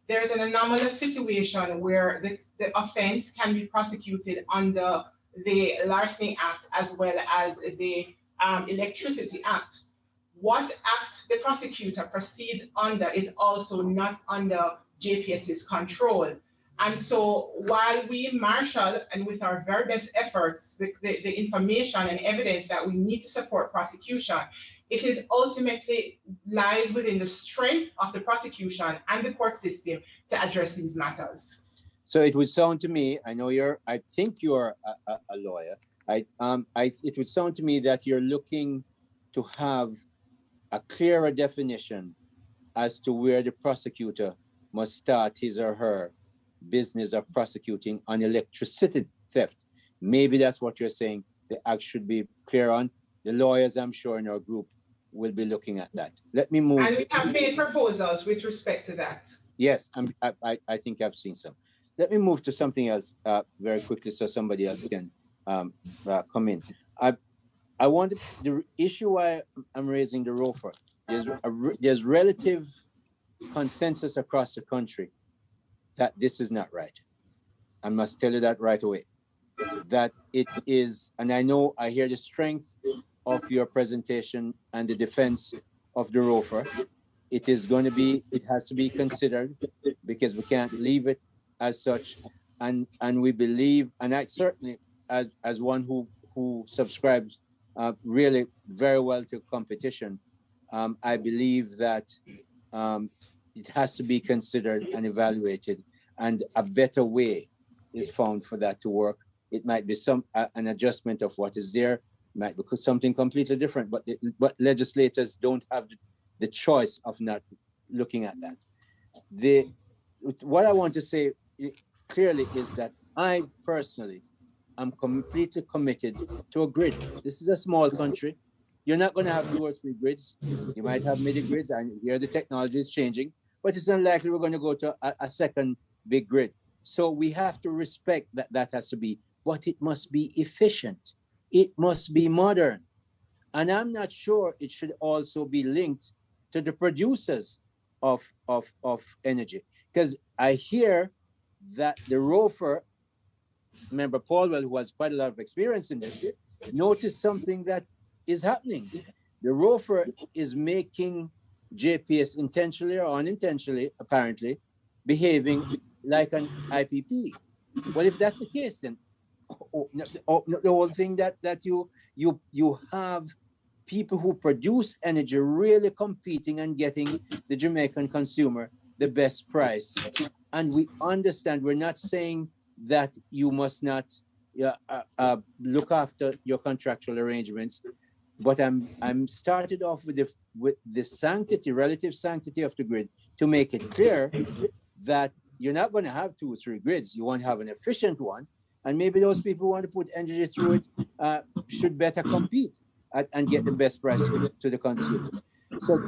There is an anomalous situation where the offense can be prosecuted under the Larceny Act as well as the Electricity Act. What act the prosecutor proceeds under is also not under JPS's control. And so while we marshal and with our very best efforts, the information and evidence that we need to support prosecution, it is ultimately lies within the strength of the prosecution and the court system to address these matters. So it would sound to me, I think you're a lawyer. It would sound to me that you're looking to have a clearer definition as to where the prosecutor must start his or her business of prosecuting on electricity theft. Maybe that's what you're saying the act should be clear on. The lawyers, I'm sure, in our group will be looking at that. Let me move. And we have made proposals with respect to that. Yes, I think I've seen some. Let me move to something else very quickly so somebody else can come in. I want the issue why I'm raising the ROFR. There's relative consensus across the country that this is not right. I must tell you that right away. That it is, and I hear the strength of your presentation and the defense of the ROFR. It has to be considered because we can't leave it as such. And we believe, and I certainly, as one who subscribes really very well to competition, I believe that it has to be considered and evaluated, and a better way is found for that to work. It might be an adjustment of what is there, might be something completely different, but legislators don't have the choice of not looking at that. What I want to say clearly is that I personally am completely committed to a grid. This is a small country. You're not going to have 2 or 3 grids. You might have mini grids, and here the technology is changing, but it's unlikely we're going to go to a second big grid. So we have to respect that has to be, but it must be efficient. It must be modern. And I'm not sure it should also be linked to the producers of energy. Because I hear that the ROFR, Member Paulwell, who has quite a lot of experience in this, noticed something that is happening. The ROFR is making JPS intentionally or unintentionally, apparently, behaving like an IPP. Well, if that's the case, then the whole thing that you have people who produce energy really competing and getting the Jamaican consumer the best price. And we understand, we're not saying that you must not look after your contractual arrangements, but I'm started off with the sanctity, relative sanctity of the grid to make it clear that you're not going to have 2 or 3 grids. You want to have an efficient one, and maybe those people who want to put energy through it should better compete and get the best price to the consumer. So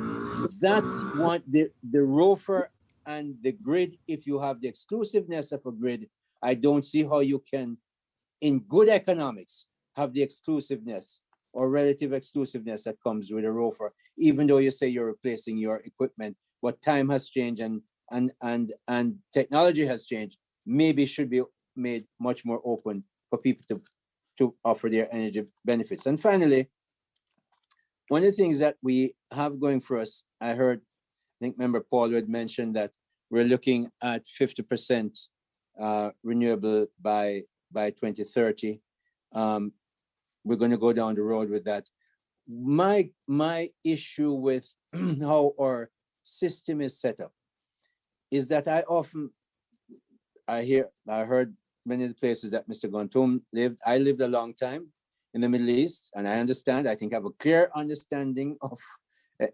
that's what the ROFR and the grid. If you have the exclusiveness of a grid, I don't see how you can, in good economics, have the exclusiveness or relative exclusiveness that comes with a ROFR, even though you say you're replacing your equipment. But time has changed and technology has changed. Maybe it should be made much more open for people to offer their energy benefits. And finally, one of the things that we have going for us, I heard, I think Member Paul had mentioned that we're looking at 50% renewable by 2030. We're going to go down the road with that. My issue with how our system is set up is that I heard many of the places that Mr. Gontum lived. I lived a long time in the Middle East, and I understand, I think I have a clear understanding of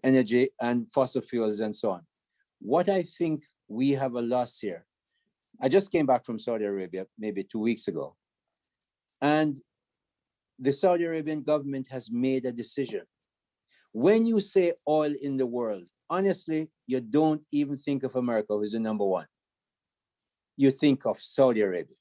energy and fossil fuels and so on. What I think we have a loss here, I just came back from Saudi Arabia maybe 2 weeks ago, and the Saudi Arabian government has made a decision. When you say oil in the world, honestly, you don't even think of America, who is the number one. You think of Saudi Arabia.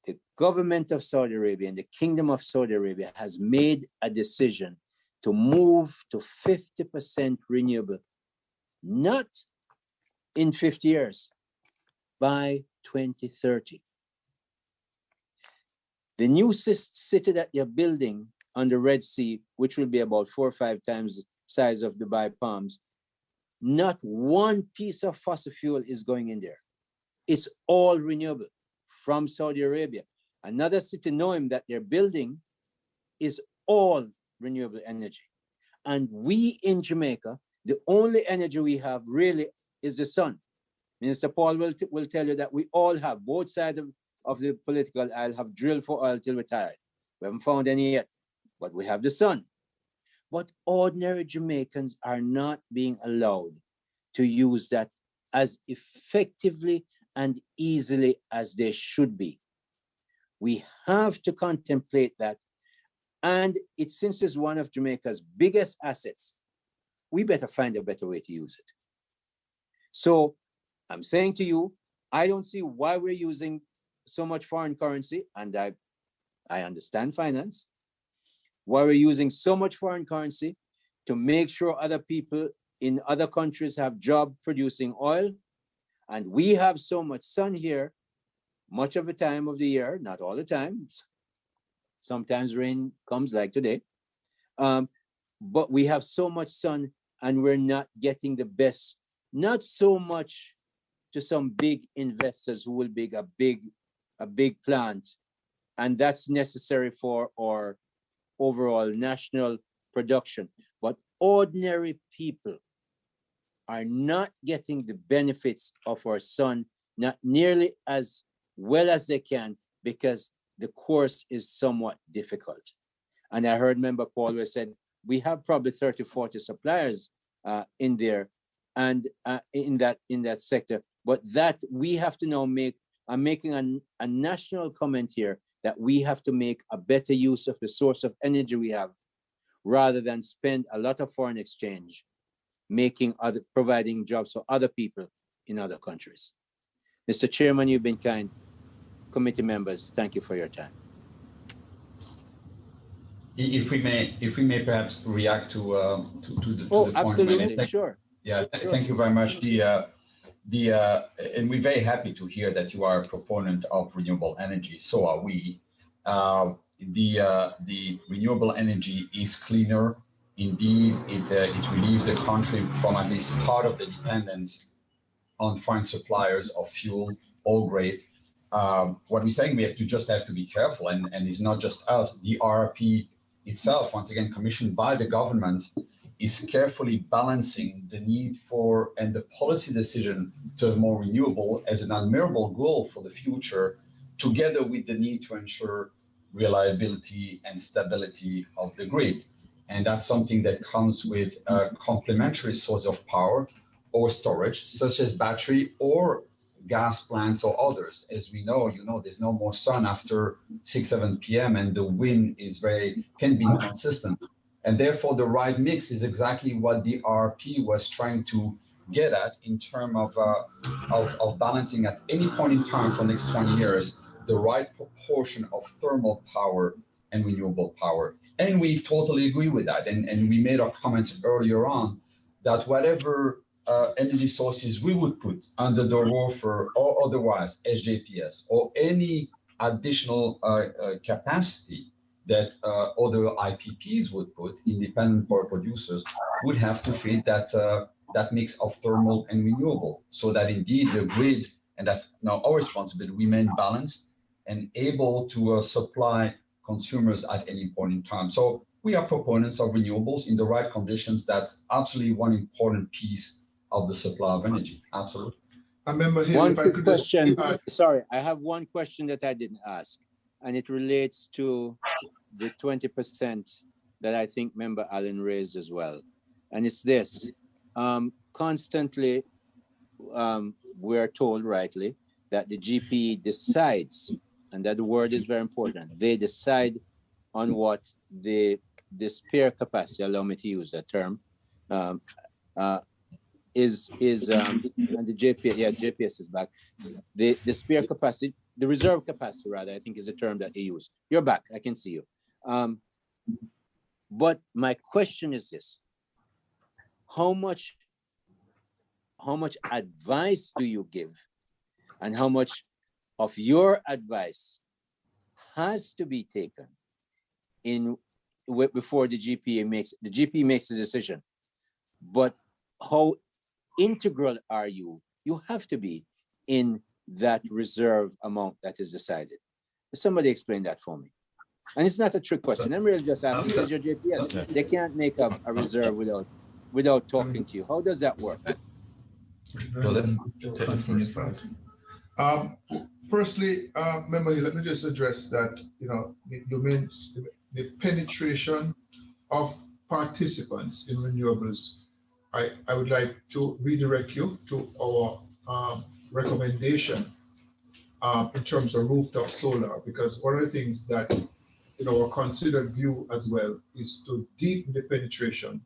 The government of Saudi Arabia and the Kingdom of Saudi Arabia has made a decision to move to 50% renewable, not in 50 years, by 2030. The new city that you're building on the Red Sea, which will be about 4 or 5 times the size of Dubai Palms, not one piece of fossil fuel is going in there. It's all renewable from Saudi Arabia. Another city, Noam, that they're building is all renewable energy. And we in Jamaica, the only energy we have really is the sun. Minister Paul will tell you that we all have, both sides of the political aisle have drilled for oil till we're tired. We haven't found any yet, but we have the sun. But ordinary Jamaicans are not being allowed to use that as effectively and easily as they should be. We have to contemplate that. And since it's one of Jamaica's biggest assets, we better find a better way to use it. So I'm saying to you, I don't see why we're using so much foreign currency, and I understand finance, why we're using so much foreign currency to make sure other people in other countries have job producing oil, and we have so much sun here much of the time of the year, not all the time. Sometimes rain comes like today, but we have so much sun and we're not getting the best, not so much to some big investors who will build a big plant, and that's necessary for our overall national production. But ordinary people are not getting the benefits of our sun, not nearly as well as they can, because the course is somewhat difficult. And I heard Member Paul said, we have probably 30, 40 suppliers in there and in that sector. But that we have to now I'm making a national comment here that we have to make a better use of the source of energy we have, rather than spend a lot of foreign exchange providing jobs for other people in other countries. Mr. Chairman, you've been kind. Committee members, thank you for your time. If we may perhaps react to the point. Absolutely, sure. Yeah, sure. Thank you very much. And we're very happy to hear that you are a proponent of renewable energy. So are we. The renewable energy is cleaner. Indeed, it relieves the country from at least part of the dependence on foreign suppliers of fuel, all grade. What we're saying, we just have to be careful, and it's not just us. The RRP itself, once again commissioned by the government, is carefully balancing the need for and the policy decision to have more renewable as an admirable goal for the future, together with the need to ensure reliability and stability of the grid. And that's something that comes with a complementary source of power or storage, such as battery or gas plants or others. As we know, there's no more sun after 6, 7 p.m. and the wind can be inconsistent. And therefore, the right mix is exactly what the RRP was trying to get at in terms of balancing at any point in time for the next 20 years, the right proportion of thermal power and renewable power. And we totally agree with that. And we made our comments earlier on that whatever energy sources we would put under the ROFR or otherwise, SJPS, or any additional capacity that other IPPs would put, independent power producers, would have to fit that mix of thermal and renewable, so that indeed the grid, and that's now our responsibility, remain balanced and able to supply consumers at any point in time. So we are proponents of renewables in the right conditions. That's absolutely one important piece of the supply of energy. Absolutely. I remember here, one quick question. Sorry, I have one question that I didn't ask, and it relates to the 20% that I think Member Allen raised as well. And it's this, constantly we're told rightly that the GP decides, and that the word is very important, they decide on what the spare capacity, allow me to use that term, and the JPS is back. The spare capacity, the reserve capacity rather, I think is the term that they use. You're back, I can see you. But my question is this: how much advice do you give, and how much of your advice has to be taken before the GP makes the decision? But how integral are you? You have to be in that reserve amount that is decided. Somebody explain that for me. And it's not a trick question. I'm really just asking, because your JPS, they can't make up a reserve without talking to you. How does that work? Firstly, member, let me just address that. You mean the penetration of participants in renewables. I would like to redirect you to our recommendation in terms of rooftop solar, because one of the things that our considered view as well is to deepen the penetration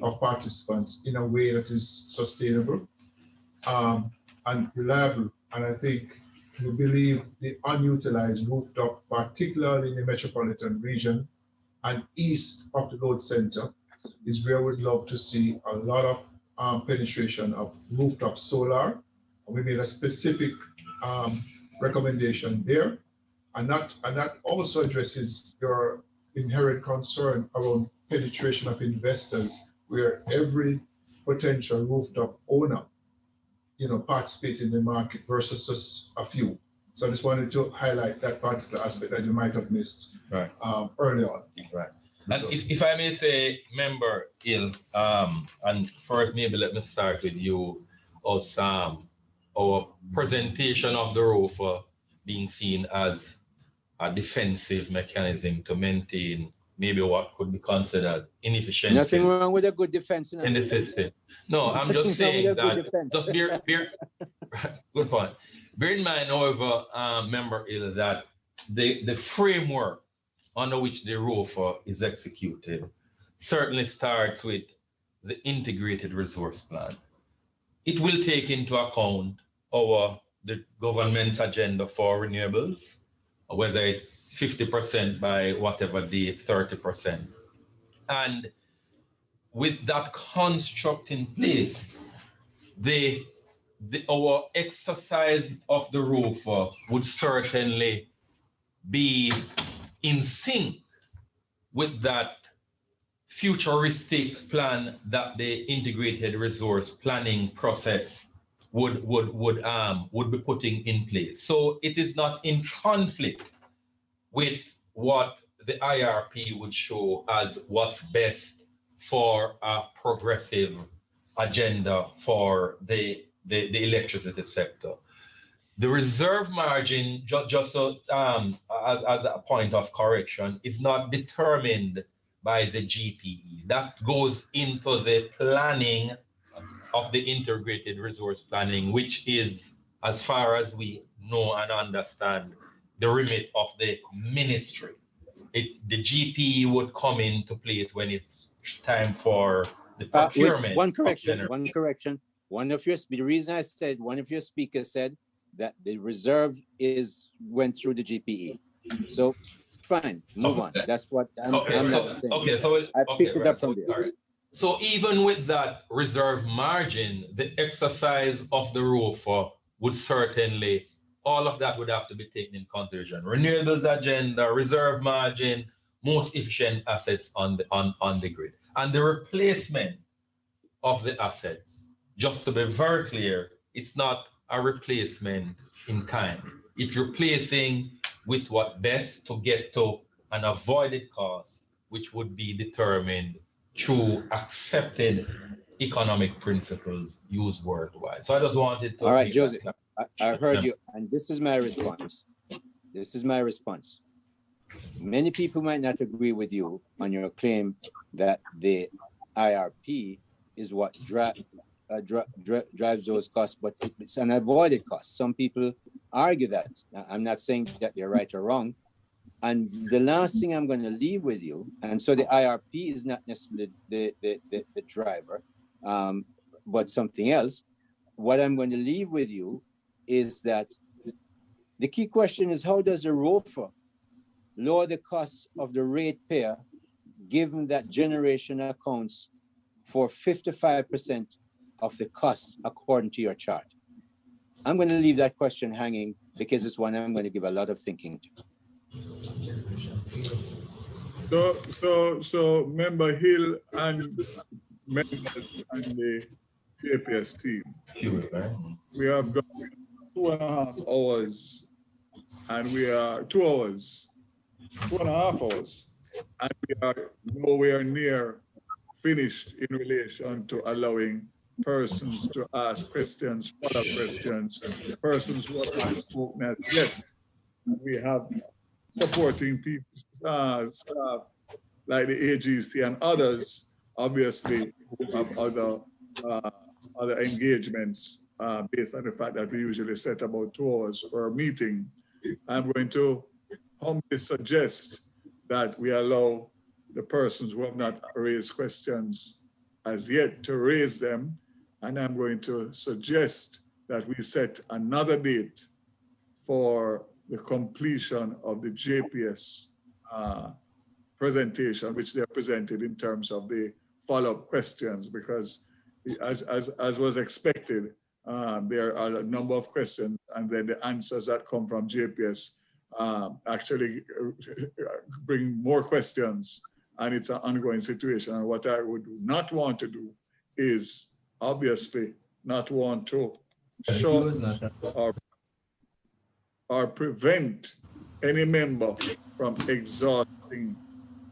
of participants in a way that is sustainable and reliable. And I think we believe the unutilized rooftop, particularly in the metropolitan region and east of the load center, is where we'd love to see a lot of penetration of rooftop solar. We made a specific recommendation there. And that also addresses your inherent concern around penetration of investors, where every potential rooftop owner, participate in the market versus just a few. So I just wanted to highlight that particular aspect that you might have missed early on. Right. And if I may say, Member Hill, and first maybe let me start with you, our presentation of the ROFA being seen as a defensive mechanism to maintain maybe what could be considered inefficiencies. Nothing wrong with a good defense in the system. No, I'm just saying that, just good point. Bear in mind, however, Member Hill, that the framework under which the ROFA is executed certainly starts with the integrated resource plan. It will take into account the government's agenda for renewables, whether it's 50% by whatever date, 30%. And with that construct in place, our exercise of the ROFA would certainly be in sync with that futuristic plan that the integrated resource planning process would be putting in place. So it is not in conflict with what the IRP would show as what's best for a progressive agenda for the electricity sector. The reserve margin, just so, as a point of correction, is not determined by the GPE. That goes into the planning of the integrated resource planning, which is, as far as we know and understand, the remit of the ministry. The GPE would come into place when it's time for the procurement. One correction. The reason I said one of your speakers said that the reserve went through the GPE. So fine, move on. That's what I'm not saying. Okay, so I picked it up from there. All right. So even with that reserve margin, the exercise of the ROFA would certainly, all of that would have to be taken in consideration. Renewables agenda, reserve margin, most efficient assets on the grid. And the replacement of the assets, just to be very clear, it's not a replacement in kind. It's replacing with what best to get to an avoided cost, which would be determined through accepted economic principles used worldwide. So I just wanted to— All right, Joseph, I heard you, and this is my response. This is my response. Many people might not agree with you on your claim that the IRP is what drives those costs, but it's an avoided cost. Some people argue that. I'm not saying that you're right or wrong. And the last thing I'm going to leave with you, and so the IRP is not necessarily the driver, but something else. What I'm going to leave with you is that the key question is, how does the ROFA lower the cost of the ratepayer, given that generation accounts for 55% of the cost according to your chart? I'm going to leave that question hanging because it's one I'm going to give a lot of thinking to. So Member Hill and members and the JPS team, we have got 2.5 hours, and we are 2 hours, 2.5 hours, and we are nowhere near finished in relation to allowing persons to ask questions, follow-up questions, persons who have not spoken as yet. We have supporting people, staff like the AGC and others, obviously, who have other engagements based on the fact that we usually set about 2 hours for a meeting. I'm going to humbly suggest that we allow the persons who have not raised questions as yet to raise them. And I'm going to suggest that we set another date for the completion of the JPS presentation, which they are presented in terms of the follow-up questions, because as was expected, there are a number of questions, and then the answers that come from JPS actually bring more questions, and it's an ongoing situation. And what I would not want to do is obviously not want to short or prevent any member from exhausting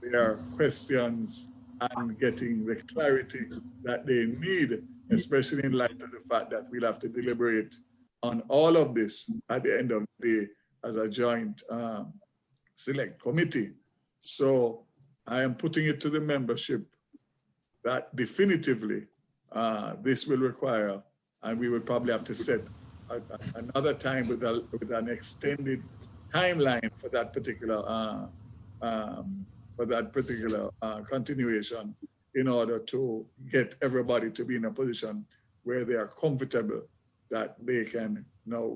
their questions and getting the clarity that they need, especially in light of the fact that we'll have to deliberate on all of this at the end of the day as a joint select committee. So I am putting it to the membership that definitively this will require, and we will probably have to set another time with an extended timeline for that particular continuation, in order to get everybody to be in a position where they are comfortable that they can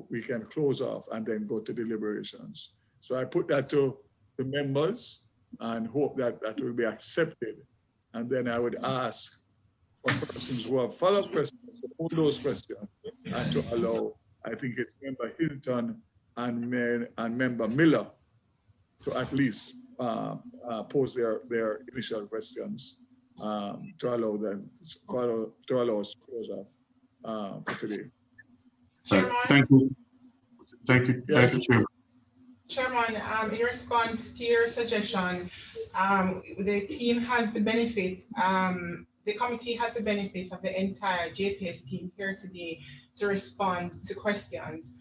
we can close off and then go to deliberations. So I put that to the members and hope that that will be accepted. And then I would ask for persons who have follow-up questions to hold those questions and to allow, I think it's Member Hilton and Member Miller to at least pose their initial questions to allow us to close off for today. Thank you. Thank you. Yes. Thank you, Chairman. Chairman, in response to your suggestion, the team has the benefit, the committee has the benefit of the entire JPS team here today to respond to questions.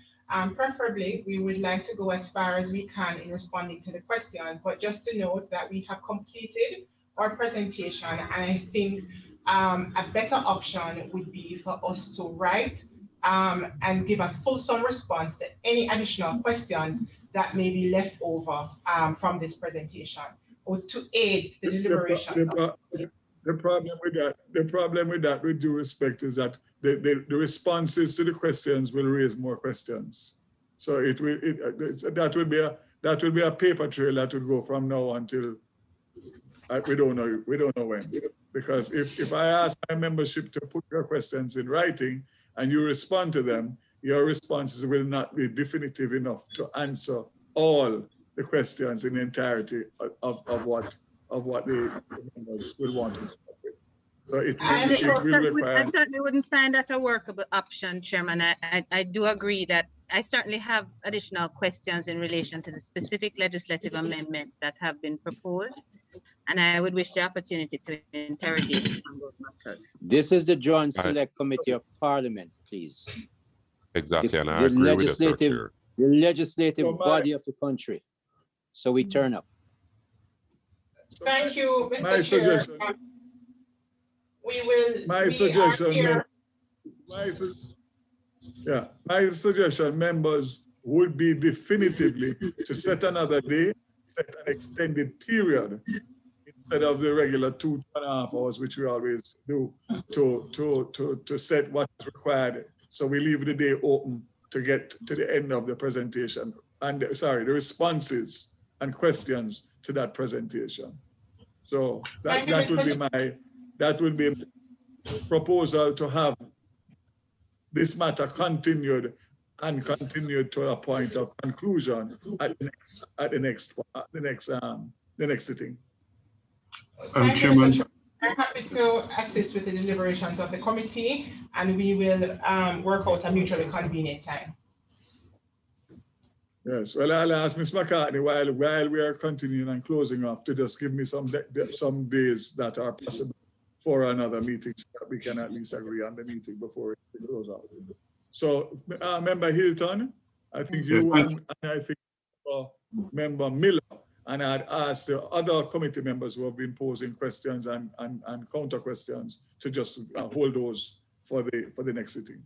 Preferably, we would like to go as far as we can in responding to the questions, but just to note that we have completed our presentation, and I think a better option would be for us to write and give a fulsome response to any additional questions that may be left over from this presentation, or to aid the deliberations. The problem with that, with due respect, is that the responses to the questions will raise more questions. So that would be a paper trail that would go from now until we don't know when. Because if I ask my membership to put your questions in writing and you respond to them, your responses will not be definitive enough to answer all the questions in the entirety of what the members will want to start with. So it will require. I certainly wouldn't find that a workable option, Chairman. I do agree that I certainly have additional questions in relation to the specific legislative amendments that have been proposed, and I would wish the opportunity to interrogate on those matters. This is the Joint Select Committee of Parliament, please. Exactly, and I agree with the legislative body of the country. So we turn up. Thank you, Mr. My Chair. suggestion. We will. My suggestion, members, would be definitively to set another day, set an extended period instead of the regular 2.5 hours, which we always do, to set what's required. So we leave the day open to get to the end of the presentation and the responses and questions to that presentation. So that would be my proposal, to have this matter continued to a point of conclusion at the next sitting. Chairman. I'm happy to assist with the deliberations of the committee, and we will work out a mutually convenient time. Yes, well, I'll ask Ms. McCartney while we are continuing and closing off to just give me some days that are possible for another meeting, so that we can at least agree on the meeting before it goes out. So, Member Hilton, I think you and I think Member Miller, and I'd ask the other committee members who have been posing questions and counter questions to just hold those for the next sitting.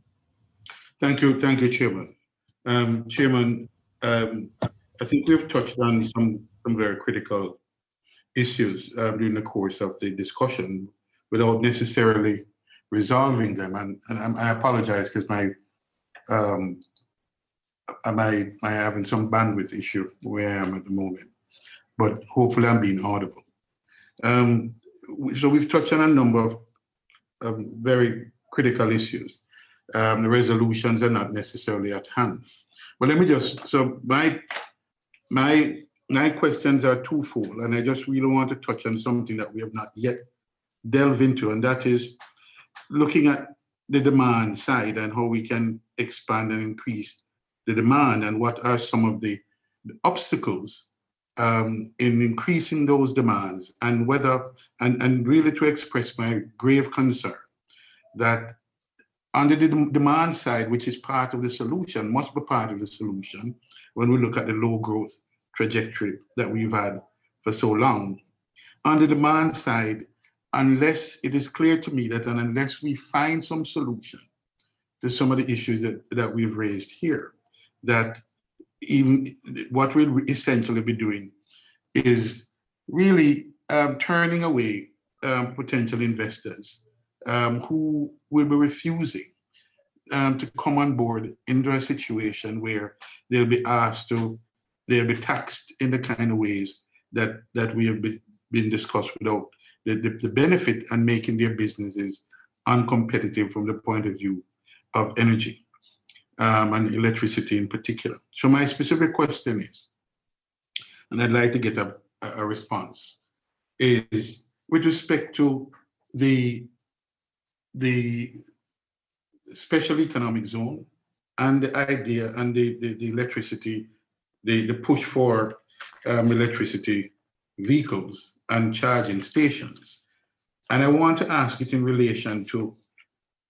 Thank you, Chairman. Chairman, I think we've touched on some very critical issues during the course of the discussion without necessarily resolving them. And I apologize because I'm having some bandwidth issue where I am at the moment, but hopefully I'm being audible. So we've touched on a number of very critical issues. The resolutions are not necessarily at hand. But let me so my questions are twofold, and I just really want to touch on something that we have not yet delved into, and that is looking at the demand side and how we can expand and increase the demand, and what are some of the obstacles in increasing those demands, and whether, and really to express my grave concern that under the demand side, which is part of the solution, must be part of the solution when we look at the low growth trajectory that we've had for so long. On the demand side, unless it is clear to me that, and unless we find some solution to some of the issues that we've raised here, that even what we'll essentially be doing is really turning away potential investors who will be refusing to come on board into a situation where they'll be taxed in the kind of ways that we have been discussed, without the benefit and making their businesses uncompetitive from the point of view of energy and electricity in particular. So my specific question is, and I'd like to get a response, is with respect to the special economic zone and the idea and the electricity, the push for electricity vehicles and charging stations. And I want to ask it in relation to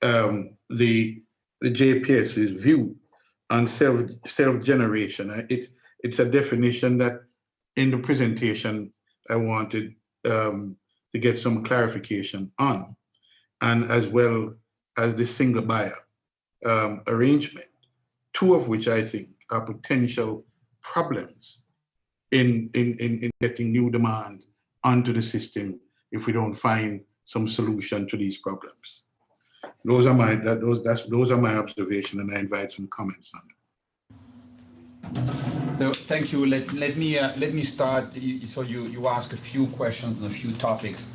the JPS's view on self-generation. It's a definition that in the presentation I wanted to get some clarification on, and as well as the single buyer arrangement, two of which I think are potential problems in getting new demand onto the system if we don't find some solution to these problems. Those are my observations, and I invite some comments on it. So thank you. Let me start. So you ask a few questions on a few topics.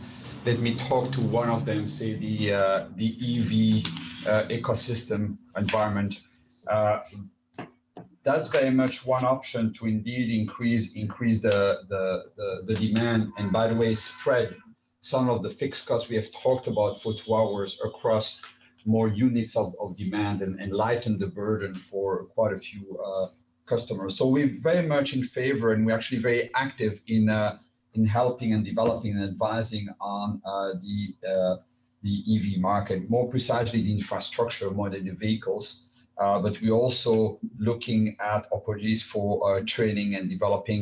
Let me talk to one of them, say the EV ecosystem environment. that's very much one option to indeed increase the demand, and by the way, spread some of the fixed costs we have talked about for 2 hours across more units of demand and lighten the burden for quite a few customers. So we're very much in favor, and we're actually very active in helping and developing and advising on the EV market, more precisely the infrastructure more than the vehicles. But we're also looking at opportunities for training and developing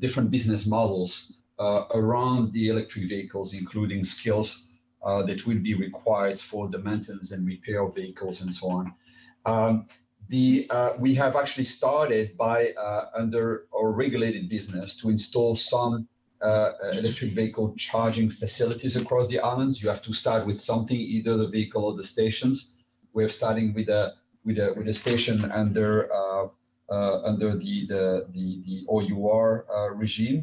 different business models around the electric vehicles, including skills that will be required for the maintenance and repair of vehicles and so on. We have actually started by under our regulated business to install some electric vehicle charging facilities across the islands. You have to start with something, either the vehicle or the stations. We're starting with a station under the OUR regime,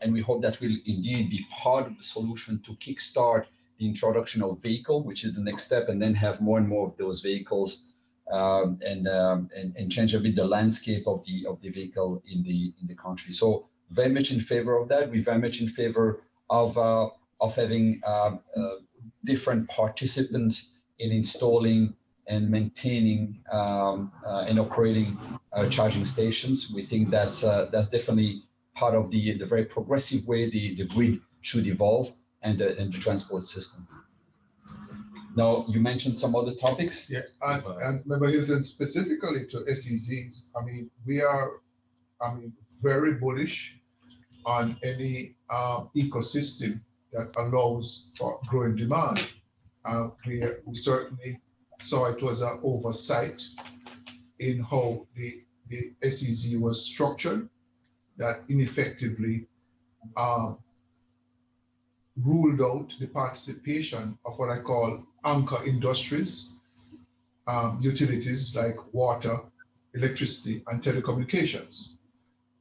and we hope that will indeed be part of the solution to kickstart the introduction of vehicle, which is the next step, and then have more and more of those vehicles and change a bit the landscape of the vehicle in the country. So very much in favor of that. We're very much in favor of having different participants in installing and maintaining and operating charging stations. We think that's definitely part of the very progressive way the grid should evolve and the transport system. Now, you mentioned some other topics. Yes, and Member Hilton, specifically to SEZs, I mean, we are, very bullish on any ecosystem that allows for growing demand. We certainly saw it was an oversight in how the SEZ was structured that ineffectively ruled out the participation of what I call anchor industries, utilities like water, electricity, and telecommunications,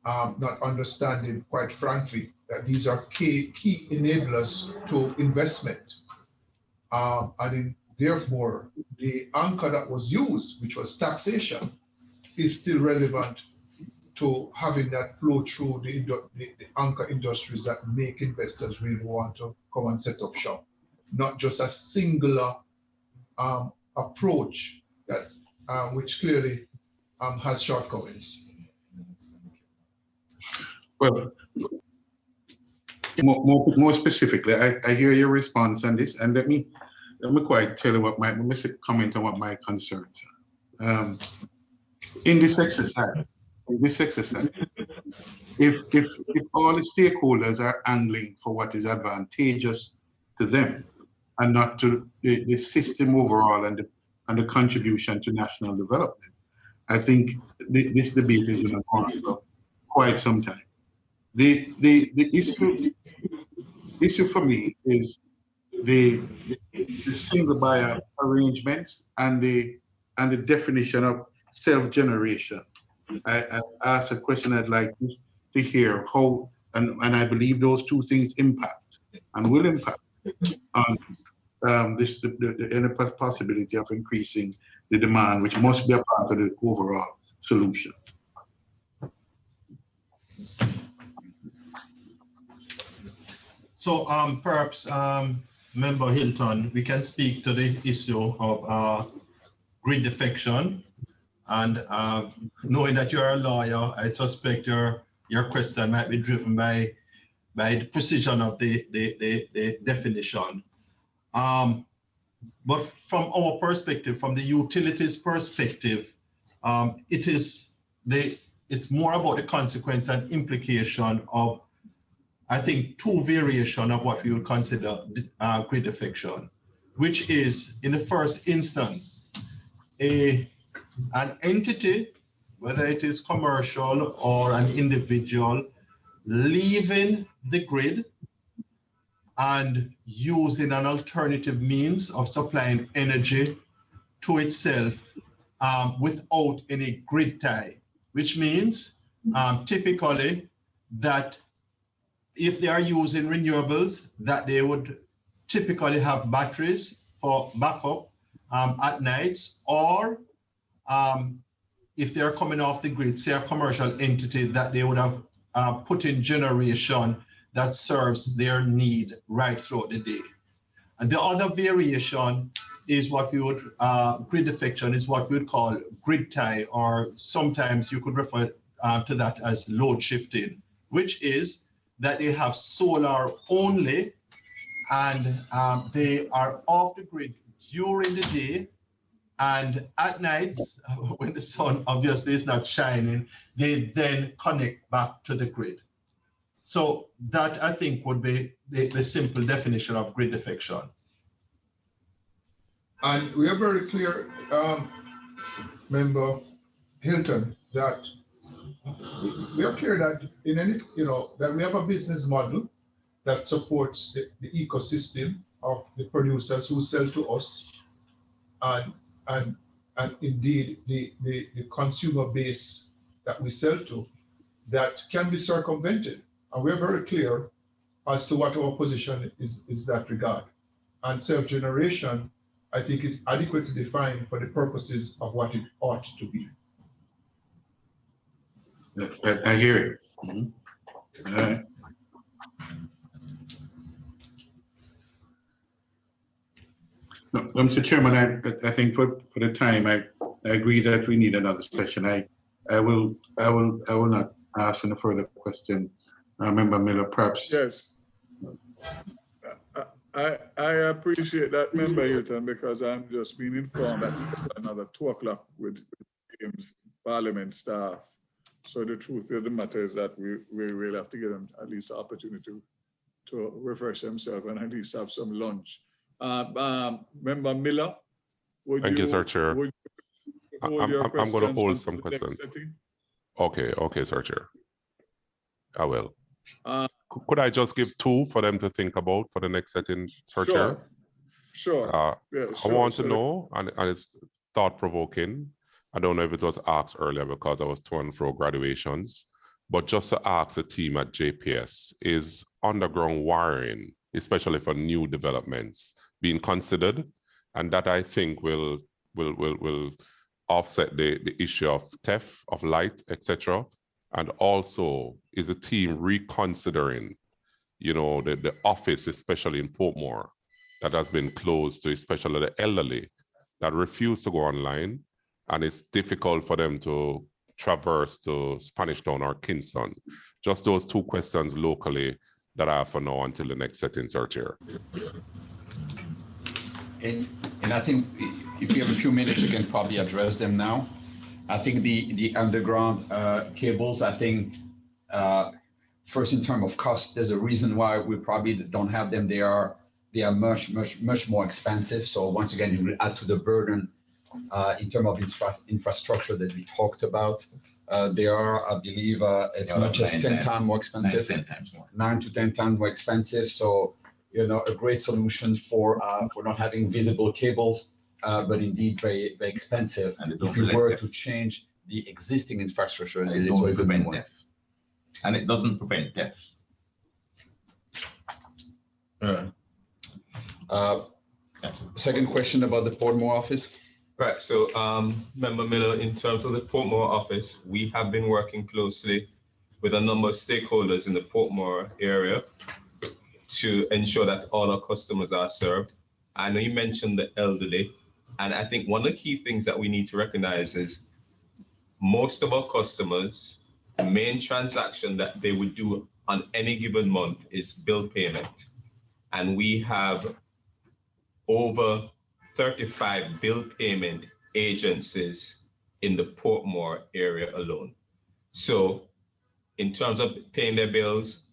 not understanding, quite frankly, that these are key enablers to investment. Therefore, the anchor that was used, which was taxation, is still relevant to having that flow through the anchor industries that make investors really want to come and set up shop, not just a singular approach that which clearly has shortcomings. Well, more specifically, I hear your response on this, and let me quite tell you what let me comment on what my concerns are. In this exercise, if all the stakeholders are angling for what is advantageous to them and not to the system overall and the contribution to national development, I think this debate is going to go on for quite some time. The issue for me is the single buyer arrangements and the definition of self-generation. I asked a question I'd like to hear how, and I believe those two things impact and will impact on the possibility of increasing the demand, which must be a part of the overall solution. So perhaps, Member Hilton, we can speak to the issue of grid defection. And knowing that you're a lawyer, I suspect your question might be driven by the precision of the definition. But from our perspective, from the utilities perspective, it's more about the consequence and implication of, I think, two variations of what we would consider grid defection, which is, in the first instance, an entity, whether it is commercial or an individual, leaving the grid and using an alternative means of supplying energy to itself without any grid tie, which means typically that if they are using renewables, that they would typically have batteries for backup at nights, or if they're coming off the grid, say a commercial entity, that they would have put in generation that serves their need right throughout the day. And the other variation is what we would, grid defection is what we would call grid tie, or sometimes you could refer to that as load shifting, which is that they have solar only and they are off the grid during the day, and at night, when the sun obviously is not shining, they then connect back to the grid. So that, I think, would be the simple definition of grid defection. And we are very clear, Member Hilton, that we are clear that in any, that we have a business model that supports the ecosystem of the producers who sell to us, and indeed the consumer base that we sell to, that can be circumvented. And we're very clear as to what our position is that regard. And self-generation, I think it's adequately defined for the purposes of what it ought to be. I hear it. Mm-hmm. No, Mr. Chairman, I think for the time, I agree that we need another session. I will not ask any further question. Member Miller, perhaps. Yes. I appreciate that, Member Hilton, because I'm just being informed that another 2 o'clock with Parliament staff. So the truth of the matter is that we will have to give them at least the opportunity to refresh themselves and at least have some lunch. Member Miller, thank you, Sir Chair. I'm going to hold some questions. Okay, Sir Chair. I will. Could I just give 2 for them to think about for the next setting, Sir Chair? Sure. Yeah, sure. I want to know, and it's thought-provoking. I don't know if it was asked earlier because I was to and fro graduations, but just to ask the team at JPS, is underground wiring, especially for new developments, being considered? And that, I think, will offset the issue of theft of light, etc. And also, is the team reconsidering, the office, especially in Portmore, that has been closed to especially the elderly that refuse to go online, and it's difficult for them to traverse to Spanish Town or Kingston? Just those 2 questions locally that I have for now until the next setting, Sir Chair. And I think if you have a few minutes, you can probably address them now. I think the underground cables, I think, first in terms of cost, there's a reason why we probably don't have them. They are much more expensive. So once again, you will add to the burden in terms of infrastructure that we talked about. They are, I believe, as much as 10 times more expensive. 9 to 10 times more expensive. So, a great solution for not having visible cables, but indeed very, very expensive. And if we were to change the existing infrastructure, it doesn't prevent theft. And it doesn't prevent theft. Second question about the Portmore office. Right, so Member Miller, in terms of the Portmore office, we have been working closely with a number of stakeholders in the Portmore area to ensure that all our customers are served. I know you mentioned the elderly, and I think one of the key things that we need to recognize is most of our customers, the main transaction that they would do on any given month is bill payment. And we have over 35 bill payment agencies in the Portmore area alone. So in terms of paying their bills,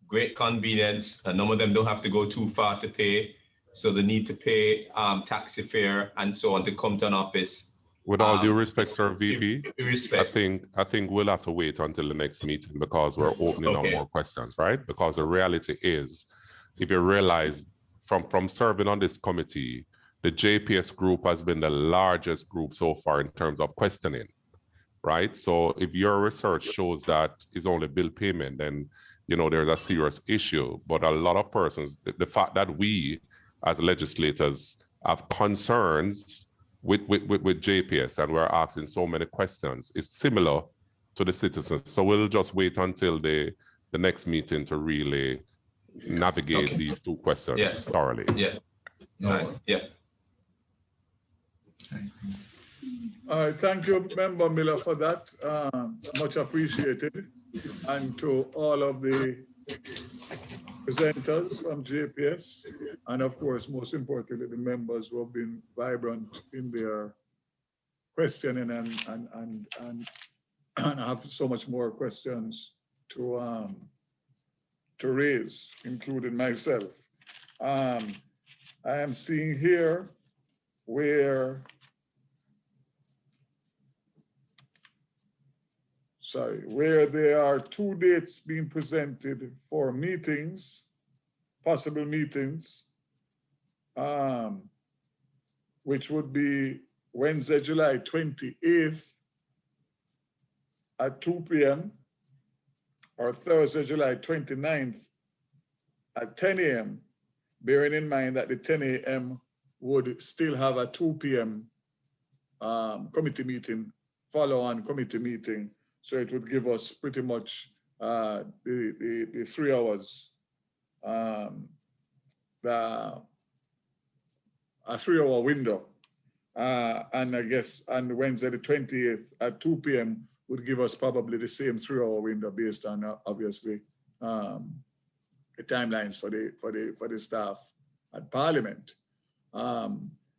great convenience. A number of them don't have to go too far to pay. So they need to pay taxi fare and so on to come to an office. With all due respect, Sir VP, I think we'll have to wait until the next meeting because we're opening up more questions, right? Because the reality is, if you realize from serving on this committee, the JPS group has been the largest group so far in terms of questioning, right? So if your research shows that it's only bill payment, then there's a serious issue. But a lot of persons, the fact that we as legislators have concerns with JPS, and we're asking so many questions, is similar to the citizens. So we'll just wait until the next meeting to really navigate these two questions thoroughly. Yeah. Yeah. All right, thank you, Member Miller, for that. Much appreciated. And to all of the presenters from JPS, and of course, most importantly, the members who have been vibrant in their questioning and have so much more questions to raise, including myself. I am seeing here where there are 2 dates being presented for meetings, possible meetings, which would be Wednesday, July 28th at 2 p.m. or Thursday, July 29th at 10 a.m., bearing in mind that the 10 a.m. would still have a 2 p.m. Committee meeting, follow-on committee meeting. So it would give us pretty much the 3 hours, a 3-hour window. And I guess on Wednesday the 20th at 2 p.m. would give us probably the same 3-hour window based on obviously the timelines for the staff at Parliament.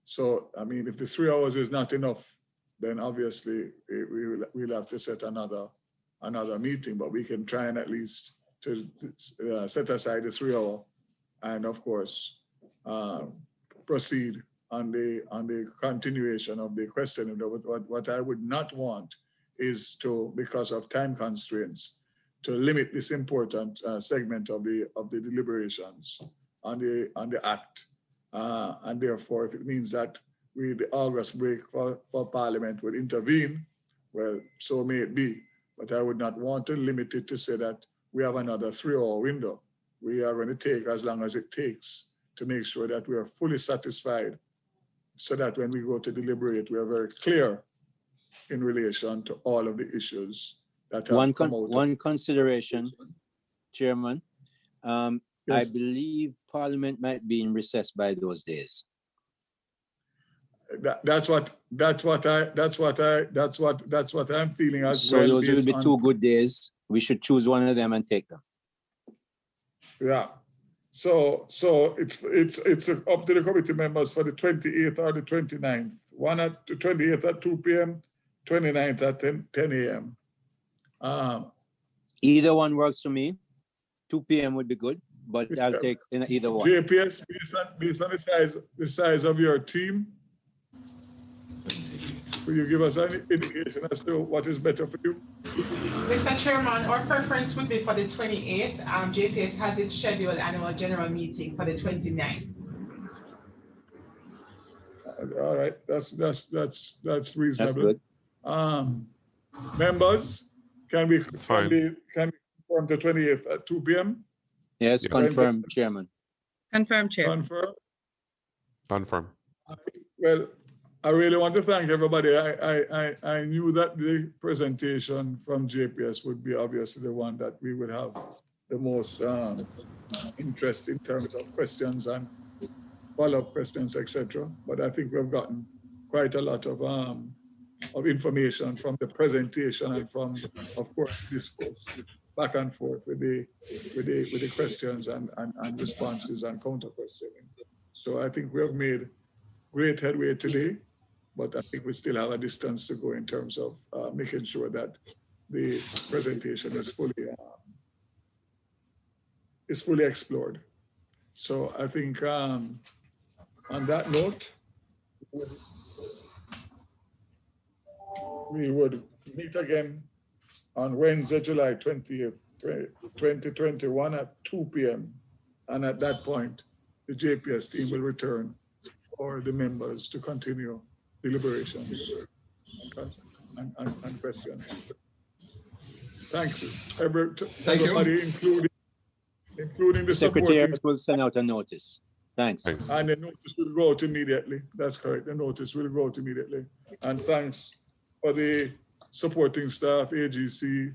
So I mean, if the 3 hours is not enough, then obviously we'll have to set another meeting, but we can try and at least to set aside the 3 hour and of course proceed on the continuation of the questioning. What I would not want is to, because of time constraints, to limit this important segment of the deliberations on the act, and therefore if it means that the August break for Parliament would intervene, well, so may it be. But I would not want to limit it to say that we have another 3-hour window. We are going to take as long as it takes to make sure that we are fully satisfied, so that when we go to deliberate, we are very clear in relation to all of the issues that have come out. One consideration, Chairman. Yes. I believe Parliament might be in recess by those days. That's what I'm feeling as so well. So those will be 2 good days. We should choose one of them and take them. Yeah. So it's up to the committee members for the 28th or the 29th. One at the 28th at 2 p.m., 29th at 10 a.m. Either one works for me. 2 p.m. would be good, but I'll take either one. JPS, based on the size of your team, will you give us any indication as to what is better for you? Mr. Chairman, our preference would be for the 28th. JPS has its scheduled annual general meeting for the 29th. All right, that's reasonable. That's good. Members, can we confirm the 28th at 2 p.m.? Yes, confirm, Chairman. Confirm, Chair. Confirm. Well, I really want to thank everybody. I knew that the presentation from JPS would be obviously the one that we would have the most interest in terms of questions and follow-up questions, etc. But I think we've gotten quite a lot of information from the presentation and from, of course, discourse back and forth with the questions and responses and counter questioning. So I think we have made great headway today, but I think we still have a distance to go in terms of making sure that the presentation is fully explored. So I think on that note, we would meet again on Wednesday, July 20th, 2021 at 2 p.m. And at that point, the JPS team will return for the members to continue deliberations and questions. Thanks, everybody, including the Secretary will send out a notice. Thanks. And the notice will go out immediately. That's correct. The notice will go out immediately. And thanks for the supporting staff, AGC,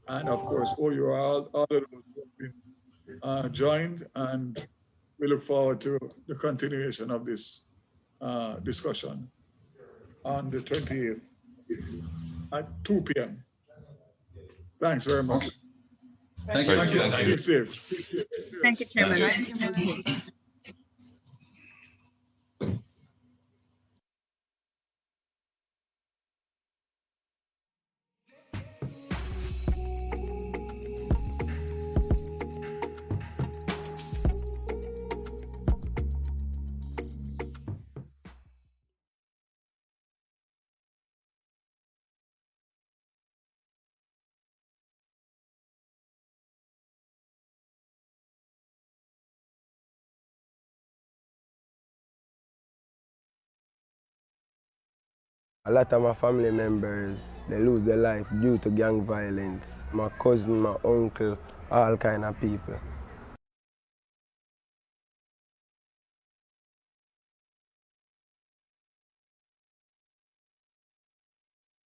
and of course, OUR, all of those who have been joined. And we look forward to the continuation of this discussion on the 28th at 2 p.m. Thanks very much. Thank you. Thank you. Keep safe. Thank you, Chairman. Thank you. A lot of my family members, they lose their life due to gang violence. My cousin, my uncle, all kind of people.